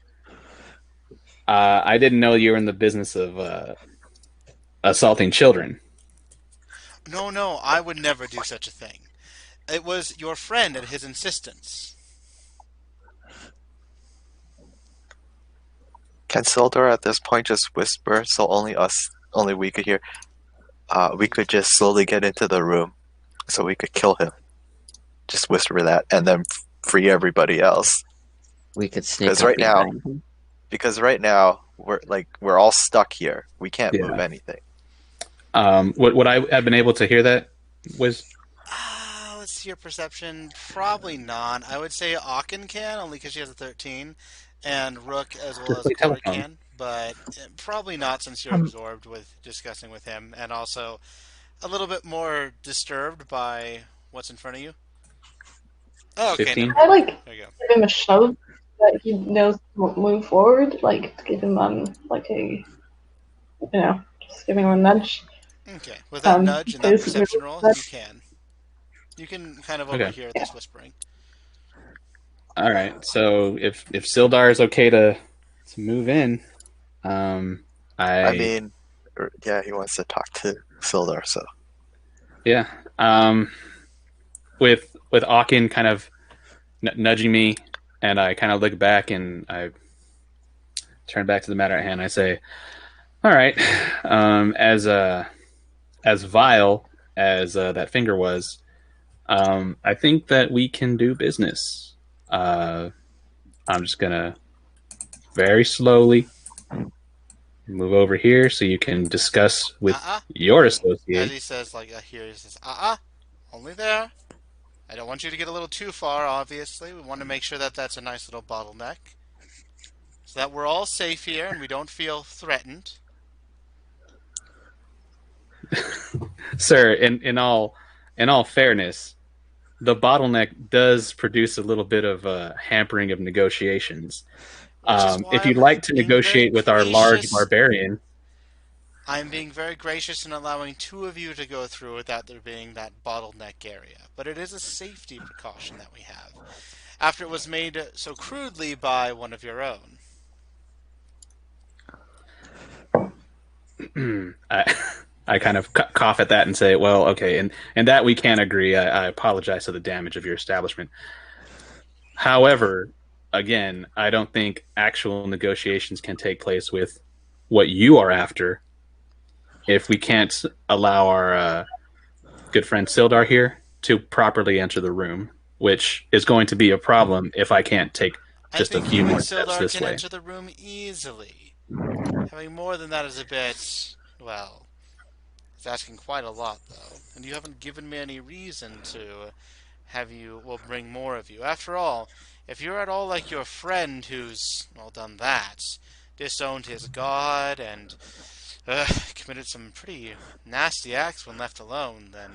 I didn't know you were in the business of assaulting children." No, no, I would never do such a thing. It was your friend at his insistence. Can Sildor at this point just whisper so only we could hear? We could just slowly get into the room so we could kill him. Just whisper that and then free everybody else. We could sneak Because up right now, behind him. we're all stuck here. We can't move Yeah. anything. Would I have been able to hear that? Was Let's see your perception. Probably not. I would say Aachen can, only because she has a 13, and Rook as well just as play Corey telephone? can, but probably not since you're Um, absorbed with discussing with him, and also a little bit more disturbed by what's in front of you. Oh, okay, 15? never I mind. like There you go. give him a shove that he knows to move forward, like to give him like a just giving him a nudge. Okay, with that nudge and that His move, perception roll, but you can. You can kind of Okay. overhear yeah. this whispering. All right. So if Sildar is okay to move in, I mean, yeah, he wants to talk to Sildar, so yeah. With Aachen kind of nudging me, and I kind of look back and I turn back to the matter at hand. I say, "All right, as vile as that finger was, I think that we can do business. I'm just gonna very slowly move over here so you can discuss with Uh-uh. your As associate." he says, like, here he says, only there. I don't want you to get a little too far, obviously. We want to make sure that that's a nice little bottleneck. So that we're all safe here and we don't feel threatened. Sir, in all fairness, the bottleneck does produce a little bit of hampering of negotiations. Which is why If you'd I'm like to being very negotiate with our large gracious. barbarian, I'm being very gracious in allowing two of you to go through without there being that bottleneck area. But it is a safety precaution that we have. After it was made so crudely by one of your own. I, I kind of cough at that and say, "Well, okay, and that we can agree. I apologize for the damage of your establishment. However, again, I don't think actual negotiations can take place with what you are after if we can't allow our good friend Sildar here to properly enter the room, which is going to be a problem if I can't take I just a think few you and more steps Sildar this can way." enter the room easily. Having more than that is a bit, well, it's asking quite a lot, though. And you haven't given me any reason to have you, well, bring more of you. After all, if you're at all like your friend who's, well, done that, disowned his god, and committed some pretty nasty acts when left alone, then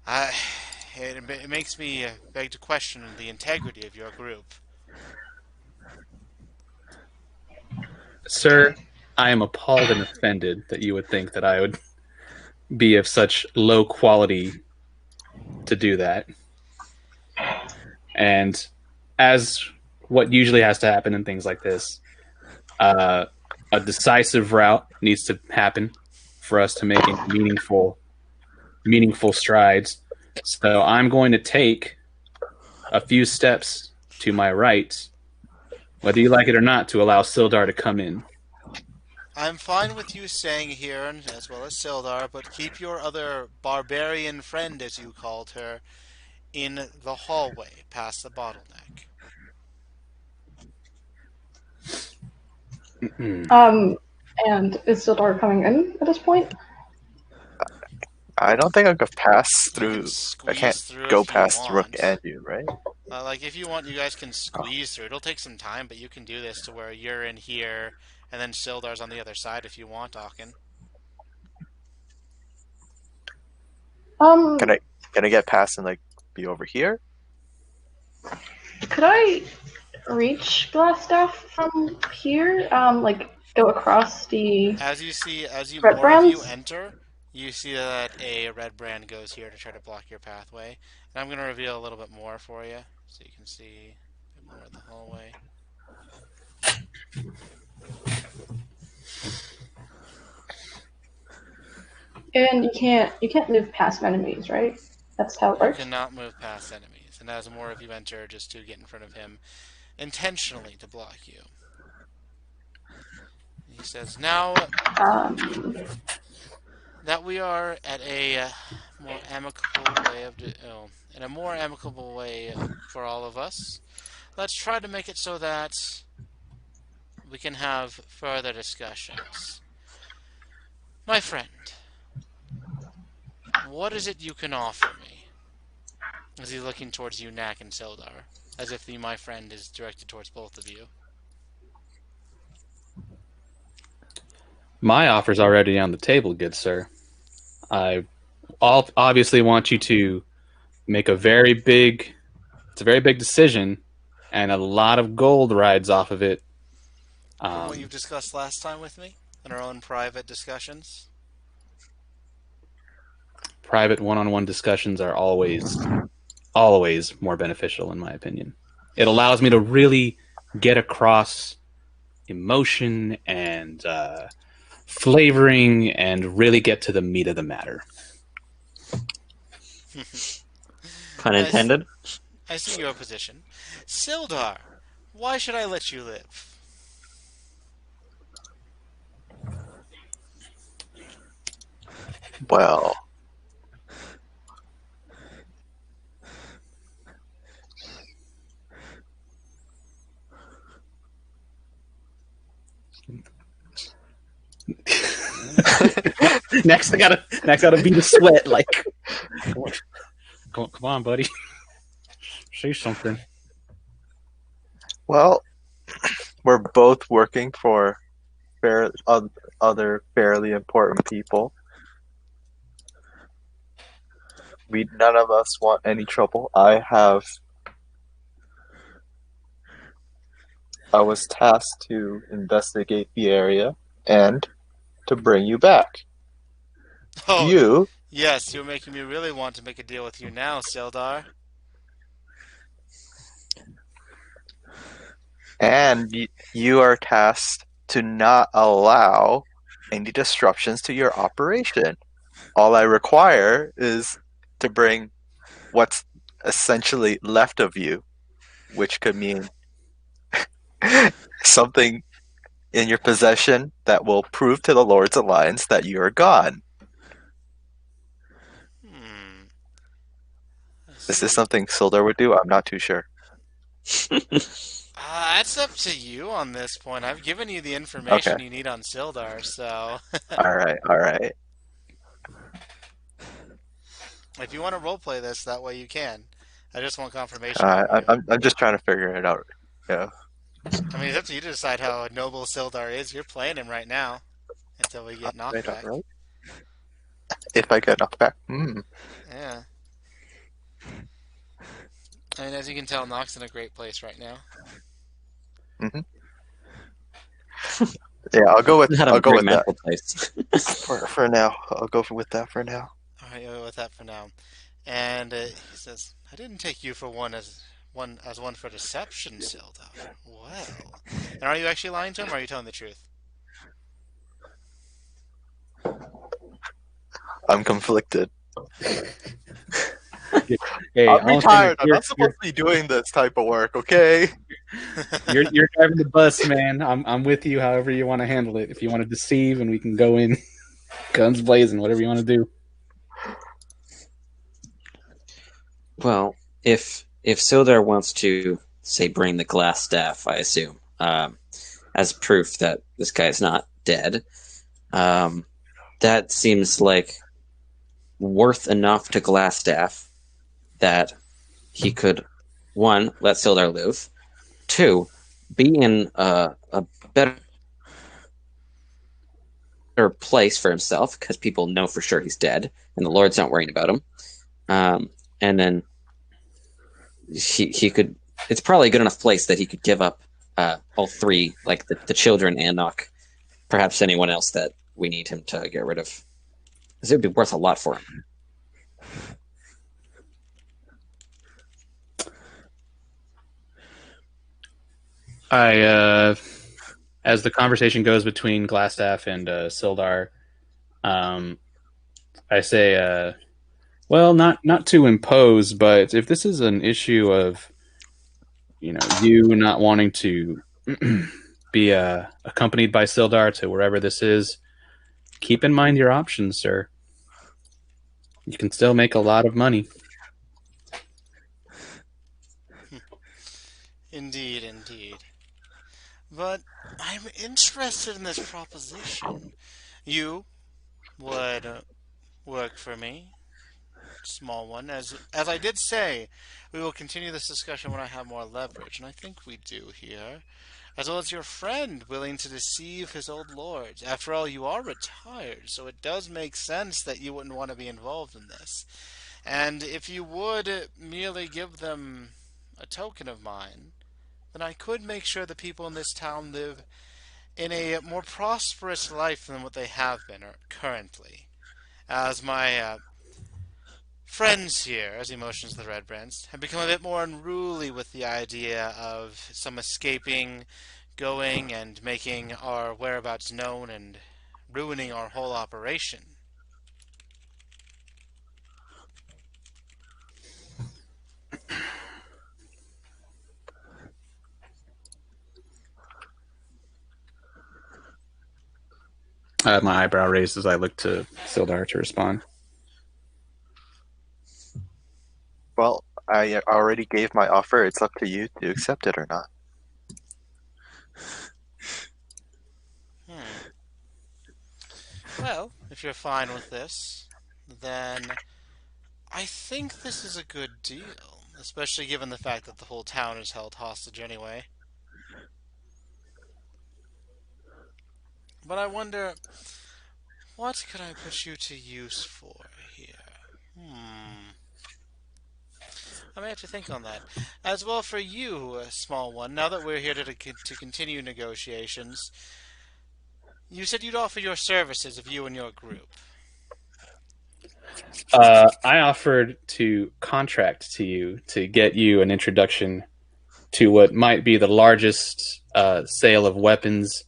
I, it makes me beg to question the integrity of your group. Sir, I am appalled and offended that you would think that I would be of such low quality to do that. And as what usually has to happen in things like this, a decisive route needs to happen for us to make meaningful strides. So I'm going to take a few steps to my right, whether you like it or not, to allow Sildar to come in. I'm fine with you staying here, as well as Sildar, but keep your other barbarian friend, as you called her, in the hallway past the bottleneck. And is the door coming in at this point? I don't think I could pass You can through. I can't squeeze through go if you past Rook want. and you, right? Like, if you want, you guys can squeeze through. It'll take some time, but you can do this to where you're in here, and then Sildar's on the other side if you want, Aachen. Um, Can I get past and like be over here? could I reach Glassstaff from here? Like go across the As more of you Redbrands? enter, you see that a Redbrand goes here to try to block your pathway. And I'm going to reveal a little bit more for you, so you can see a bit more of the hallway. And you can't move past enemies, right? That's how it You works. cannot move past enemies, and as more of you enter, just to get in front of him intentionally to block you. He says, "Now Um, that we are at a more amicable way of in a more amicable way for all of us, let's try to make it so that we can have further discussions. My friend, what is it you can offer me?" As he's looking towards you, Nak and Sildar, as if the "my friend" is directed towards both of you. My offer's already on the table, good sir. I obviously want you to make a very big. It's a very big decision, and a lot of gold rides off of it. From what you've Um, discussed last time with me, in our own private discussions. Private one-on-one discussions are always more beneficial, in my opinion. It allows me to really get across emotion and flavoring, and really get to the meat of the matter. Pun I, s- intended. I see your position. Sildar, why should I let you live? Well, next, I gotta beat a sweat. Like, come on, buddy, say something. well, we're both working for other fairly important people. We none of us want any trouble. I was tasked to investigate the area and to bring you back. Oh, You yes, you're making me really want to make a deal with you now, Sildar. you are tasked to not allow any disruptions to your operation. All I require is to bring what's essentially left of you, which could mean something in your possession that will prove to the Lord's Alliance that you are gone. Hmm, I Is this see. something Sildar would do? I'm not too sure. That's up to you on this point. I've given you the Okay. information you need on Sildar, so All right. All right. if you want to roleplay this, that way you can. I just want confirmation from you. I'm just trying to figure it out. Yeah. I mean, it's up to you to decide how noble Sildar is. You're playing him right now until we get knocked Wait, all back. right. If I get knocked back. Hmm. Yeah. I mean, as you can tell, Nock's in a great place right now. Hmm. Yeah, I'll go with Not a I'll go great with that mental place. for now. I'll go with that for now. All right, with that for now. And he says, "I didn't take you for one for deception, Sildar. Well, and are you actually lying to him, or are you telling the truth?" I'm conflicted. Hey, I'm all I'm saying is retired. I'm not supposed to be doing this type of work, okay? you're driving the bus, man. I'm with you. However you want to handle it. If you want to deceive, and we can go in guns blazing, whatever you want to do. Well, if Sildar wants to say bring the glass staff, I assume, as proof that this guy's not dead, that seems like worth enough to Glassstaff that he could, one, let Sildar live, two, be in a better place for himself because people know for sure he's dead and the Lord's not worrying about him. And then he could. It's probably a good enough place that he could give up all three, like the children and Nock, perhaps anyone else that we need him to get rid of. Because it would be worth a lot for him. As the conversation goes between Glassstaff and Sildar, um, I say, well, not to impose, but if this is an issue of you not wanting to be accompanied by Sildar to wherever this is, keep in mind your options, sir. You can still make a lot of money. Indeed, indeed. But I'm interested in this proposition. You would work for me, small one. As I did say, we will continue this discussion when I have more leverage, and I think we do here. As well as your friend willing to deceive his old lords. After all, you are retired, so it does make sense that you wouldn't want to be involved in this. And if you would merely give them a token of mine, then I could make sure the people in this town live in a more prosperous life than what they have been currently. As my friends here, as he motions the Redbrands, have become a bit more unruly with the idea of some escaping, going and making our whereabouts known and ruining our whole operation. My eyebrow raised as I look to Sildar to respond. Well, I already gave my offer. It's up to you to accept it or not. Hmm. Well, if you're fine with this, then I think this is a good deal, especially given the fact that the whole town is held hostage anyway. But I wonder, what could I put you to use for here? I may have to think on that. As well for you, small one, now that we're here to continue negotiations, you said you'd offer your services of you and your group. I offered to contract to you to get you an introduction to what might be the largest sale of weapons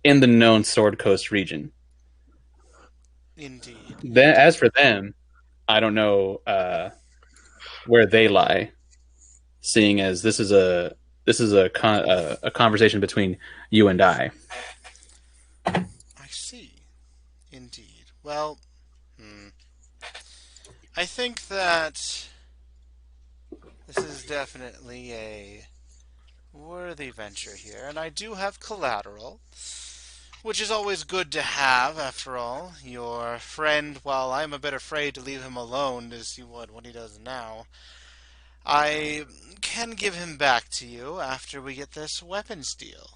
in the known Sword Coast region. Indeed. Then, as for them, I don't know where they lie, seeing as this is a conversation between you and I. I see. Indeed. Well, I think that this is definitely a worthy venture here, and I do have collateral, which is always good to have, after all. Your friend, while I'm a bit afraid to leave him alone to see what he does now, I can give him back to you after we get this weapons deal.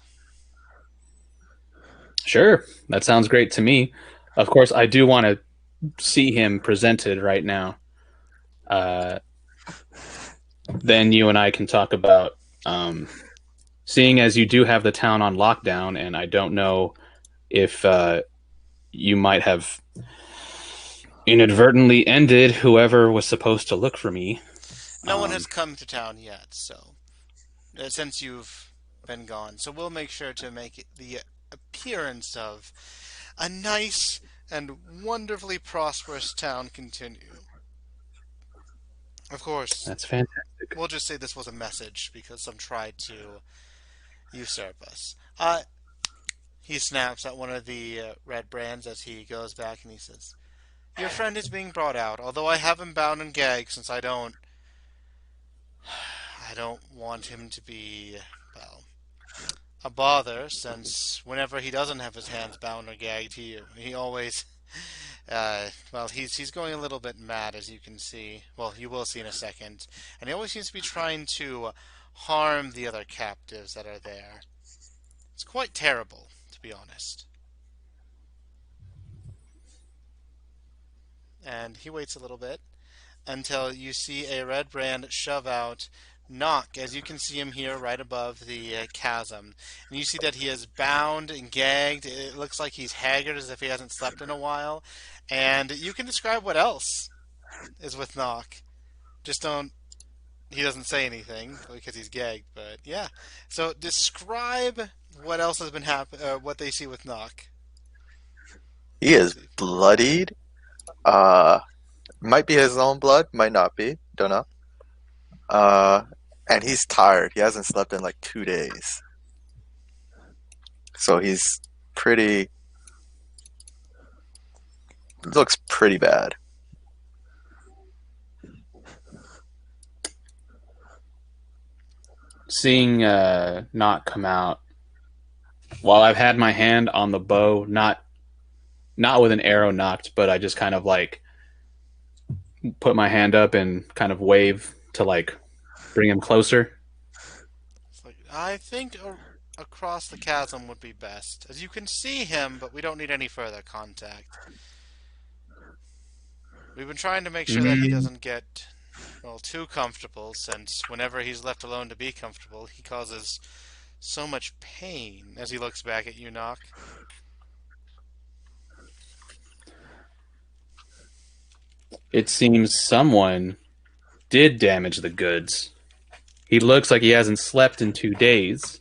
Sure, that sounds great to me. Of course, I do want to see him presented right now. Uh, then you and I can talk about seeing as you do have the town on lockdown, and I don't know if you might have inadvertently ended whoever was supposed to look for me. No one has come to town yet, so since you've been gone, so we'll make sure to make it the appearance of a nice and wonderfully prosperous town continue. Of course, That's fantastic. we'll just say this was a message because some tried to usurp us. He snaps at one of the Redbrands as he goes back and he says, "Your friend is being brought out, although I have him bound and gagged since I don't want him to be, well, a bother since whenever he doesn't have his hands bound or gagged, he always well, he's going a little bit mad, as you can see. Well, you will see in a second. And he always seems to be trying to harm the other captives that are there. It's quite terrible, to be honest." And he waits a little bit until you see a Redbrand shove out Knock, as you can see him here right above the chasm. And you see that he is bound and gagged. It looks like he's haggard as if he hasn't slept in a while. And you can describe what else is with Knock. Just don't. He doesn't say anything because he's gagged, but yeah. So describe what else has been happening, what they see with Knock. He is bloodied. Uh, might be his own blood, might not be. Don't know. Uh, and he's tired. He hasn't slept in like 2 days, so he's pretty. Looks pretty bad. Seeing not come out while I've had my hand on the bow, not with an arrow knocked, but I just kind of like put my hand up and kind of wave to like bring him closer. It's like, I think across the chasm would be best, as you can see him, but we don't need any further contact. We've been trying to make sure that he Mm, doesn't get, well, too comfortable, since whenever he's left alone to be comfortable, he causes so much pain. As he looks back at you, Knock. it seems someone did damage the goods. He looks like he hasn't slept in 2 days.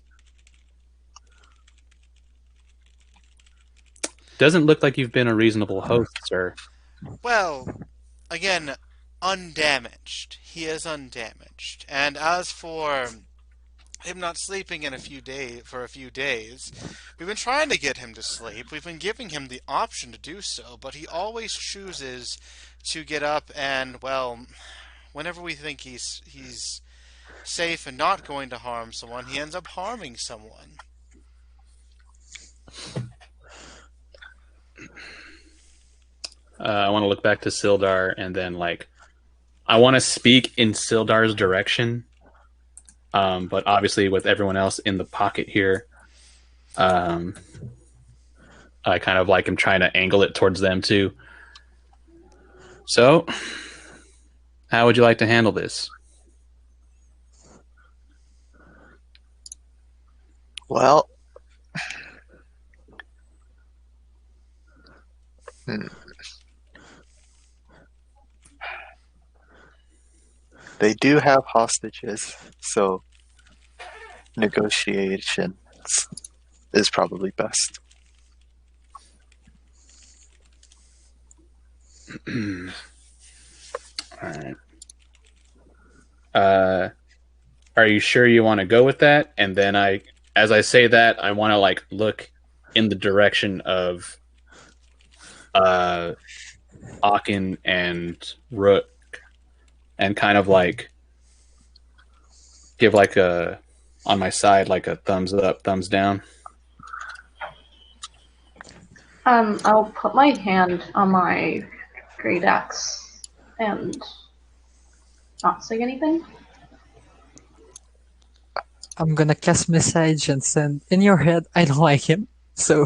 Doesn't look like you've been a reasonable host, sir. Well, again, undamaged. He is undamaged. And as for him not sleeping in a few days, we've been trying to get him to sleep. We've been giving him the option to do so, but he always chooses to get up and, well, whenever we think he's safe and not going to harm someone, he ends up harming someone. I want to look back to Sildar and then like I want to speak in Sildar's direction, but obviously with everyone else in the pocket here, um, I kind of like am trying to angle it towards them too. So, how would you like to handle this? Well, hmm. They do have hostages, so negotiations is probably best. All right. Are you sure you want to go with that? And then as I say that, I want to like look in the direction of uh, Aachen and Rook, and kind of like give like a on my side like a thumbs up, thumbs down. I'll put my hand on my great axe and not say anything. I'm gonna cast message and send in your head. I don't like him, so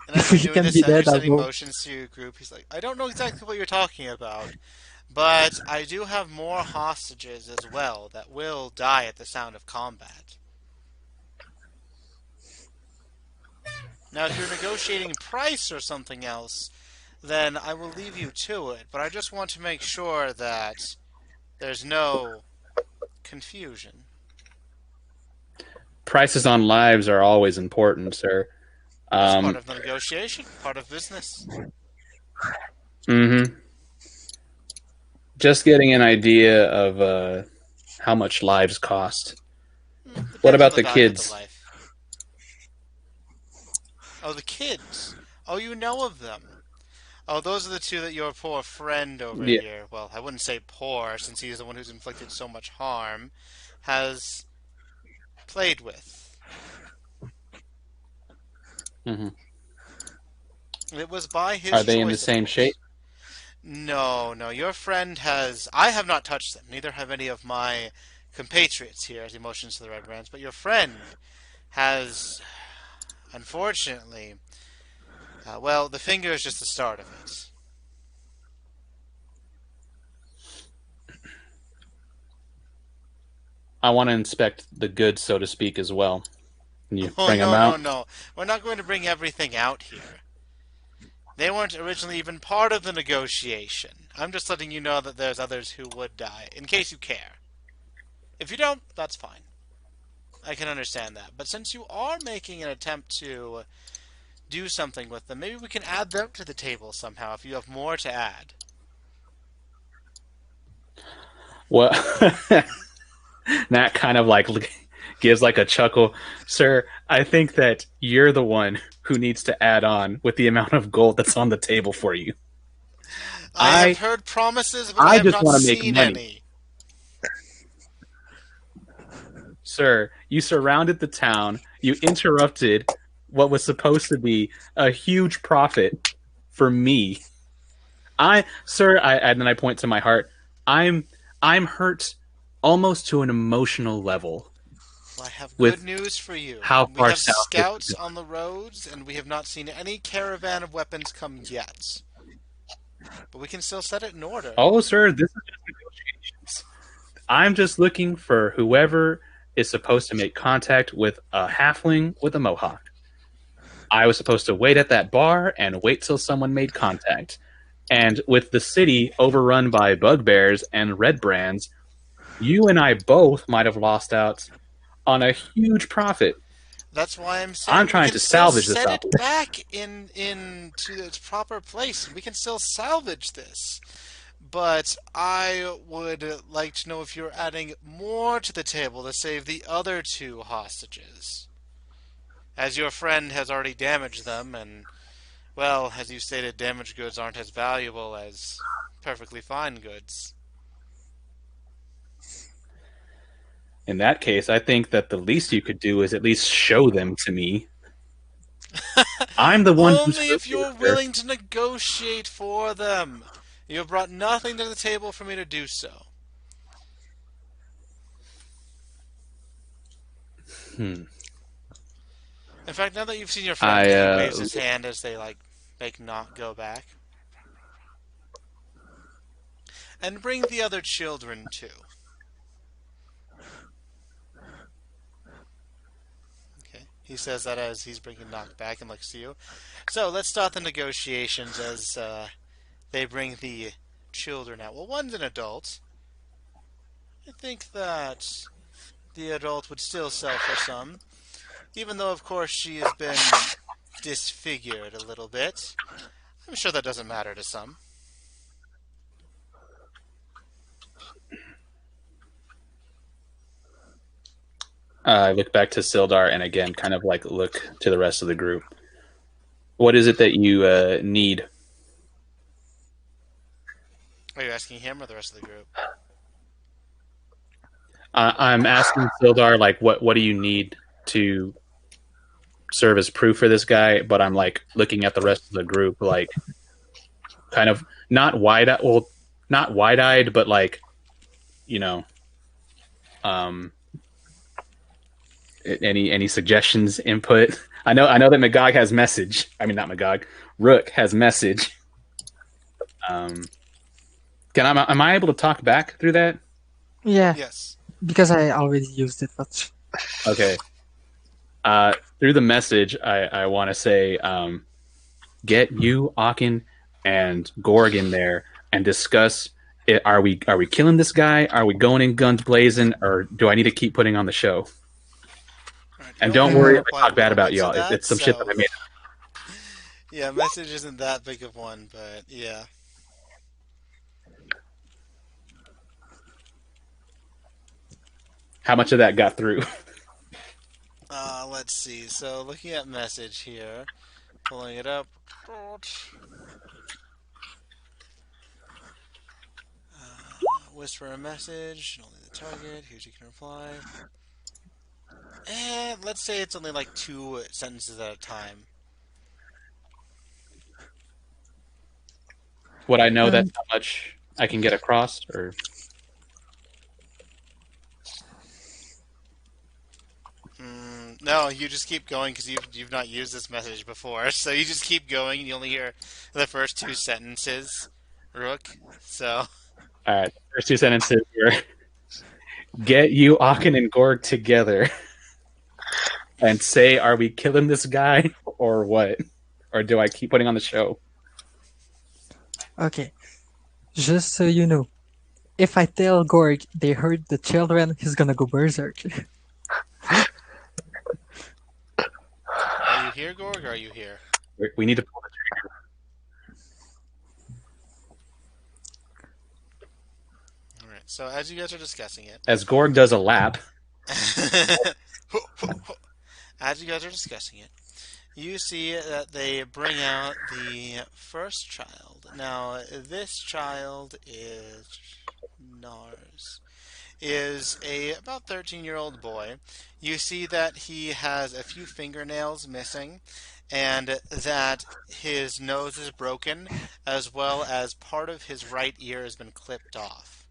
And as if you're we doing can this, be as you're dead, I'll sending go. motions to your group, he's like, I don't know exactly what you're talking about, but I do have more hostages as well that will die at the sound of combat. Now, if you're negotiating price or something else, then I will leave you to it, but I just want to make sure that there's no confusion. Prices on lives are always important, sir. That's part Um, of the negotiation, part of business. mm-hmm. Just getting an idea of how much lives cost. What Depends on about the the value of the kids? life. Oh, the kids. Oh, you know of them. Oh, those are the two that your poor friend over Yeah. here, well, I wouldn't say poor, since he's the one who's inflicted so much harm, has played with. Mm-hmm. It was by Are his they in the choice, of same shape? course. No, no, your friend has. I have not touched them, neither have any of my compatriots here, as he motions to the Redbrands, but your friend has, unfortunately, well, the finger is just the start of it. I want to inspect the goods, so to speak, as well. Can you Oh, bring them no, no, out? no. We're not going to bring everything out here. They weren't originally even part of the negotiation. I'm just letting you know that there's others who would die, in case you care. If you don't, that's fine. I can understand that. But since you are making an attempt to do something with them. Maybe we can add them to the table somehow if you have more to add. Well, Nat kind of like gives like a chuckle. Sir, I think that you're the one who needs to add on with the amount of gold that's on the table for you. I have I heard promises, but I I have just not want to make seen money. any. Sir, you surrounded the town. You interrupted what was supposed to be a huge profit for me. And then I point to my heart. I'm I'm hurt almost to an emotional level Well, I have good with news for you. how We far have south this is scouts going. on the roads, and we have not seen any caravan of weapons come yet. But we can still set it in order. Oh, sir, this is just negotiations. I'm just looking for whoever is supposed to make contact with a halfling with a mohawk. I was supposed to wait at that bar and wait till someone made contact. And with the city overrun by bugbears and redbrands, you and I both might have lost out on a huge profit. That's why I'm I'm saying we trying can to still salvage this set it operation. back in to its proper place. We can still salvage this. But I would like to know if you're adding more to the table to save the other two hostages. As your friend has already damaged them, and, well, as you stated, damaged goods aren't as valuable as perfectly fine goods. In that case, I think that the least you could do is at least show them to me. I'm the one who's Only hurt if here, you're sir. willing to negotiate for them. You have brought nothing to the table for me to do so. Hmm. In fact, now that you've seen your friend, I he waves his hand as they make Knock go back. And bring the other children too. Okay. He says that as he's bringing Knock back and looks to you. So let's start the negotiations as they bring the children out. Well, one's an adult. I think that the adult would still sell for some, even though, of course, she has been disfigured a little bit. I'm sure that doesn't matter to some. I look back to Sildar and again kind of like look to the rest of the group. What is it that you need? Are you asking him or the rest of the group? I'm asking Sildar like what do you need to serve as proof for this guy? But I'm like looking at the rest of the group like kind of not not wide eyed, but like you know, um, any suggestions, input? I know that Magog has message. I mean, not Magog. Rook has message. Um, am I able to talk back through that? Yeah, Yes. because I already used it, but Okay. Through the message, I want to say, get you, Aachen, and Gorg in there and discuss. Are we killing this guy? Are we going in guns blazing, or do I need to keep putting on the show? Right, And you don't only worry if I replied talk bad about to y'all. that, It's some shit that so I made. yeah, message isn't that big of one, but yeah. How much of that got through? Let's see. So looking at message here, pulling it up. Whisper a message. Only the target. Here's you can reply. Let's say it's only like 2 sentences at a time. Would I know um, that's how much I can get across, or No, you just keep going because you've not used this message before. So you just keep going, and you only hear the first 2 sentences, Rook. So all right? First two sentences were get you, Aachen, and Gorg together and say, are we killing this guy or what? Or do I keep putting on the show? okay. Just so you know, if I tell Gorg they heard the children, he's gonna go berserk. are you here, Gorg? Or are you here? We need to pull All right. So as you guys are discussing it, as Gorg does a lap. as you guys are discussing it, you see that they bring out the first child. Now, this child is Nars. Is a about 13-year-old boy. You see that he has a few fingernails missing and that his nose is broken as well as part of his right ear has been clipped off.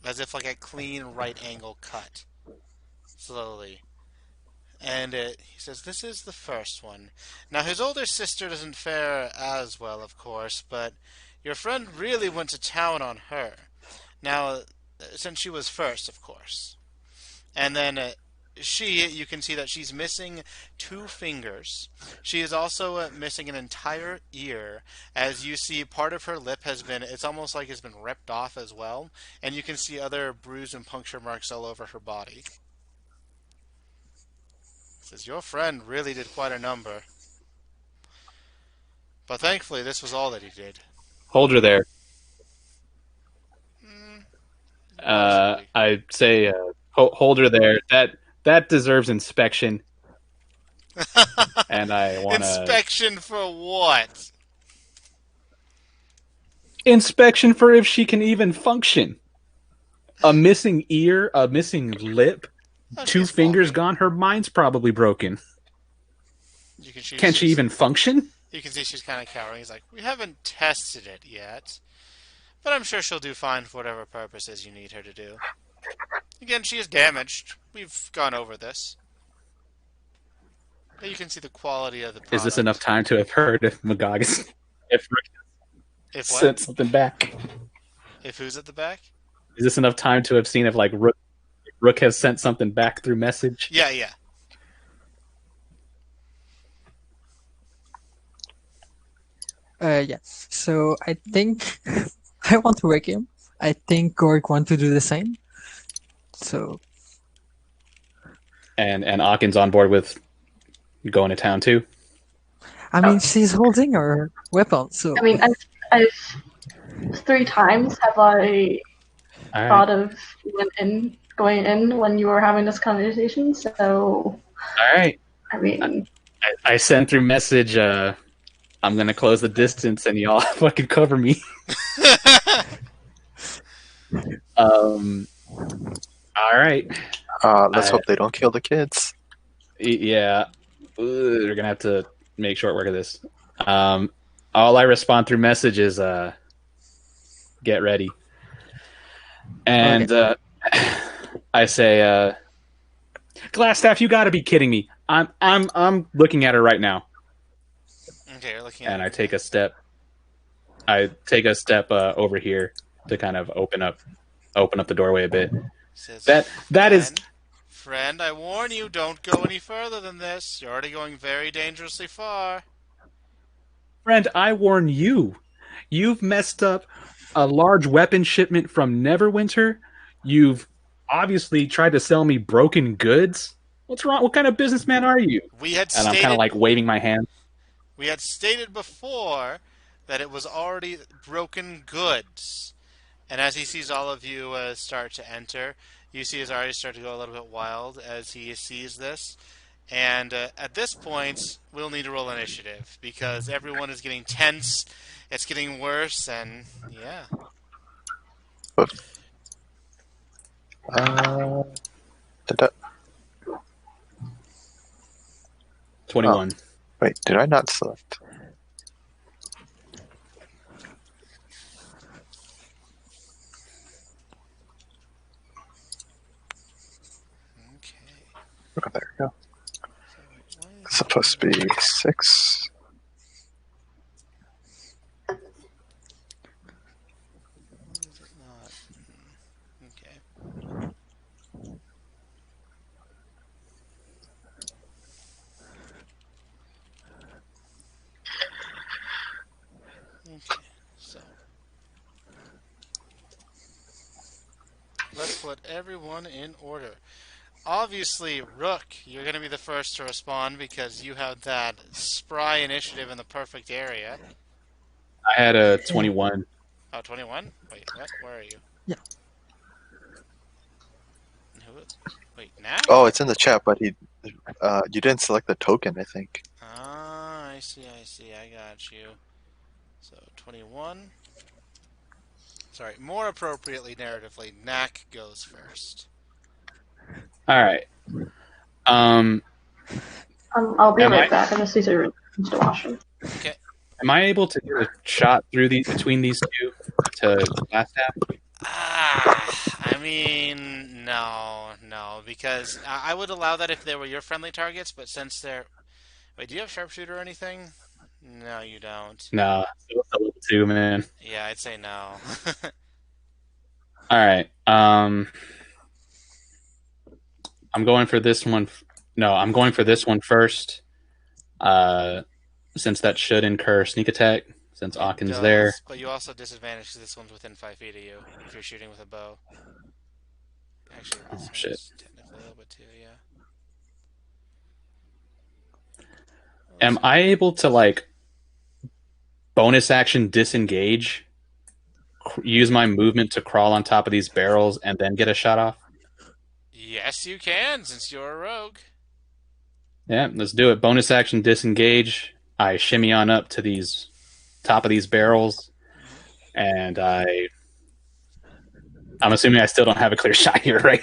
As if like a clean right angle cut. Slowly. And he says, "This is the first one." Now, his older sister doesn't fare as well, of course, but your friend really went to town on her. Now, since she was first, of course. And then you can see that she's missing two fingers. She is also missing an entire ear. As you see, part of her lip it's almost like it's been ripped off as well. And you can see other bruise and puncture marks all over her body. Says, your friend really did quite a number. But thankfully, this was all that he did. Hold her there. Mm, mostly. I say, hold her there. That deserves inspection, and I want to Inspection for what? inspection for if she can even function. A missing ear, a missing lip, Oh, two she's fingers walking. gone. Her mind's probably broken. Can she even function? You can see she's kind of cowering. He's like, we haven't tested it yet, but I'm sure she'll do fine for whatever purposes you need her to do. Again, she is damaged. We've gone over this. But you can see the quality of the product. Is this enough time to have heard if Magog if Rick If sent what? something back? If who's at the back? Is this enough time to have seen if like Rook has sent something back through message? Yeah. Yes. So I think I want to wake him. I think Gorg want to do the same. So And Akin's on board with going to town too. I mean, she's holding her weapon. So I mean, I've 3 times have I All right. thought of going in when you were having this conversation. So All right. I mean, I sent through message. I'm gonna close the distance, and y'all fucking cover me. All right. Let's hope they don't kill the kids. Yeah. We're gonna have to make short work of this. All I respond through message is get ready. And I say, Glassstaff, you gotta be kidding me. I'm looking at her right now. Okay, you're looking at And it. I take a step over here to kind of open up the doorway a bit. Says, that is Friend, I warn you, don't go any further than this. You're already going very dangerously far. Friend, I warn you. You've messed up a large weapon shipment from Neverwinter. You've obviously tried to sell me broken goods. What's wrong? What kind of businessman are you? We had And I'm kind of like waving my hand. We had stated before that it was already broken goods. And as he sees all of you start to enter, you see his eyes start to go a little bit wild as he sees this. And at this point, we'll need to roll initiative because everyone is getting tense. It's getting worse, and yeah. Did I, 21. wait, did I not select? Okay. Oh, there we go. So, why is It's supposed to be 6. why is it not? Okay. Okay, so let's put everyone in order. obviously, Rook, you're going to be the first to respond because you have that spry initiative in the perfect area. I had a Yeah. 21. Oh, 21? Wait, what? Where are you? Yeah. Who? Wait, Knack? Oh, it's in the chat, but you didn't select the token, I think. Ah, I see, I see. I got you. So, 21. Sorry, more appropriately narratively, Knack goes first. All right. Um, I'll be am I right back. I just need to rinse the washroom. Okay. am I able to get a shot through between these two to last half? I mean, no, because I would allow that if they were your friendly targets, but since they're... Wait, do you have sharpshooter or anything? No, you don't. Nah, still a level 2, man. Yeah, I'd say no. All right. I'm going for this one. No, I'm going for this one first. Uh, since that should incur sneak attack, since It Aaken's there. does, but you also disadvantage because this one's within 5 feet of you if you're shooting with a bow. Actually, Oh this shit. one's technically a little bit too, yeah. Am I able to like bonus action disengage? Use my movement to crawl on top of these barrels and then get a shot off? Yes, you can, since you're a rogue. Yeah, let's do it. Bonus action disengage. I shimmy on up to these top of these barrels, and I'm assuming I still don't have a clear shot here, right?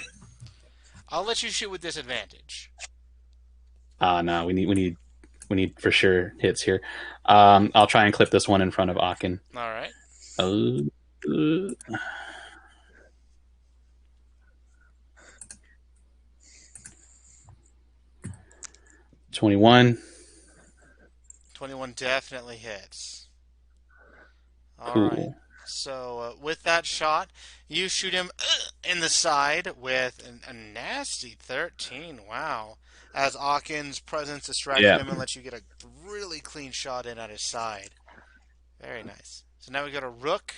I'll let you shoot with disadvantage. No, we need for sure hits here. I'll try and clip this one in front of Aaken. All right. 21. 21 definitely hits. All Cool. right. So with that shot, you shoot him in the side with a nasty 13. Wow. As Aaken's presence distracted Yeah. him and lets you get a really clean shot in at his side. Very nice. So now we got a Rook.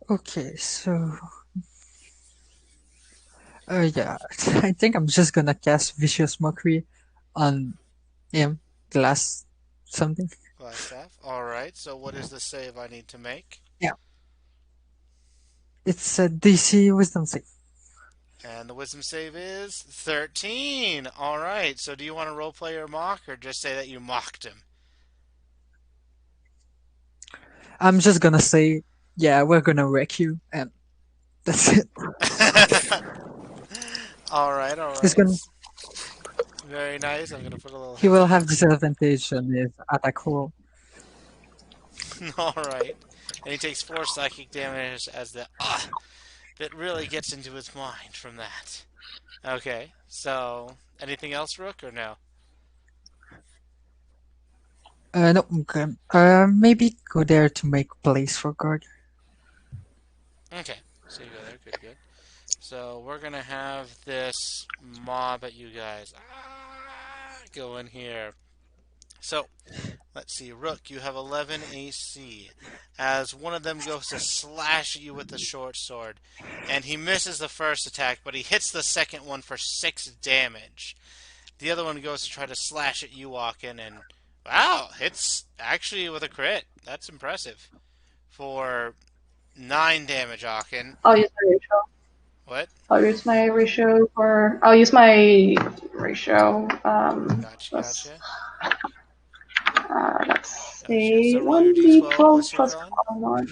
Okay, so yeah, I think I'm just gonna cast Vicious Mockery on him. Glass something. Glass staff. All right. So what is the save I need to make? Yeah. It's a DC Wisdom save. And the wisdom save is 13. All right. So do you want to roleplay your mock or just say that you mocked him? I'm just gonna say, yeah, we're gonna wreck you, and that's it. All right. All He's right. gonna. Very nice. I'm going to put a little He will have hesitation. disadvantage on his attack roll. All right. And he takes 4 psychic damage as the that really gets into his mind from that. Okay. So, anything else, Rook, or no? No, okay. Maybe go there to make place for guard. Okay. So you go there. Good, good. So we're going to have this mob at you guys. Go in here. So, let's see. Rook, you have 11 AC. As one of them goes to slash at you with the short sword, and he misses the first attack, but he hits the second one for 6 damage. The other one goes to try to slash at you, Aaken, and wow, hits actually with a crit. That's impressive. For 9 damage, Aaken. I'll use my ratio. What? I'll use my ratio for. I'll use my ratio. Gotcha, Let's, gotcha. let's Gotcha. see. So roll your 1d12 d12 plus your con. con mod.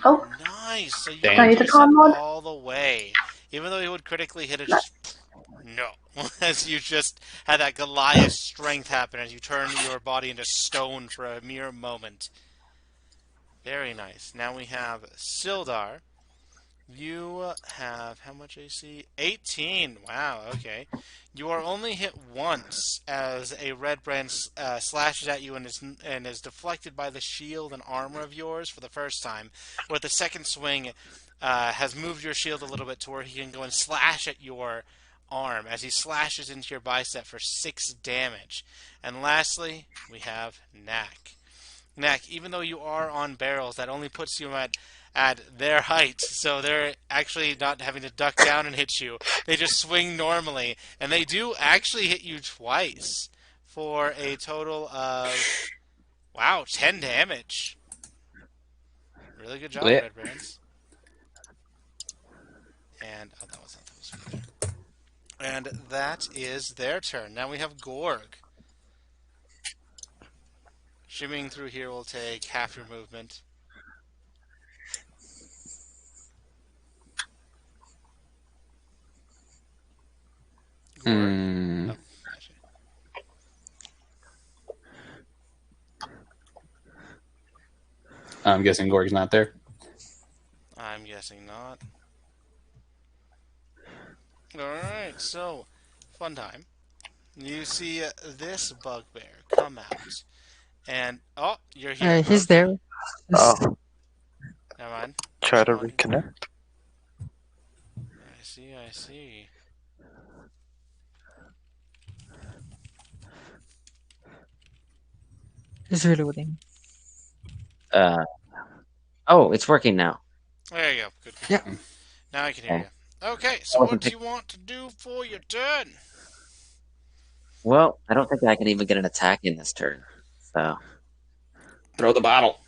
Oh, Nice. So you Damn. I need the reduce it con mod. all the way. Even though he would critically hit it, Nice. just no. As you just had that Goliath strength happen as you turn your body into stone for a mere moment. Very nice. Now we have Sildar. You have how much AC? 18. Wow, okay. You are only hit once as a Redbrand slashes at you and is deflected by the shield and armor of yours for the first time. With the second swing, has moved your shield a little bit to where he can go and slash at your arm as he slashes into your bicep for 6 damage. And lastly, we have Knack. Knack, even though you are on barrels, that only puts you at at their height, so they're actually not having to duck down and hit you. They just swing normally, and they do actually hit you twice for a total of, wow, 10 damage. Really good job, Yeah. Redbrands. And oh, that was not supposed to be there. And that is their turn. Now we have Gorg. Shimmying through here will take half your movement. Gorg? Hmm. Oh, actually. I'm guessing Gorg's not there. I'm guessing not. Alright, so, fun time. You see this bugbear come out. And, oh, you're here. He's Okay. there. Oh, Never mind. try to Come on. reconnect. I see. He's reloading. Oh, it's working now. There you go. Good. Yeah. Now I can hear Okay. you. Okay, so what do you want to do for your turn? Well, I don't think I can even get an attack in this turn. So, Throw the bottle.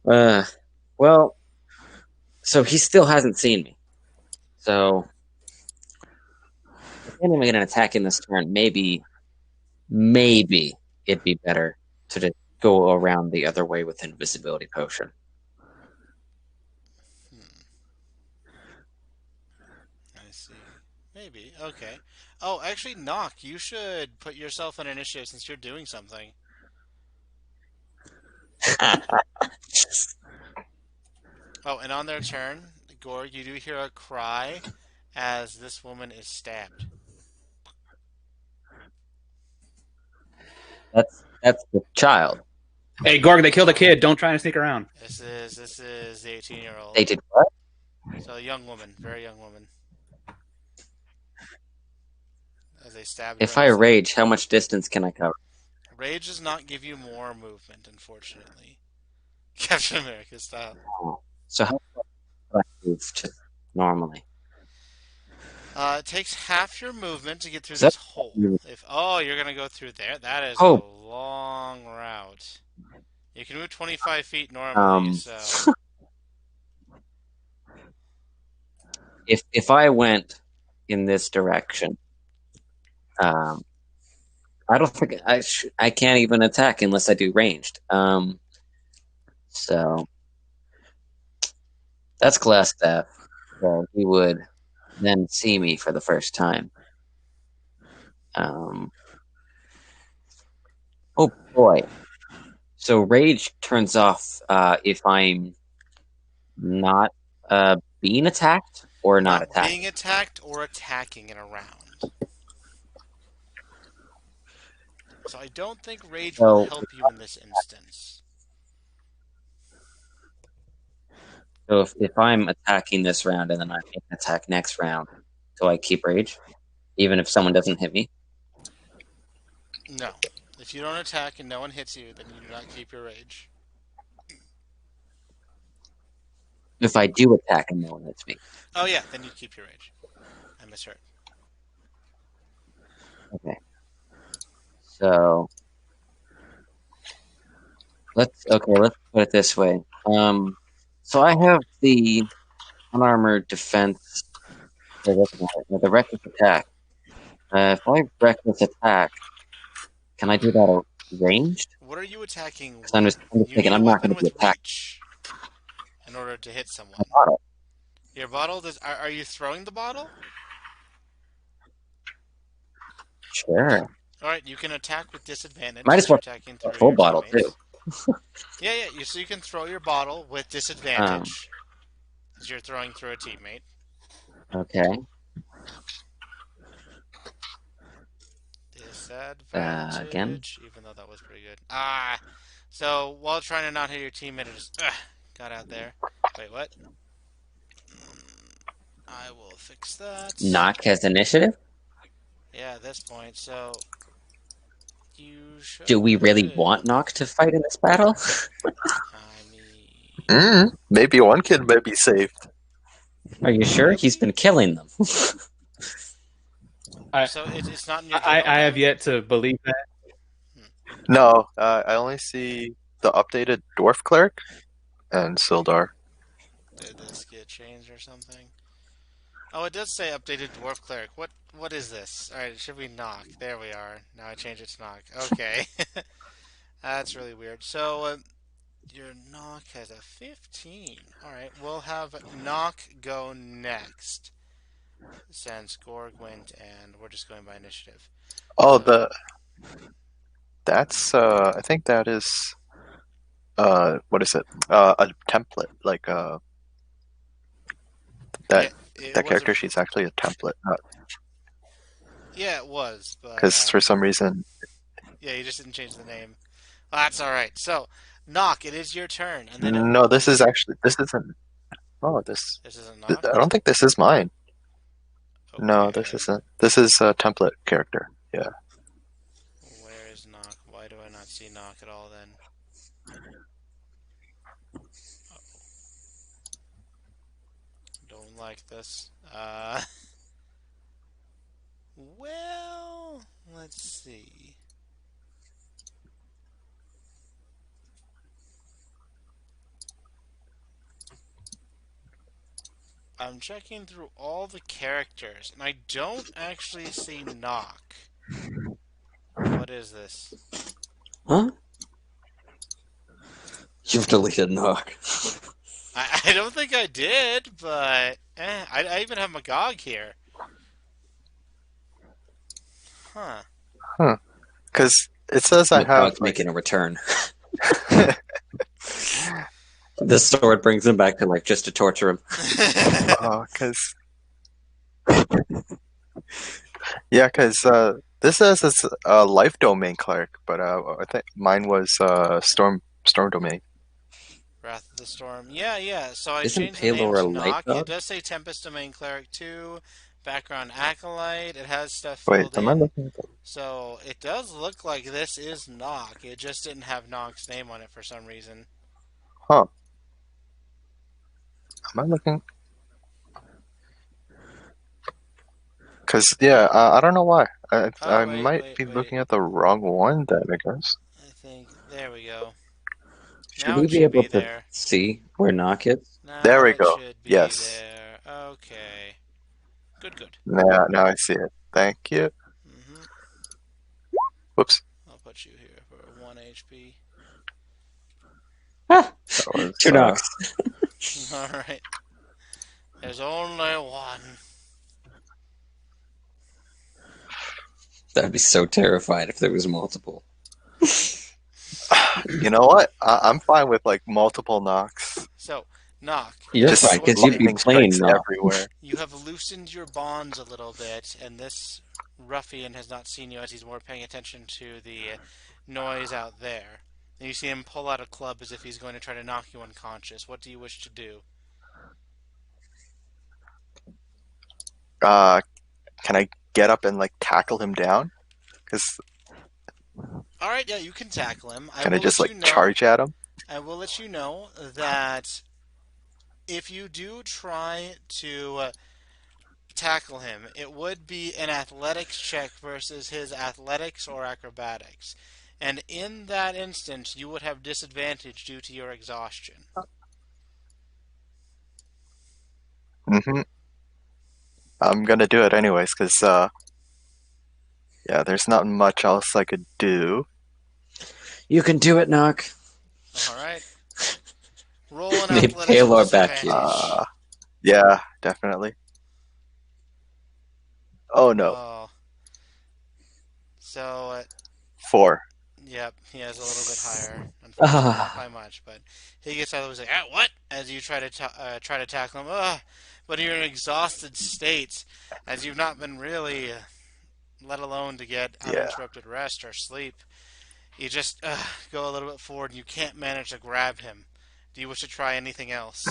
well, so he still hasn't seen me. So, I can't even get an attack in this turn. Maybe it'd be better to just go around the other way with invisibility potion. I see. Maybe. Okay. Oh, actually, Knock, you should put yourself on initiative since you're doing something. Oh, and on their turn, Gorg, you do hear a cry as this woman is stabbed. That's the child. Hey, Gorg, they killed a kid. Don't try and sneak around. This is the 18-year-old. They did what? So a young woman, very young woman. As they stab. If I rage, how much distance can I cover? Rage does not give you more movement, unfortunately. Captain America style. So how far can I move just normally? It takes half your movement to get through Is that- this hole. If you're gonna go through there, that is Oh. a long route. You can move 25 feet normally, so If I went in this direction, I don't think I can't even attack unless I do ranged. So that's glass staff. So he would then see me for the first time. Oh boy. So rage turns off if I'm not being attacked or not attacked. being attacked or attacking in a round. So I don't think rage will help you in this instance. So if I'm attacking this round and then I make an attack next round, do I keep rage? Even if someone doesn't hit me? No. If you don't attack and no one hits you, then you do not keep your rage. If I do attack and no one hits me. Oh yeah, then you keep your rage. I misheard. Okay. So let's put it this way. So I have the unarmored defense, the reckless attack. If I reckless attack, can I do that ranged? What are you attacking with? I'm just thinking I'm not going to be attacked. Reach in order to hit someone. A bottle. Your bottle does. Are you throwing the bottle? Sure. All right, you can attack with disadvantage. Might as well attacking a full bottle too. Yeah. So you can throw your bottle with disadvantage, as you're throwing through a teammate. Okay. Disadvantage. Again? Even though that was pretty good. So while trying to not hit your teammate, it just got out there. Wait, what? I will fix that. Knock has initiative? Yeah, at this point, so you should. Do we really want Knock to fight in this battle? I mean, Maybe one kid might be saved. Are you sure? He's been killing them. I So it's not in your I, journal I have then? yet to believe that. No, I only see the updated dwarf cleric and Sildar. Did this get changed or something? Oh, it does say updated dwarf cleric. What is this? All right, it should be knock. There we are. Now I change it to knock. Okay, that's really weird. So your knock has a 15. All right, we'll have knock go next. Since Gorg went, and we're just going by initiative. Oh, So that's I think that is what is it? A template. Like that yeah, it that was a character sheet's actually a template, yeah, it was, but because for some reason. yeah, you just didn't change the name. Well, that's all right. So knock, it is your turn, and then it No, will this is be. actually this isn't. Oh, This isn't I knock. don't think this is mine. No, this Okay, isn't. This is a template character. Yeah. where is knock? Why do I not see knock at all then? Don't like this. Well, let's see. I'm checking through all the characters, and I don't actually see knock. What is this? Huh? You've deleted knock. I don't think I did, but I even have Magog here. Huh. Huh. Because it says I have Magog's like. making a return. The sword brings him back to just to torture him. Because. Yeah, because this says it's a life domain cleric, but I think mine was storm domain. Wrath of the Storm. Yeah. So I Isn't changed the name Palor a to light Knock. It dog? does say Tempest Domain Cleric 2, background Acolyte. It has stuff Wait, filled am I in. looking at the... So it does look like this is Knock. It just didn't have Knock's name on it for some reason. Huh. Am I looking? Because, yeah, I don't know why. I Oh, might be wait. looking at the wrong one then, I guess. I think. There we go. Should Now we it be should able be to there. see where knock is? There Now we it go. should be Yes. there. Okay. Good. Now I see it. Thank you. Mm-hmm. Whoops. I'll put you here for 1 HP. Ah, That was, 2 knocks. Alright. There's only one. That'd be so terrified if there was multiple. you know what? I'm fine with like multiple knocks. So, Knock. You're Just fine, because you'd be lightning playing strikes knock. everywhere. You have loosened your bonds a little bit, and this ruffian has not seen you as he's more paying attention to the noise out there. And you see him pull out a club as if he's going to try to knock you unconscious. What do you wish to do? Can I get up and like tackle him down? Because Alright, yeah, you can tackle him. can I just like charge at him? I will let you know that if you do try to tackle him, it would be an athletics check versus his athletics or acrobatics. And in that instance, you would have disadvantage due to your exhaustion. Mm-hmm. I'm gonna do it anyways, because yeah, there's not much else I could do. You can do it, knock. Alright. Roll an They athletics pale with our back disadvantage. Yeah, definitely. Oh no, Oh. So, 4. yep, he has a little bit higher. Unfortunately, not Ah, by much, but he gets out of the way, like, what? As you try to try to tackle him, but you're in an exhausted state, as you've not been really, let alone to get Yeah. uninterrupted rest or sleep. You just go a little bit forward, and you can't manage to grab him. Do you wish to try anything else?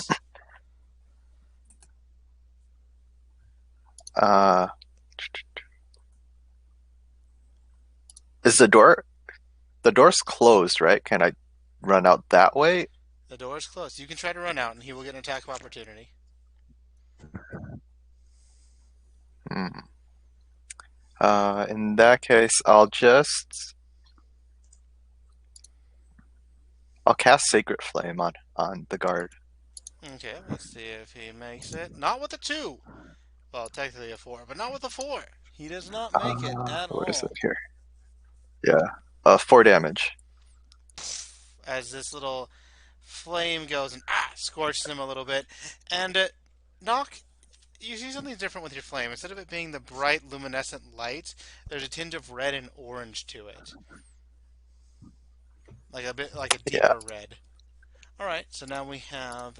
Is the door's closed, right? Can I run out that way? The door is closed. You can try to run out, and he will get an attack of opportunity. Hmm. In that case, I'll cast Sacred Flame on the guard. Okay, let's see if he makes it. Not with a 2. Well, technically a 4, but not with a 4. He does not make it at What is it all. here? Yeah. 4 damage. As this little flame goes and scorches him a little bit. And Knock, you see something different with your flame. Instead of it being the bright luminescent light, there's a tinge of red and orange to it. Like a Yeah. deeper red. Alright, so now we have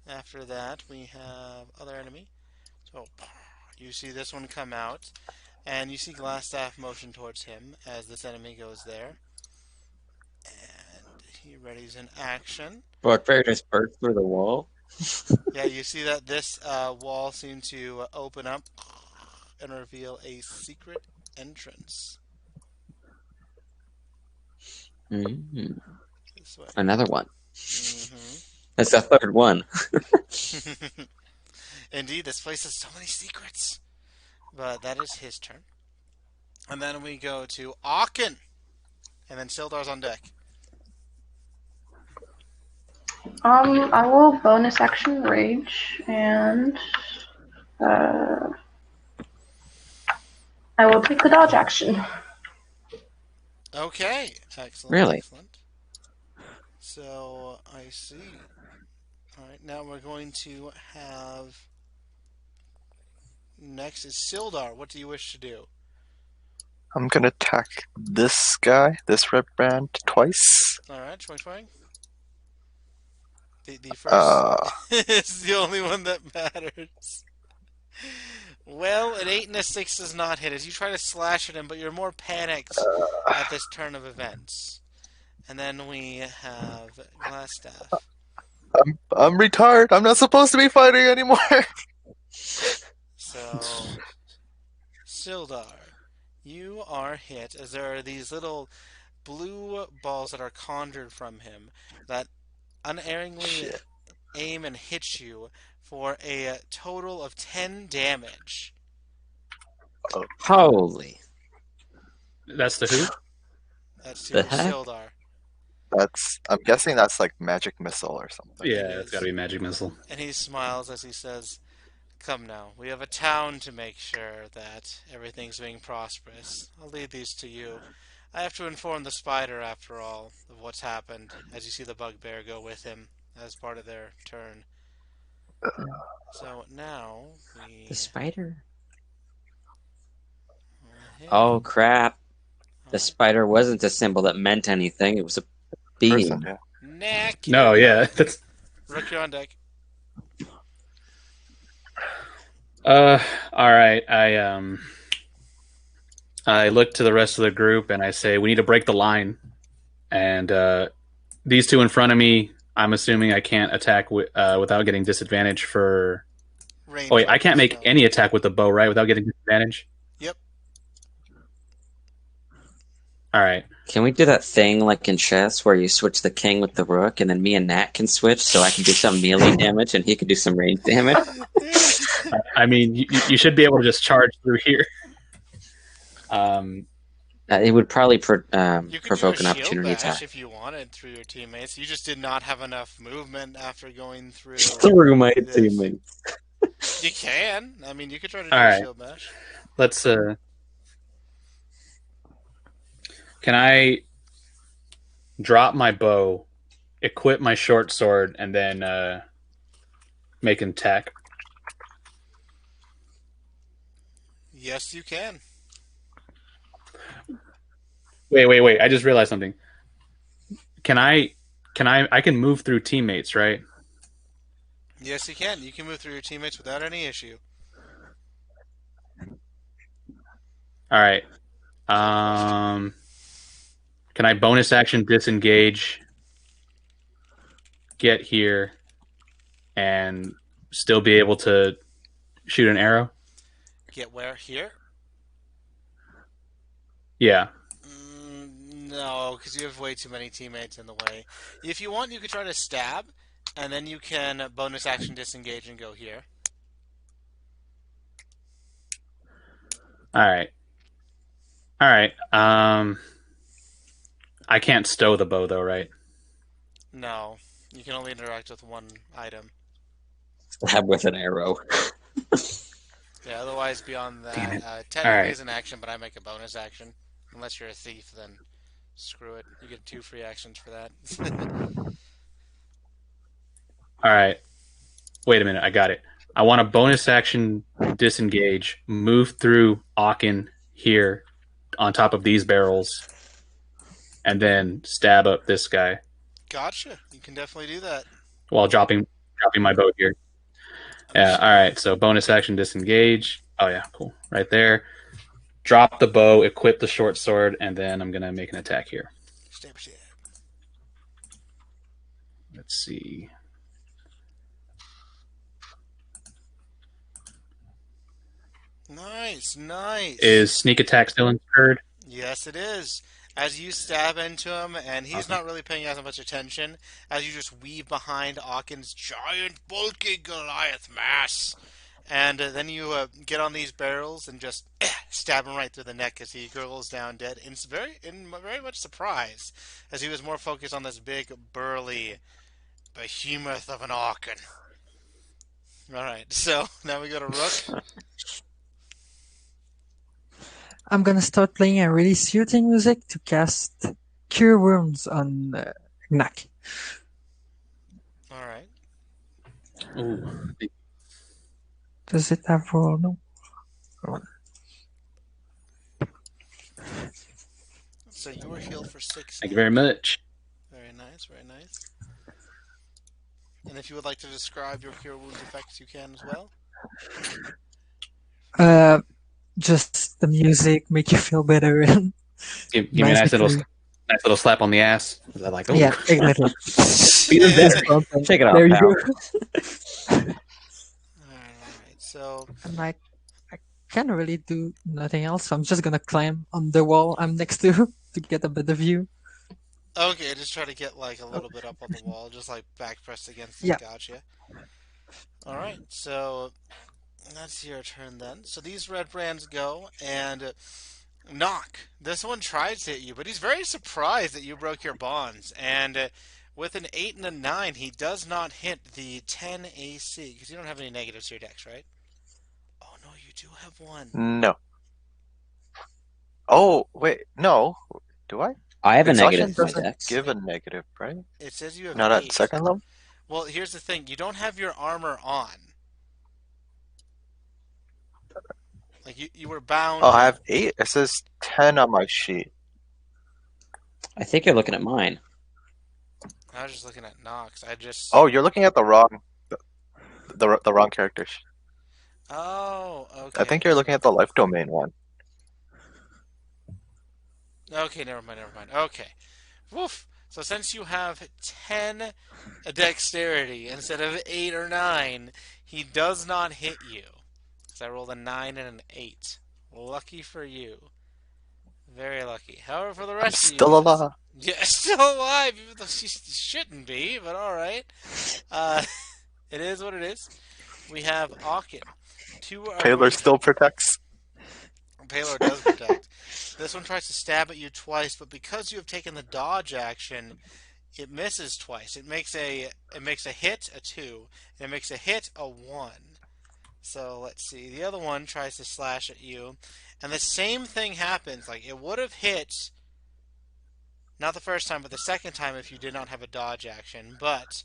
after that we have other enemy. So you see this one come out, and you see Glassstaff motion towards him as this enemy goes there. And he readies an action. Bugbear just burst through the wall. Yeah, you see that this wall seemed to open up and reveal a secret entrance. Mm. This way. Another one. Mm-hmm. That's the third one. Indeed, this place has so many secrets. But that is his turn. And then we go to Aachen. And then Sildar's on deck. I will bonus action rage, and I will take the dodge action. Okay. Excellent. Really? Excellent. So, I see. Alright, now we're going to have... Next is Sildar. What do you wish to do? I'm gonna attack this guy, this Redbrand, twice. Alright, swing. The first is the only one that matters. Well, an 8 and a 6 does not hit as you try to slash at him, but you're more panicked at this turn of events. And then we have Glassstaff. I'm retarded. I'm not supposed to be fighting anymore. So, Sildar, you are hit as there are these little blue balls that are conjured from him that unerringly aim and hit you for a total of 10 damage. Holy. That's the who? That's to The heck? Sildar. I'm guessing that's like magic missile or something. Yeah, It it's is. got to be magic missile. And he smiles as he says, "Come now, we have a town to make sure that everything's being prosperous. I'll leave these to you. I have to inform the spider, after all, of what's happened," as you see the bugbear go with him as part of their turn. So now we... The spider? hit. Oh, crap. The Alright. spider wasn't a symbol that meant anything. It was a Person, beam. yeah. Neck! No, yeah, that's Rook, you're on deck. all right. I look to the rest of the group and I say we need to break the line. And these two in front of me, I'm assuming I can't attack without getting disadvantage for. Range Oh wait, I can't make weapons, any attack with the bow, right? Without getting disadvantage. Yep. All right. Can we do that thing like in chess where you switch the king with the rook and then me and Nat can switch so I can do some melee damage and he can do some range damage? I mean, you should be able to just charge through here. It would probably You could do provoke a an shield opportunity bash attack. if you wanted through your teammates. You just did not have enough movement after going through. Through my this. teammates. You can. I mean, you could try to do All a right. shield bash. Let's. Can I drop my bow, equip my short sword, and then make an attack? Yes, you can. Wait! I just realized something. I can move through teammates, right? Yes, you can. You can move through your teammates without any issue. All right. Can I bonus action disengage, get here, and still be able to shoot an arrow? Get where? Here? Yeah. No, because you have way too many teammates in the way. If you want, you could try to stab, and then you can bonus action disengage and go here. All right. All right. I can't stow the bow though, right? No, you can only interact with one item. Stab with an arrow. Yeah, otherwise beyond Damn that, it. All technically right. is an action, but I make a bonus action. Unless you're a thief, then screw it. You get 2 free actions for that. All right. Wait a minute. I got it. I want a bonus action disengage, move through Aachen here on top of these barrels, and then stab up this guy Gotcha. You can definitely do that. while dropping my bow here. Yeah. Understood. All right. So bonus action disengage. Oh yeah, cool. Right there. Drop the bow, equip the short sword, and then I'm gonna make an attack here. Stab, stab. Let's see. Nice, nice. Is sneak attack still incurred? Yes, it is. As you stab into him, and he's Awesome. not really paying as much attention, as you just weave behind Aaken's giant, bulky Goliath mass. And then you get on these barrels and just stab him right through the neck as he gurgles down dead. And it's very much surprised, as he was more focused on this big, burly behemoth of an Aaken. Alright, so now we go to Rook. I'm gonna start playing a really soothing music to cast Cure Wounds on Knack. Alright. Ooh. Does it have roll? No. So you were healed for 6 Thank you now. very much. Very nice, very nice. And if you would like to describe your Cure Wounds effects, you can as well. Just the music make you feel better. And Give me a magically. nice little slap on the ass. I was like, oh, Yeah, exactly. feeling better. Shake it off, There you pal. go. Alright, so And I can't really do nothing else. So I'm just gonna climb on the wall I'm next to to get a better view. okay, just try to get like a little bit up on the wall, just like back pressed against it. Yeah. Gotcha. Alright, so that's your turn then. So these Redbrands go and knock. This one tries to hit you, but he's very surprised that you broke your bonds. And with an 8 and a 9, he does not hit the 10 AC because you don't have any negatives to your dex, right? Oh no, you do have one. No. Oh, wait. No. Do I? I have a Exhaustion negative to my doesn't dex. give a negative, right? It says you have Not 8. at second level? Well, here's the thing. You don't have your armor on. Like, you were bound. Oh, I have 8. It says 10 on my sheet. I think you're looking at mine. I was just looking at Nox. I just. Oh, you're looking at the wrong characters. Oh, okay. I think you're looking at the life domain one. Okay, never mind. Okay. Woof. So since you have 10 dexterity instead of 8 or 9, he does not hit you. Because I rolled a 9 and an 8. Lucky for you. Very lucky. However, for the I'm rest of you... still alive. Yeah, still alive, even though she shouldn't be, but alright. It is what it is. We have Aachen. Taylor still protects. Paylor does protect. This one tries to stab at you twice, but because you have taken the dodge action, it misses twice. It makes a hit, a 2, and it makes a hit, a 1. So let's see. The other one tries to slash at you, and the same thing happens. Like, it would have hit, not the first time, but the second time if you did not have a dodge action. But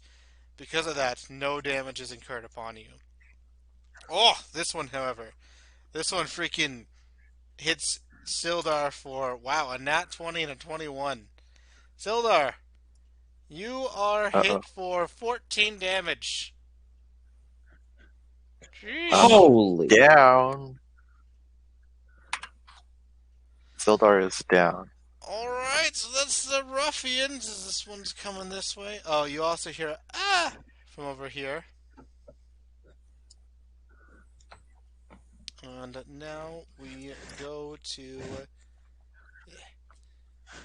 because of that, no damage is incurred upon you. Oh, this one, however, this one freaking hits Sildar for, wow, a nat 20 and a 21. Sildar, you are hit for 14 damage. Jeez. Holy. Down. Sildar is down. Alright, so that's the ruffians. This one's coming this way. Oh, you also hear ah from over here. And now we go to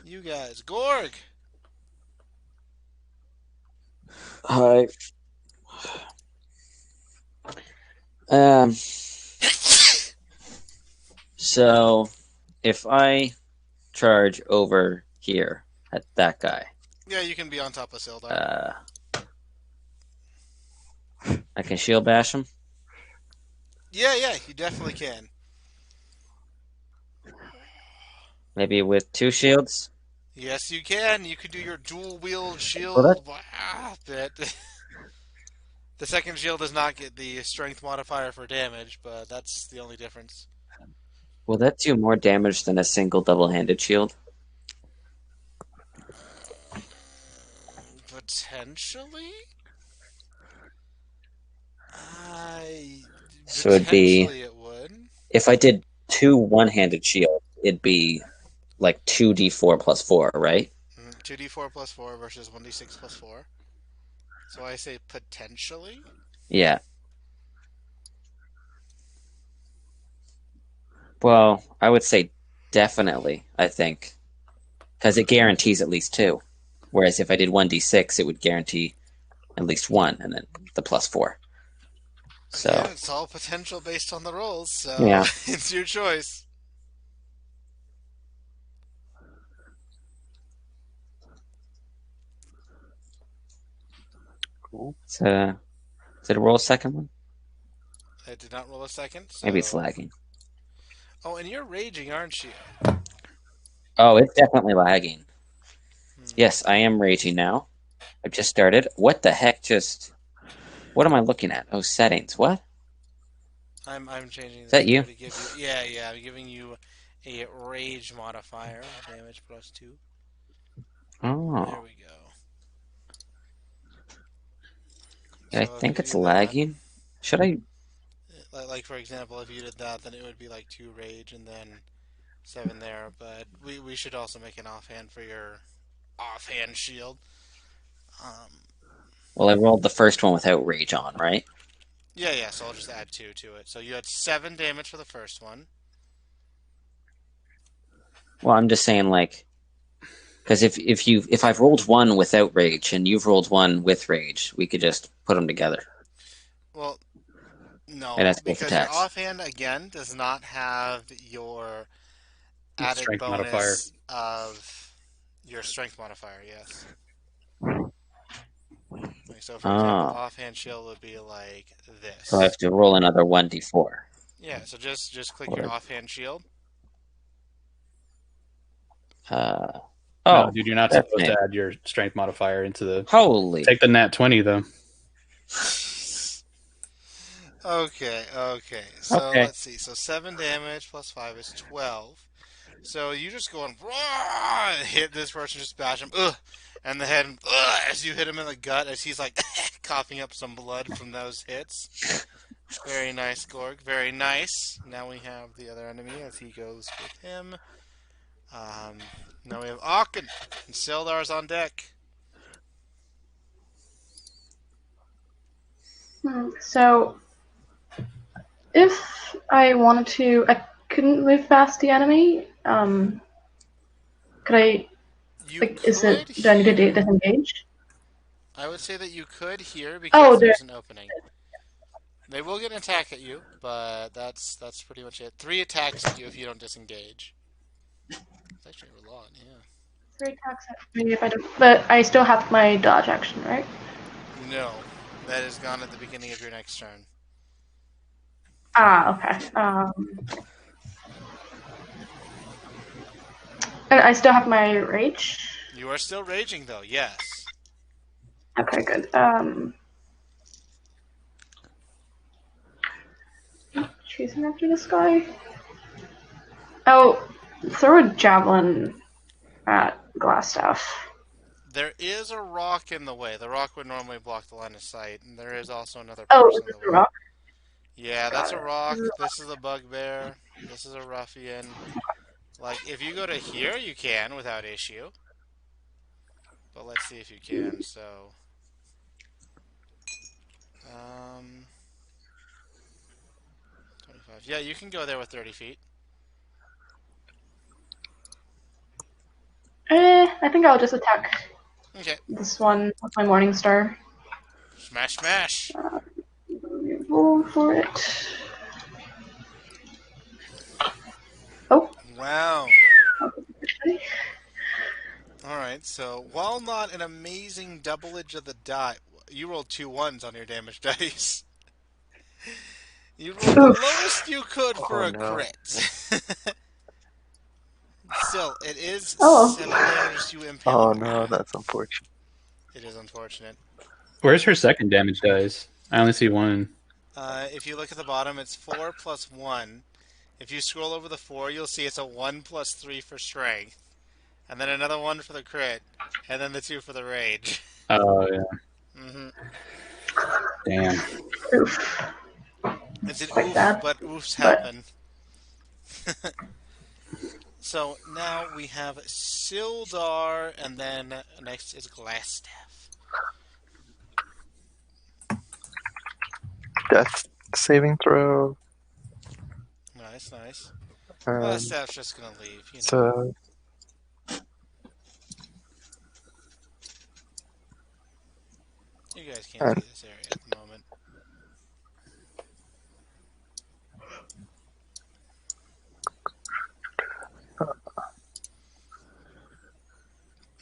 You guys. Gorg! Hi. Um. So, if I charge over here at that guy, Yeah, you can be on top of Sildar. uh, I can shield bash him. Yeah, you definitely can. Maybe with 2 shields. Yes, you can. You could do your dual wield Will that shield bit. The second shield does not get the strength modifier for damage, but that's the only difference. will that do more damage than a single double-handed shield? Potentially? I So it'd be potentially it would. if I did 2 one-handed shields, it'd be like 2d4 plus 4, right? 2d4 plus 4 versus 1d6 plus 4. So I say potentially. Yeah. Well, I would say definitely, I think, because it guarantees at least 2. Whereas if I did 1d6, it would guarantee at least 1, and then the plus 4. Again, So, it's all potential based on the rolls, so yeah. it's your choice. Cool. So, did it roll a second one? I did not roll a second, Maybe it's so. lagging. Oh, and you're raging, aren't you? Oh, it's definitely lagging. Hmm. Yes, I am raging now. I've just started. What the heck just... What am I looking at? Oh, settings. What? I'm changing Is this that there you? to give you. Yeah. I'm giving you a rage modifier, damage plus 2. There Oh, we go. I So if think you it's do that, lagging. Should I... like for example, if you did that, then it would be like 2 rage and then 7 there. But we should also make an offhand for your offhand shield. Um, Well, I rolled the first one without rage on, right? yeah. So I'll just add 2 to it. So you had 7 damage for the first one. Well, I'm just saying, like... Because if I've rolled one without rage and you've rolled one with rage, we could just put them together. Well, And no, that's both because your attacks. offhand again does not have your added Strength modifier. bonus of your strength modifier. Yes. Like, so, for example, Oh, offhand shield would be like so I have this. to roll another 1d4. Yeah. So just click your Or, offhand shield. uh, No, oh, dude, you're not that's supposed new. to add your strength modifier into the. Holy. Take the nat 20 though. Okay. So Okay. let's see. So 7 damage plus 5 is 12. So you just go and hit this person, just bash him, and the head, as you hit him in the gut, as he's like coughing up some blood from those hits. Very nice, Gorg. Very nice. Now we have the other enemy as he goes with him. Um, Now we have Aachen and Sildar's on deck. So if I wanted to, I couldn't move past the enemy. Could I? You Like, is it? could Do I need to here. disengage? I would say that you could here Oh, because there. there's an opening. They will get an attack at you, but that's pretty much it. 3 attacks at you if you don't disengage. It's actually a lot, yeah. 3 attacks at me if I do, but I still have my dodge action, right? No, that is gone at the beginning of your next turn. Ah, okay. And I still have my rage. You are still raging though, yes. Okay, good. Chasing after this guy. Oh, throw a javelin at Glassstaff. There is a rock in the way. The rock would normally block the line of sight, and there is also another Oh, is person in this the a way. rock? Yeah, that's Got a it. rock. This is a bugbear. This is a ruffian. Like, if you go to here, you can without issue. But let's see if you can. So, um, 25. Yeah, you can go there with 30 feet. I think I'll just attack Okay. this one with my Morning Star. Smash, smash. Roll for it. Oh. Wow. Alright, so while not an amazing doubleage of the die, you rolled 2 ones on your damage dice. You rolled the lowest you could for Oh a no. crit. Still, it is Oh. 7 damage to impale. Oh no, that's unfortunate. It is unfortunate. Where's her second damage dice? I only see one. If you look at the bottom, it's 4 plus 1. If you scroll over the 4, you'll see it's a 1 plus 3 for strength. And then another 1 for the crit. And then the 2 for the rage. Oh yeah. Mm-hmm. Damn. Oof. It's an Quite oof, bad. but oofs But- happen. So now we have Sildar, and then next is Glassstaff. Death saving throw. Nice, nice. Um, Glassstaff's just gonna leave, you know. so You guys can't see this area at the moment.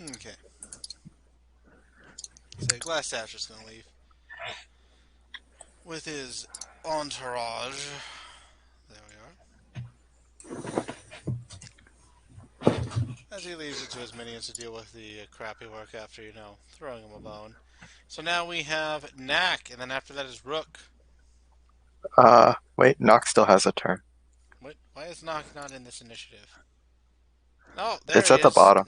Okay. So Glassstaff's just gonna leave. With his entourage. There we are. As he leaves it to his minions to deal with the crappy work after, you know, throwing him a bone. So now we have Knack, and then after that is Rook. wait, Nox still has a turn. Wait, why is Knock not in this initiative? Oh, there It's he at the is. bottom.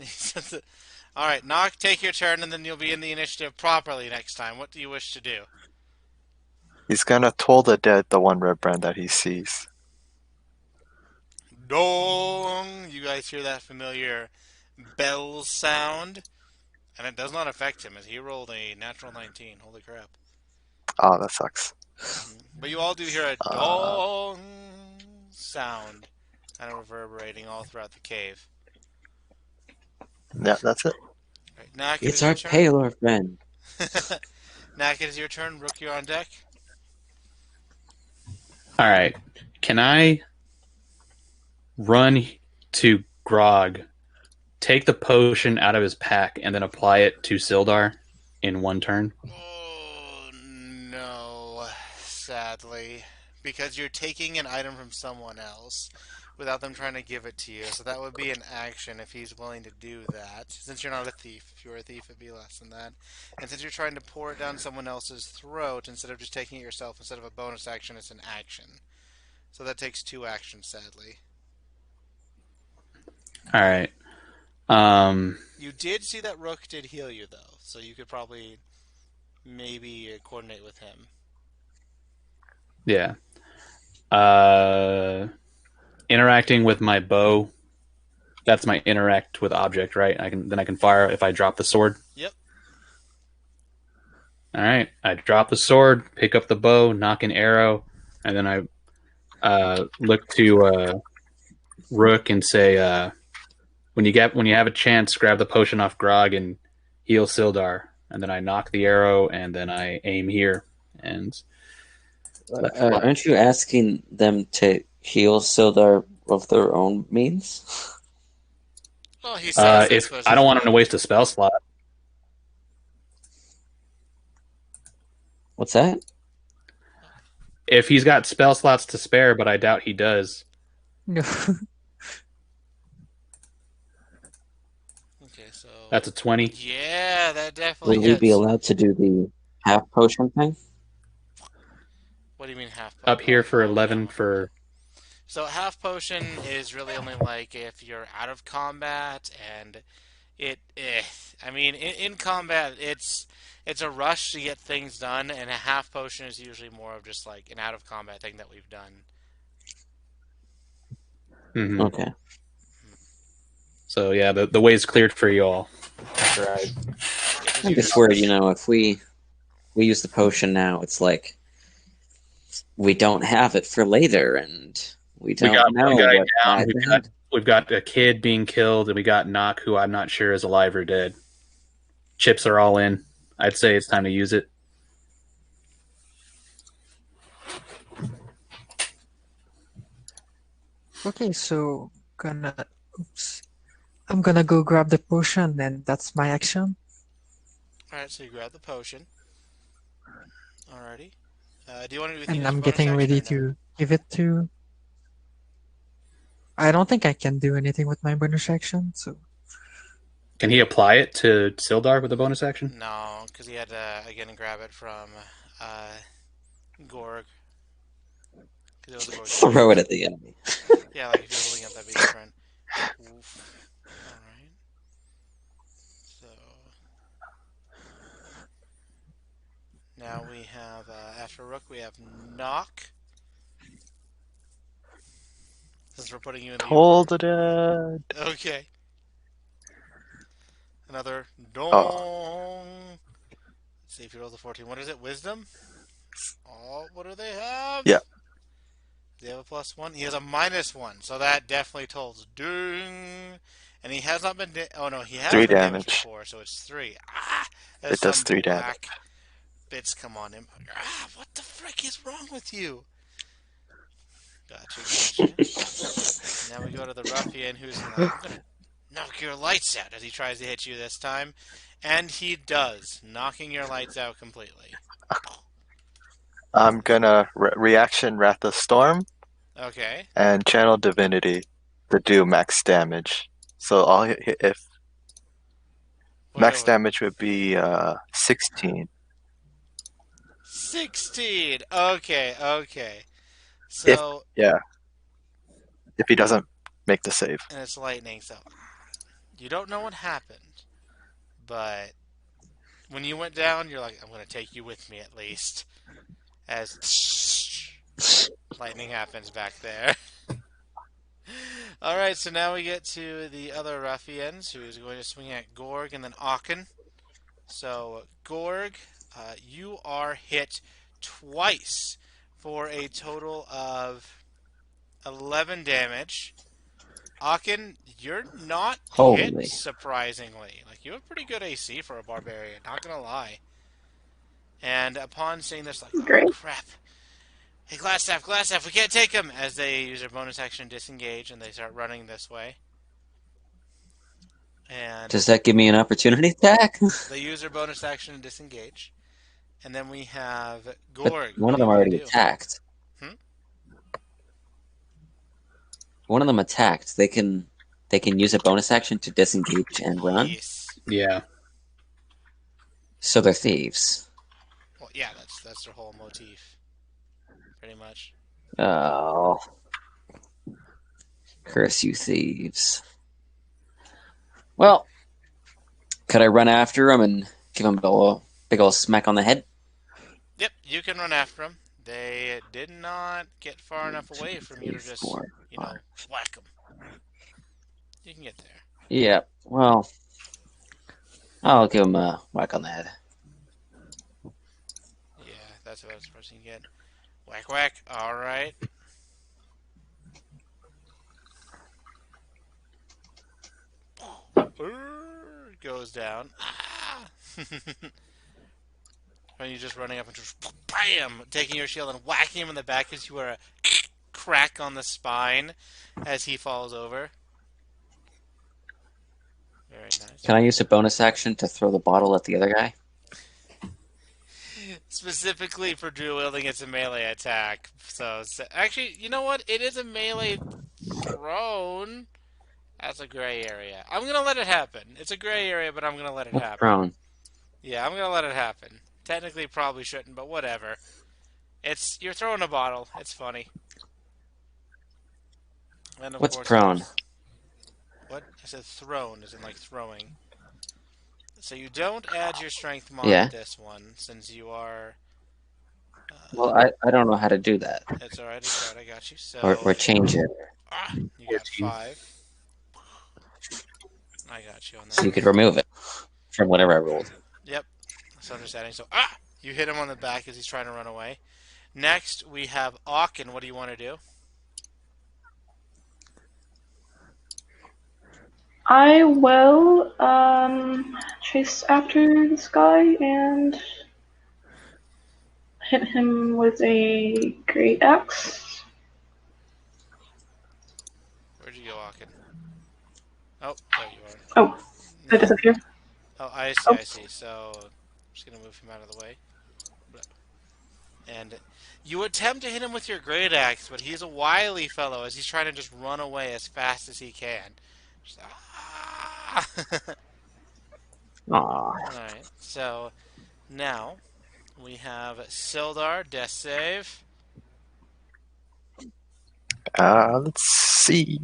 Alright, Knock, take your turn, and then you'll be in the initiative properly next time. What do you wish to do? He's gonna toll the dead the one Redbrand that he sees. Dong! You guys hear that familiar bell sound? And it does not affect him, as he rolled a natural 19. Holy crap. Oh, that sucks. But you all do hear a dong sound, kind of reverberating all throughout the cave. Yeah, that's it. Right, Knack, it It's is our your turn. paler friend. Knack, it is your turn. Rook, you're on deck. All right. Can I run to Grog, take the potion out of his pack, and then apply it to Sildar in one turn? Oh, no. Sadly. Because you're taking an item from someone else without them trying to give it to you. So that would be an action if he's willing to do that. Since you're not a thief. If you were a thief, it'd be less than that. And since you're trying to pour it down someone else's throat instead of just taking it yourself, instead of a bonus action, it's an action. So that takes 2 actions, sadly. All right. You did see that Rook did heal you, though. So you could probably maybe coordinate with him. Yeah. Interacting with my bow. That's my interact with object, right? I can fire if I drop the sword. Yep. All right. I drop the sword, pick up the bow, knock an arrow, and then I look to Rook and say, when you have a chance, grab the potion off Grog and heal Sildar. And then I knock the arrow, and then I aim here. And Aren't you asking them to heal Sildar of their own means? Well, he says this, if I don't want him to waste a spell slot, What's that? if he's got spell slots to spare, but I doubt he does. Okay, so That's a 20. yeah, that definitely Will we hits. be allowed to do the half potion thing? What do you mean half? Up here for Oh, 11 no. for... So half potion is really only like if you're out of combat, and I mean, in combat, it's a rush to get things done, and a half potion is usually more of just like an out of combat thing that we've done. Mhm. Okay. So yeah, the way's cleared for you all. That's right. I'm just worried, if we use the potion now, it's like we don't have it for later, and We We got don't know one guy what down. lies ahead. We've got a kid being killed, and we got Knock, who I'm not sure is alive or dead. Chips are all in. I'd say it's time to use it. Okay, so oops. I'm gonna go grab the potion, and that's my action. Alright, so you grab the potion. Alrighty. Do you want to do anything And as a I'm bonus getting action ready or no? to give it to. I don't think I can do anything with my bonus action, so Can he apply it to Sildar with a bonus action? No, because he had to, again, grab it from uh, Gorg. Because it was a Gorg's Throw it potion. at the enemy. Yeah, like if you're holding up, that'd be different. Oof. Alright. So. Now we have, after Rook, we have Knock. Since we're putting you in the order. Told it. Okay. Another Oh, Dong. Let's see if he rolls a 14. What is it? Wisdom? Oh, what do they have? yeah, Do they have a +1? He has a -1, so that definitely tolls. Ding! And he has not been. Oh no, he has three been damaged damage. before, so it's 3. Ah! There's It does some 3 damage. black bits come on him. Ah! What the frick is wrong with you? Gotcha. Now we go to the ruffian who's like, I'm gonna knock your lights out as he tries to hit you this time. And he does, knocking your lights out completely. I'm gonna reaction Wrath of Storm Okay. and Channel Divinity to do max damage. So I'll hit if max Wait. damage would be 16. 16! Okay. If So, yeah, if he doesn't make the save. and it's lightning, so you don't know what happened, but when you went down, you're like, I'm gonna take you with me at least. As lightning happens back there. Alright, so now we get to the other ruffians who's going to swing at Gorg and then Aachen. So, Gorg, you are hit twice for a total of 11 damage. Aachen, you're not hit, Holy. surprisingly. Like, you have pretty good AC for a barbarian, not gonna lie. And upon seeing this, like, oh Great. crap. Hey, Glassstaff, we can't take him! As they use their bonus action disengage and they start running this way. And Does that give me an opportunity attack? they use their bonus action to disengage. And then we have But Gorg. one What of do you them want to already do? attacked. Hmm? One of them attacked. They can use a bonus action to disengage and run. Yes. Yeah. So they're thieves. Well, yeah, that's their whole motif. Pretty much. Oh. Curse you thieves. Well, could I run after him and give him a big old smack on the head? Yep, you can run after them. They did not get far enough away from you to Three, just, four, five. whack them. You can get there. Yeah, well, I'll give him a whack on the head. Yeah, that's about as far as you can get. Whack. Alright. Goes down. Ah! Are you just running up and just BAM! Taking your shield and whacking him in the back as you are a crack on the spine as he falls over. Very nice. Can I use a bonus action to throw the bottle at the other guy? Specifically for dual wielding, it's a melee attack. So actually, you know what? It is a melee thrown. That's a gray area. I'm gonna let it happen. It's a gray area, but I'm gonna let it What's happen. prone? Yeah, I'm gonna let it happen. Technically, probably shouldn't, but whatever. You're throwing a bottle. It's funny. And of What's course, prone? what? I said thrown, as in like throwing. So you don't add your strength mod Yeah. to this one, since you are. Well, I don't know how to do that. It's alright. I got you. So Or change it. you got 5. I got you on So you that. could remove it from whatever I rolled. Yep. So I'm just adding. So you hit him on the back as he's trying to run away. Next we have Aachen. What do you want to do? I will chase after this guy and hit him with a great axe. Where'd you go, Akin? Oh, there you are. Oh, did I disappear? Oh, I see, Oh. I see. So, I'm just gonna move him out of the way. And you attempt to hit him with your great axe, but he's a wily fellow as he's trying to just run away as fast as he can. Just, ah! Aw. Alright, so now we have Sildar, death save. Let's see.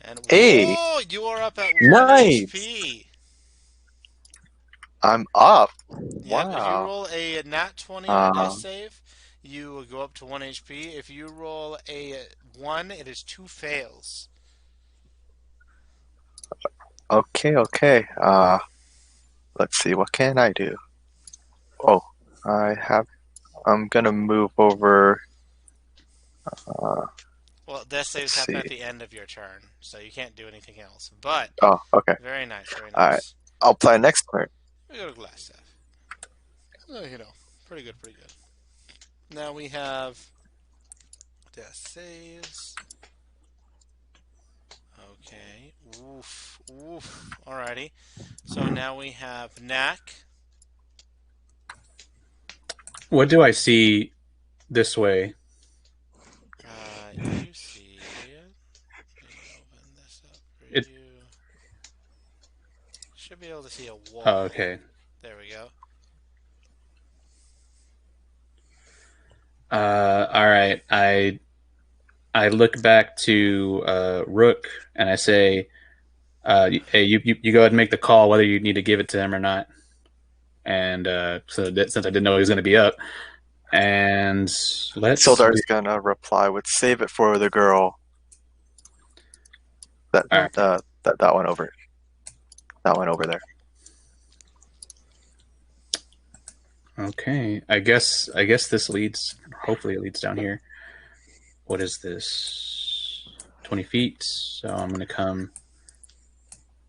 And Hey! whoa, you are up at 1 Nice! HP. I'm up. Yep, if you Wow. roll a nat 20 on a death Um, save, you will go up to 1 HP. If you roll a 1, it is 2 fails. okay. Let's see. What can I do? Oh, I'm gonna move over. Well, death saves Let's happen at see. the end of your turn, so you can't do anything else. But, Oh, okay. very nice, very All right. nice. I'll play next turn. We got a glass staff. You know, pretty good, pretty good. Now we have death saves. Okay. Oof. Alrighty. So now we have Knack. What do I see this way? You see it. Let me open this up for It- you. Should be able to see a wall. Oh, okay. There we go. All right. I look back to Rook and I say, "Hey, you go ahead and make the call whether you need to give it to him or not." And since I didn't know he was going to be up, and let's Sildar's gonna reply with "Save it for the girl." That All right. that one over. That one over there. Okay, I guess this leads. Hopefully, it leads down here. What is this? 20 feet. So I'm gonna come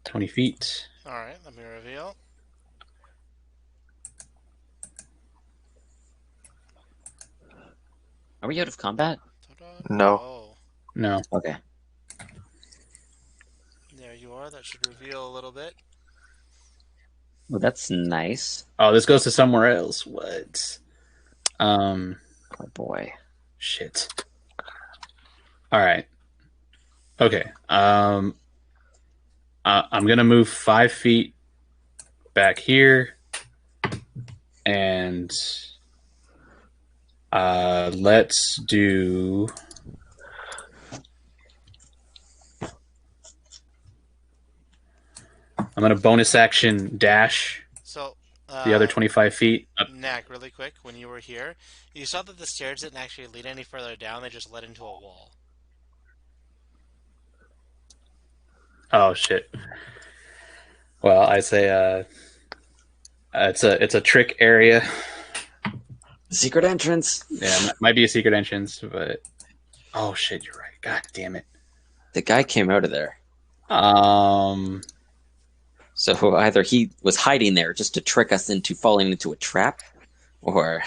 20 feet. All right. Let me reveal. Are we out of combat? Ta-da. No. Oh, No. Okay. there you are. That should reveal a little bit. Well, that's nice. Oh, this goes to somewhere else. What? Oh boy. Shit. All right. Okay. I'm gonna move 5 feet back here, and let's do. I'm gonna bonus action dash So, the other 25 feet. Knack, really quick, when you were here, you saw that the stairs didn't actually lead any further down, they just led into a wall. Oh shit. Well, I say it's a trick area. Secret entrance. Yeah, might be a secret entrance, but oh shit, you're right. God damn it. The guy came out of there. So either he was hiding there just to trick us into falling into a trap, or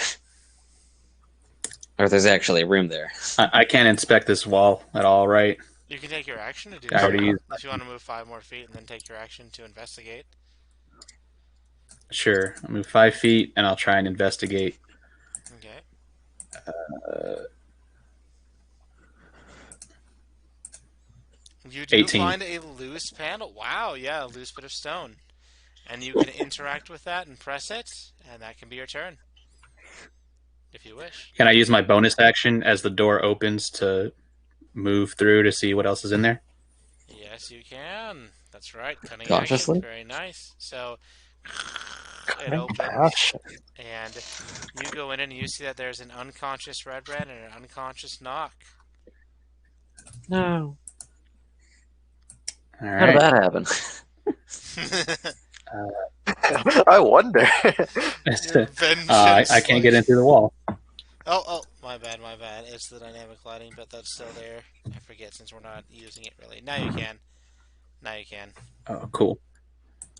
there's actually a room there. I can't inspect this wall at all, right? You can take your action to do I already so, used- if you want to move 5 more feet and then take your action to investigate. Sure. I'll move 5 feet and I'll try and investigate. Okay. You do 18. find a loose panel. Wow, yeah, a loose bit of stone. And you can interact with that and press it, and that can be your turn. If you wish. Can I use my bonus action as the door opens to move through to see what else is in there? Yes, you can. That's right. Cunning Cautiously? action. Very nice. So it Cunning opens, action. and you go in and you see that there's an unconscious Redbrand and an unconscious Knock. No. All How did right. that happen? I wonder. Your vengeance, I can't get in through the wall. Oh, My bad, my bad. It's the dynamic lighting, but that's still there. I forget since we're not using it really. Now you can. Now you can. Oh, cool.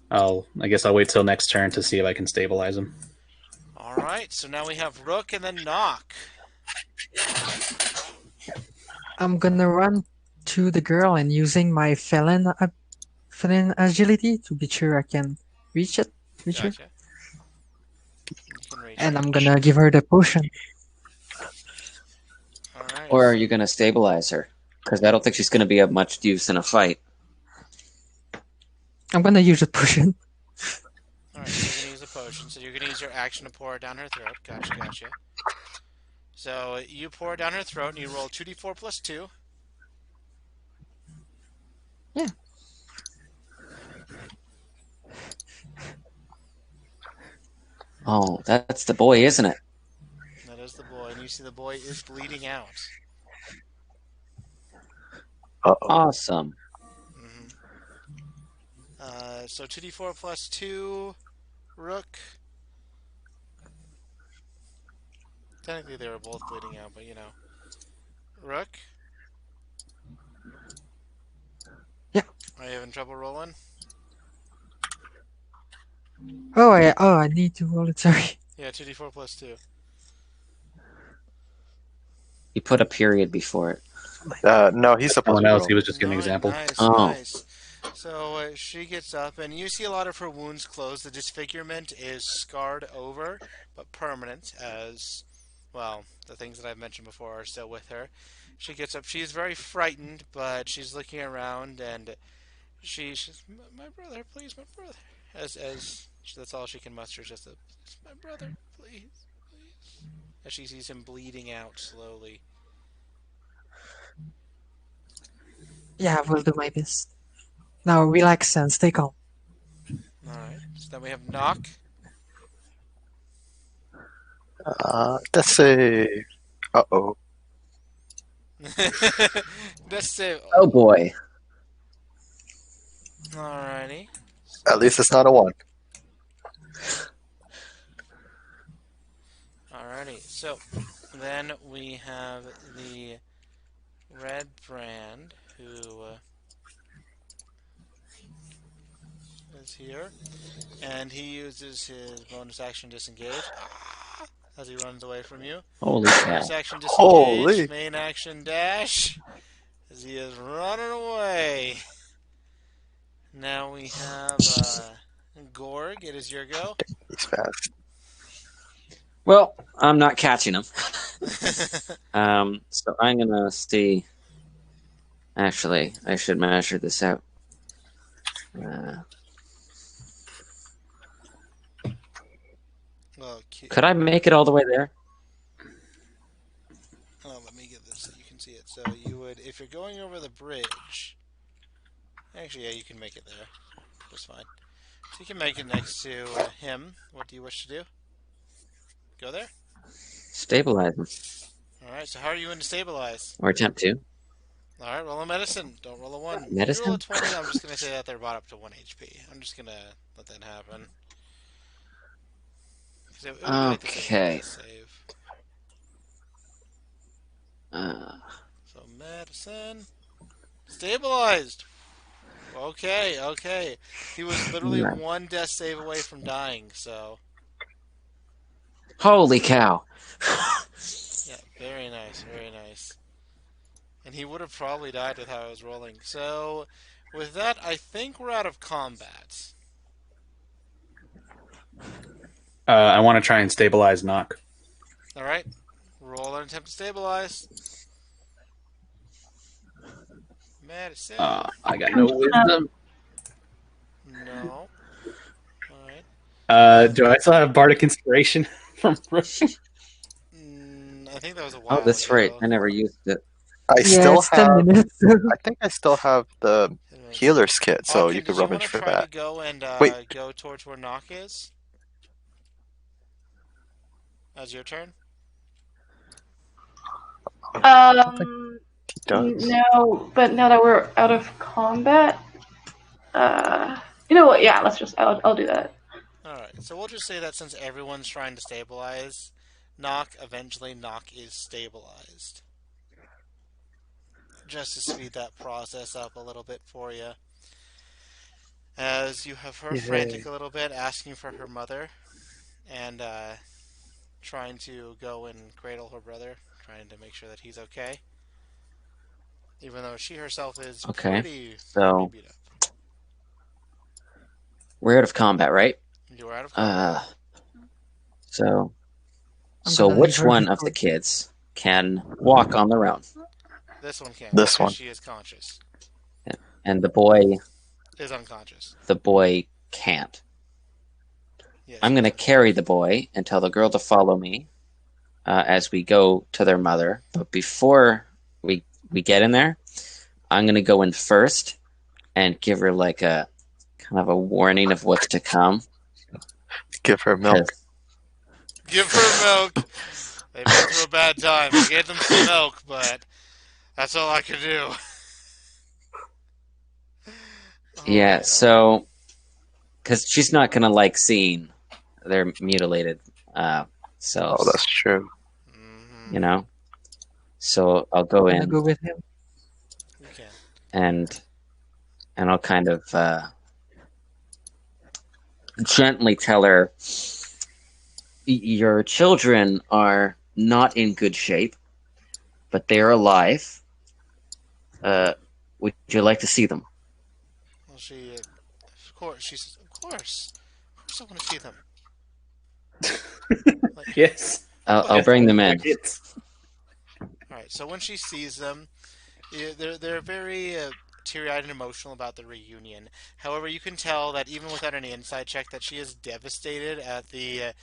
I guess I'll wait till next turn to see if I can stabilize him. Alright, so now we have Rook and then Knock. I'm gonna run to the girl and using my felon agility to be sure I can reach her. Gotcha. You can reach And her. I'm gonna give her the potion. Alright. Or are you going to stabilize her? Because I don't think she's going to be of much use in a fight. I'm gonna use a potion. Alright, so you're gonna use a potion. So you're gonna use your action to pour it down her throat. Gotcha, gotcha. So you pour it down her throat and you roll 2d4 plus 2. Yeah. Oh, that's the boy, isn't it? That is the boy, and you see the boy is bleeding out. Uh-oh. Awesome. Mm-hmm. So 2d4 plus 2, Rook. Technically they were both bleeding out, but you know. Rook? Yeah. Are you having trouble rolling? I need to roll it. Sorry. Yeah, 2d4 plus 2. You put a period before it. No, he's supposed Someone to else, roll. he was just giving an example. Nice, Oh. nice. So she gets up, and you see a lot of her wounds close. The disfigurement is scarred over, but permanent, as, well, the things that I've mentioned before are still with her. She gets up. She's very frightened, but she's looking around, and she's, my brother, please, my brother. That's all she can muster, just a, my brother, please, please. As she sees him bleeding out slowly. Yeah, I will do my best. Now relax and stay calm. Alright, so then we have Knock. Let's say. Uh-oh. Let's say, Oh boy. alrighty. At least it's not a 1. Alrighty, so then we have the Redbrand who is here, and he uses his bonus action disengage as he runs away from you. Holy cow. Bonus action disengage, Holy. main action dash as he is running away. Now we have Gorg. It is your go. He's fast. Well, I'm not catching him. So I'm going to see. Actually, I should measure this out. Could I make it all the way there? Oh, let me get this so you can see it. So you would, if you're going over the bridge, actually, yeah, you can make it there. That's fine. So you can make it next to him. What do you wish to do? Go there? Stabilize him. Alright, so how are you going to stabilize? Or attempt to. Alright, roll a medicine. Don't roll a 1. Medicine? If you roll a 20, I'm just going to say that they're brought up to 1 HP. I'm just going to let that happen. It would be like the Okay. save. So medicine. Stabilized! Okay, okay. He was literally Yeah. 1 death save away from dying, so... Holy cow. Yeah, very nice, very nice. And he would have probably died with how I was rolling. So, with that, I think we're out of combat. I want to try and stabilize Knock. Alright. Roll an attempt to stabilize. Medicine. I got no wisdom. No. Alright. Do I still have Bardic Inspiration from Rook? I think that was a while Oh, that's ago. right. I never used it. I still it's 10 have. minutes. I think I still have the healer's kit, so Ogden, you could did rummage wanna for try that. To go and Wait. go towards where Knock is? That's your turn? He does. No, but now that we're out of combat, you know what? Yeah, I'll do that. Alright, so we'll just say that since everyone's trying to stabilize eventually Knock is stabilized. Just to speed that process up a little bit for you. As you have her frantic Yay. a little bit, asking for her mother, and trying to go and cradle her brother, trying to make sure that he's okay. Even though she herself is Okay. pretty So beat up. we're out of combat, right? You are out of combat. So I'm so gonna leave which her one with of the Gord. kids can walk on their own? This one can, This because one. she is conscious. And Is unconscious. the boy can't. Yeah, I'm she going is to carry the boy and tell the girl to follow me as we go to their mother. But before we get in there, I'm going to go in first and give her like a kind of a warning of what's to come. Give her milk. Give her milk. They've been through a bad time. I gave them some milk, but that's all I could do. Oh my Yeah, god. so because she's not going to like seeing their mutilated Oh, selves, that's true. Mm-hmm. you know. So I'll go I'm gonna in go with him. You can. and I'll kind of gently tell her, your children are not in good shape, but they are alive. Would you like to see them? Well, she, of course, she says, of course I want to see them. Like, Yes. I'll Yes, bring one them for the in. kids. all right. So when she sees them, yeah, they're very teary-eyed and emotional about the reunion. However, you can tell that even without any inside check, that she is devastated at the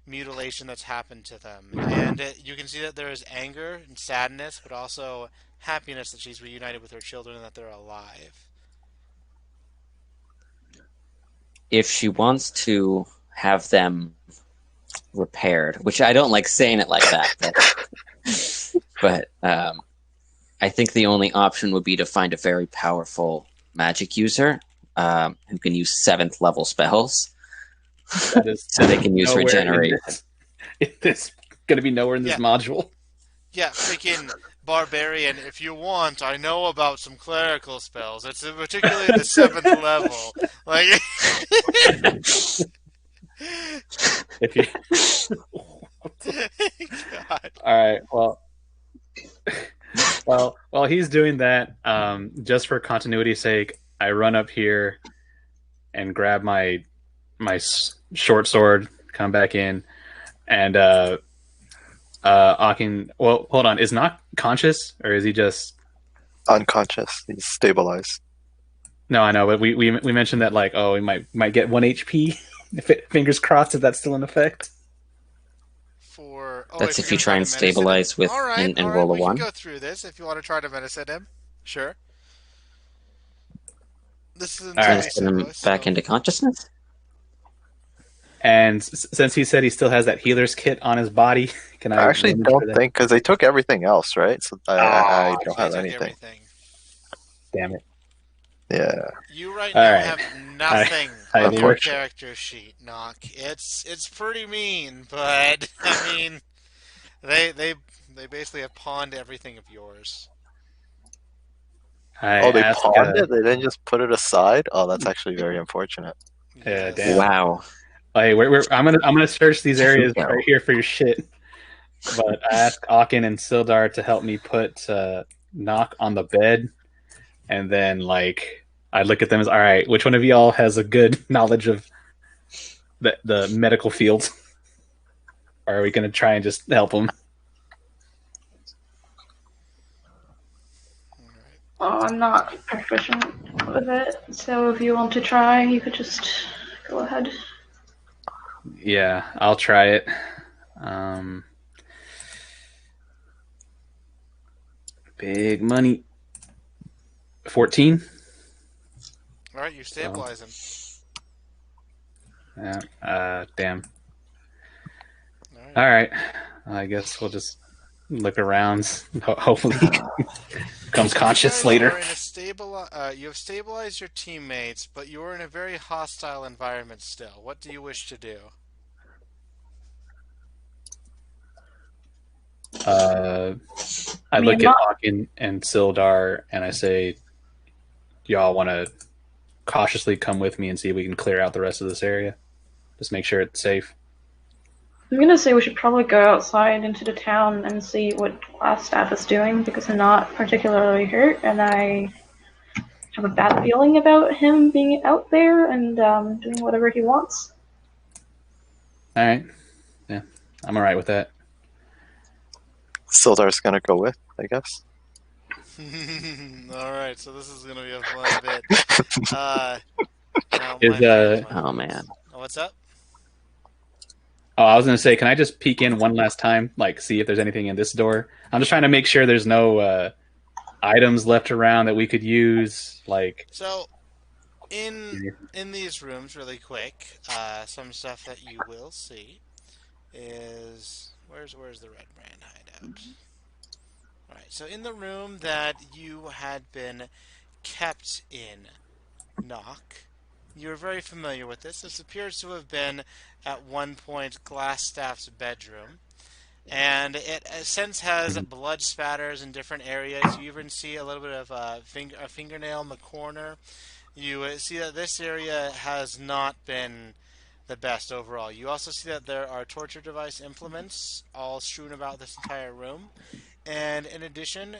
mutilation that's happened to them, and you can see that there is anger and sadness, but also happiness that she's reunited with her children and that they're alive. If she wants to have them repaired, which I don't like saying it like that, but I think the only option would be to find a very powerful magic user who can use 7th level spells, That is so they can use nowhere in regenerate. this going to be nowhere in this Yeah. module. Yeah, freaking barbarian. If you want, I know about some clerical spells. It's particularly the 7th level. Like, If you God. All right. Well, while he's doing that, just for continuity's sake, I run up here and grab my short sword, come back in, and Akin. Well, hold on. Is not conscious, or is he just? Unconscious. He's stabilized. No, I know, but we mentioned that like, oh, he might get 1 HP. Fingers crossed if that's still in effect. That's If if you're you gonna try try to and medicine him. stabilize with All right, and roll a we can 1. go through this if you want to try to medicine him. Sure. This is All So right. entirely just put him stabilized. back So into consciousness. And since he said he still has that healer's kit on his body, can I I actually rummage don't for that? think, because they took everything else, right? So I don't they have took anything. everything. Damn it! Yeah. You right All now right. have nothing I on your work. character sheet, Knock. It's pretty mean, but I mean, they basically have pawned everything of yours. I Oh, they ask. pawned it? They didn't just put it aside? Oh, that's actually very unfortunate. Yes. Damn. Wow. Hey, I'm gonna search these areas Hideout. right here for your shit. But I asked Akin and Sildar to help me put Knock on the bed, and then like I look at them as, all right, which one of y'all has a good knowledge of the medical field? Or are we gonna try and just help him? All right. Oh, I'm not proficient with it, so if you want to try, you could just go ahead. Yeah, I'll try it. Um, Big money. 14. All right, you stabilize him. Yeah. Damn. All All right. right. I guess we'll just look around. Hopefully, he becomes So conscious you guys later. are in a you have stabilized your teammates, but you are in a very hostile environment still. What do you wish to do? Uh, I I mean, look I'm at not. Aachen and Sildar and I say, y'all want to cautiously come with me and see if we can clear out the rest of this area? Just make sure it's safe. I'm gonna say we should probably go outside into the town and see what class staff is doing because I'm not particularly hurt, and I have a bad feeling about him being out there and doing whatever he wants. All right. Yeah, I'm all right with that. Sildar's gonna go with, I guess. All right, so this is gonna be a fun bit. Uh, now Is my favorite one. Oh man. Oh, what's up? Oh, I was gonna say, can I just peek in one last time, like see if there's anything in this door? I'm just trying to make sure there's no items left around that we could use. Like, So in these rooms, really quick, some stuff that you will see is where's the Redbrand hideout? All right, so in the room that you had been kept in, Knock, you're very familiar with this. This appears to have been at one point Glassstaff's bedroom. And it since has blood spatters in different areas. You even see a little bit of a fingernail in the corner. You see that this area has not been the best overall. You also see that there are torture device implements all strewn about this entire room. And in addition,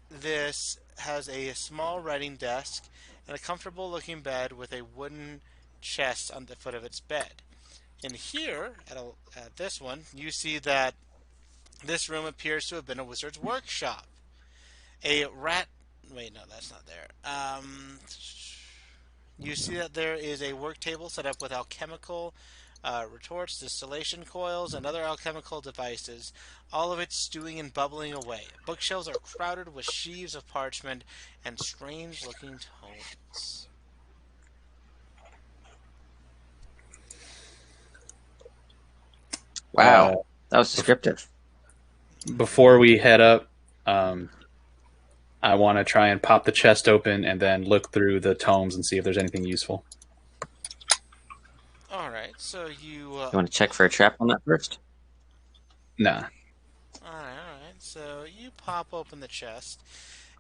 this has a small writing desk and a comfortable looking bed with a wooden chest on the foot of its bed. In here, at this one, you see that this room appears to have been a wizard's workshop. A rat. Wait, no, that's not there. You see that there is a work table set up with alchemical retorts, distillation coils, and other alchemical devices, all of it stewing and bubbling away. Bookshelves are crowded with sheaves of parchment and strange looking tomes. uh, Wow. That was descriptive. before we head up, um, I want to try and pop the chest open and then look through the tomes and see if there's anything useful. Alright, so you. You want to check for a trap on that first? Nah. Alright, so you pop open the chest,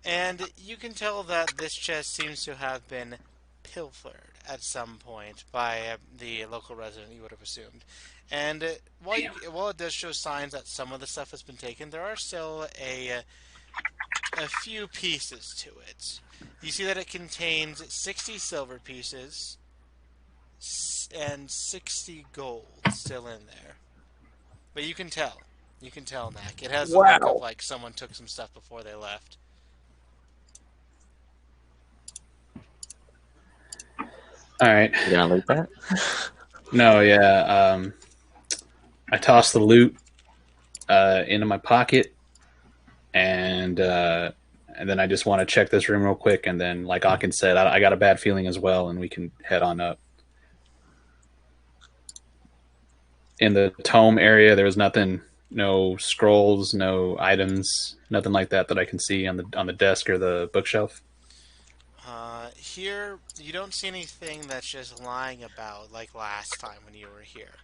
and you can tell that this chest seems to have been pilfered at some point by the local resident, you would have assumed. And while it does show signs that some of the stuff has been taken, there are still a few pieces to it. You see that it contains 60 silver pieces and 60 gold still in there. But you can tell. You can tell, Knack. It has the look of Wow. like someone took some stuff before they left. All right. You gonna loot that? No, yeah. I toss the loot into my pocket, and then I just want to check this room real quick, and then, like Aachen said, I got a bad feeling as well, and we can head on up. In the tome area, there was nothing, no scrolls, no items, nothing like that I can see on the desk or the bookshelf. Here, you don't see anything that's just lying about like last time when you were here.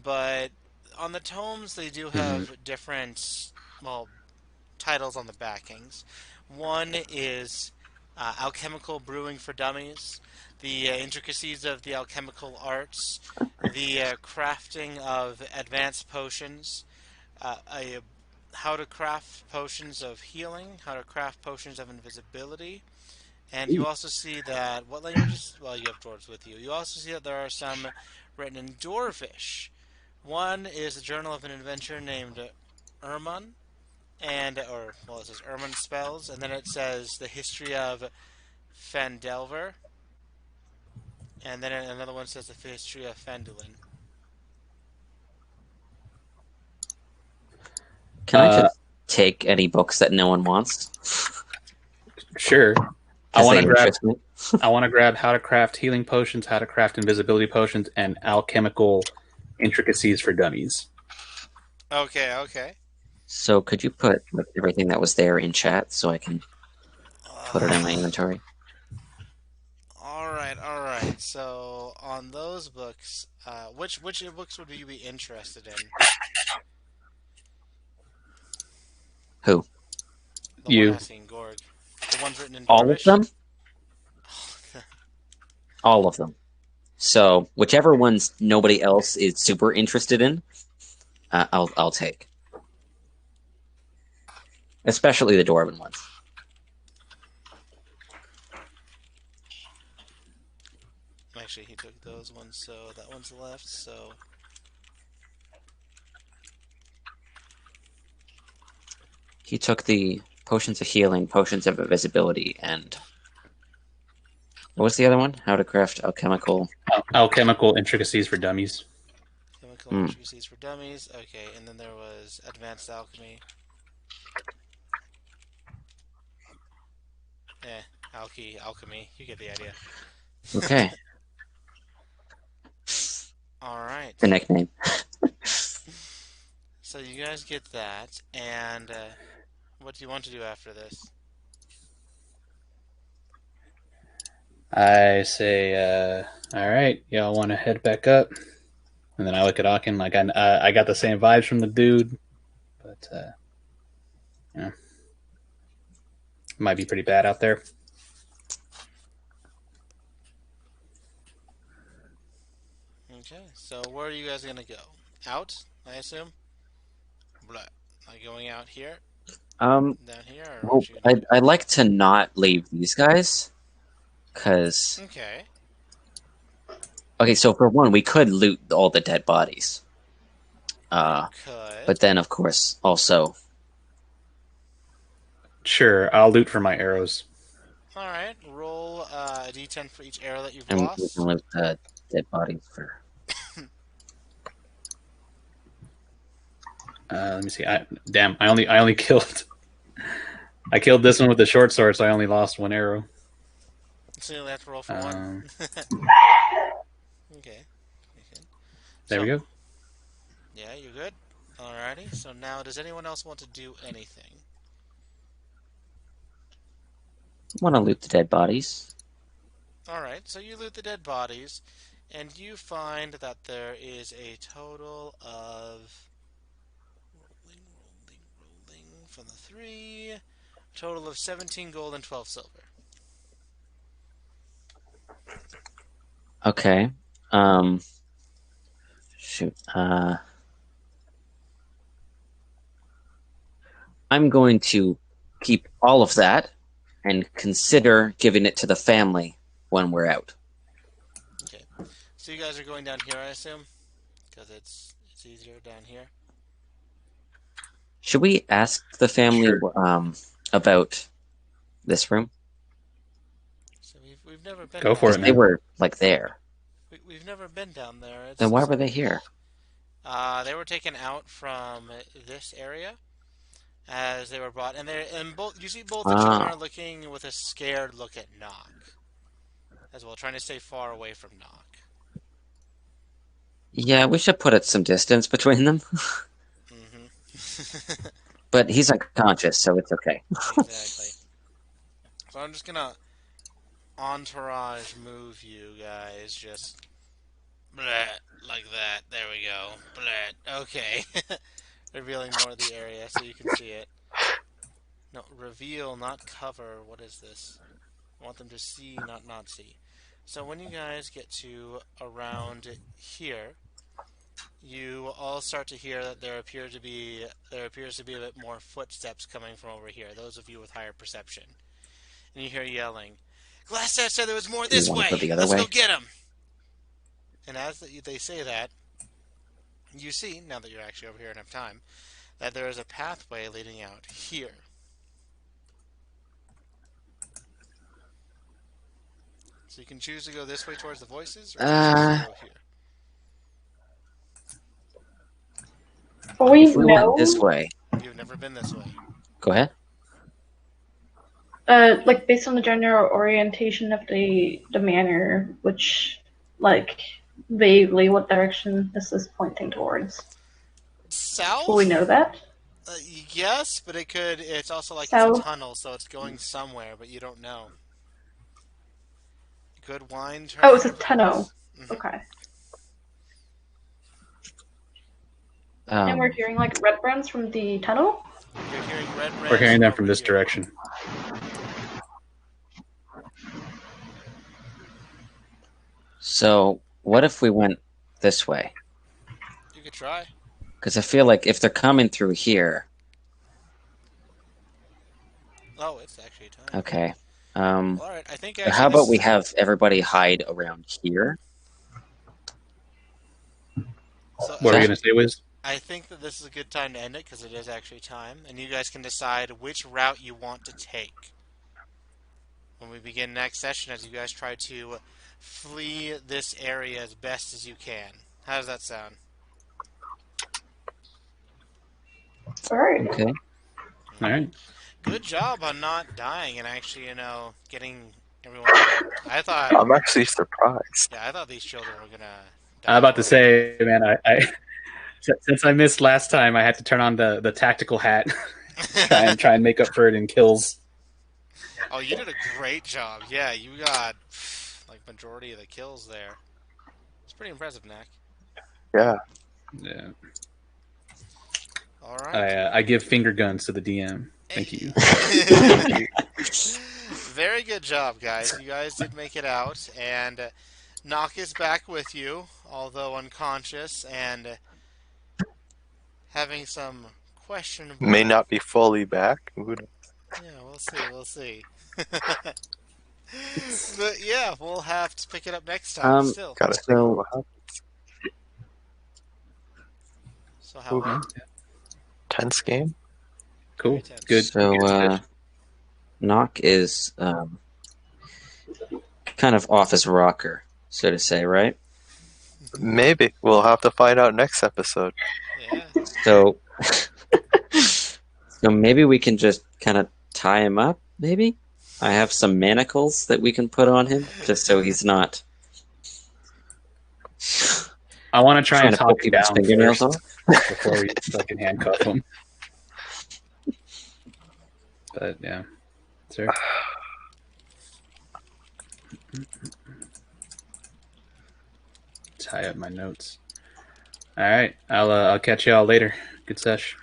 But on the tomes, they do Mm-hmm. have different, well, titles on the backings. One is Alchemical Brewing for Dummies, the intricacies of the alchemical arts, the crafting of advanced potions, how to craft potions of healing, how to craft potions of invisibility, and you also see that what languages? Well, you have dwarves with you. You also see that there are some written in Dwarvish. One is the Journal of an Adventurer named Erman, it says Erman spells, and then it says the history of Phandelver, and then another one says the history of Phandalin. Can I just take any books that no one wants? Sure. I Because want they to grab. interest me. I want to grab how to craft healing potions, how to craft invisibility potions, and alchemical intricacies for dummies. Okay, okay. So could you put like, everything that was there in chat so I can put it in my Uh, inventory? all right. So on those books, which books would you be interested in? Who? The one You. asking Gorg. The ones written in All of Dwarvish? them? All of them. So whichever ones nobody else is super interested in, I'll take. Especially the Dwarven ones. Actually, he took those ones, so that one's left, so... He took the potions of healing, potions of invisibility, and what was the other one? How to craft alchemical. Alchemical intricacies for dummies. Chemical intricacies for dummies. Okay, and then there was advanced alchemy. Alchemy. You get the idea. Okay. Alright. The nickname. So you guys get that, and what do you want to do after this? I say, all right, y'all want to head back up? And then I look at Aachen like I got the same vibes from the dude, but yeah, it might be pretty bad out there. Okay, so where are you guys gonna go? Out, I assume? Blah. Like going out here? Down here? Or Well, what you gonna do? I'd like to not leave these guys, because... Okay. Okay, so for one, we could loot all the dead bodies. Could. But then, of course, also... Sure, I'll loot for my arrows. Alright, roll a d10 for each arrow that you've And we lost. can loot the dead bodies for... Let me see. I only killed. I killed this one with the short sword, so I only lost one arrow. So you only have to roll for one. Okay. There we go. Yeah, you're good. Alrighty. So now, does anyone else want to do anything? Want to loot the dead bodies. Alright, so you loot the dead bodies, and you find that there is a total of... Rolling from the 3... A total of 17 gold and 12 silver. Okay. Shoot. I'm going to keep all of that and consider giving it to the family when we're out. Okay. So you guys are going down here, I assume? Because it's easier down here. Should we ask the family Sure. about this room? So we've never been Go down for it, there. They man. were, like, there. We've never been down there. Then why were they here? They were taken out from this area as they were brought, and both you see both the children are looking with a scared look at Nock as well, trying to stay far away from Nock. Yeah, we should put it some distance between them. Mm-hmm. But he's unconscious, so it's okay. Exactly. So I'm just gonna entourage move you guys, just bleh, like that. There we go. Bleh. Okay. Revealing more of the area so you can see it. No, reveal, not cover. What is this? I want them to see, not see. So when you guys get to around here, you all start to hear that there appears to be a bit more footsteps coming from over here. Those of you with higher perception, and you hear yelling, "Glassstaff said there was more this You wanna way. go the other Let's way? go get him!" And as they say that, you see, now that you're actually over here and have time, that there is a pathway leading out here. So you can choose to go this way towards the voices, or you can choose to go here. We If we know, went this way... You've never been this way. Go ahead. like based on the general orientation of the manor, which, like, vaguely what direction this is pointing towards. South? Will we know that? Yes, but it's also like South. it's a tunnel, so it's going somewhere, but you don't know. Good wine turn. Oh, it's a tunnel. Mm-hmm. Okay. And we're hearing like Redbrands from the tunnel? You're hearing Redbrand We're hearing them over from this here. direction. So, what if we went this way? You could try. Because I feel like if they're coming through here, Oh, it's actually time. okay. All right, I think How actually about we this. have everybody hide around here? So What were you that- gonna say, Wiz? I think that this is a good time to end it because it is actually time, and you guys can decide which route you want to take when we begin next session. As you guys try to flee this area as best as you can. How does that sound? Alright. Okay. All right. Good job on not dying and actually, getting everyone out. I thought, I'm actually surprised. yeah, I thought these children were gonna I'm die about to horribly. say, man, I since I missed last time, I had to turn on the tactical hat, try and make up for it in kills. Oh, you did a great job. Yeah, you got like majority of the kills there. It's pretty impressive, Nick. Yeah. Yeah. All right. I give finger guns to the DM. Thank you. Very good job, guys. You guys did make it out, and Nock is back with you, although unconscious and having some questionable. May not be fully back. Who knows? Yeah, we'll see. We'll see. But yeah, we'll have to pick it up next time. Still. Gotta think So- what happened. So how about? Tense game? Cool. Very tense. Good. So, Knock is kind of off his rocker, so to say, right? Maybe. We'll have to find out next episode. Yeah. So, so maybe we can just kind of tie him up. Maybe I have some manacles that we can put on him, just so he's not I want to try trying and to pull talk him people's down fingernails first off. before we fucking handcuff him. But yeah, sir. Tie up my notes. All right, I'll catch y'all later. Good sesh.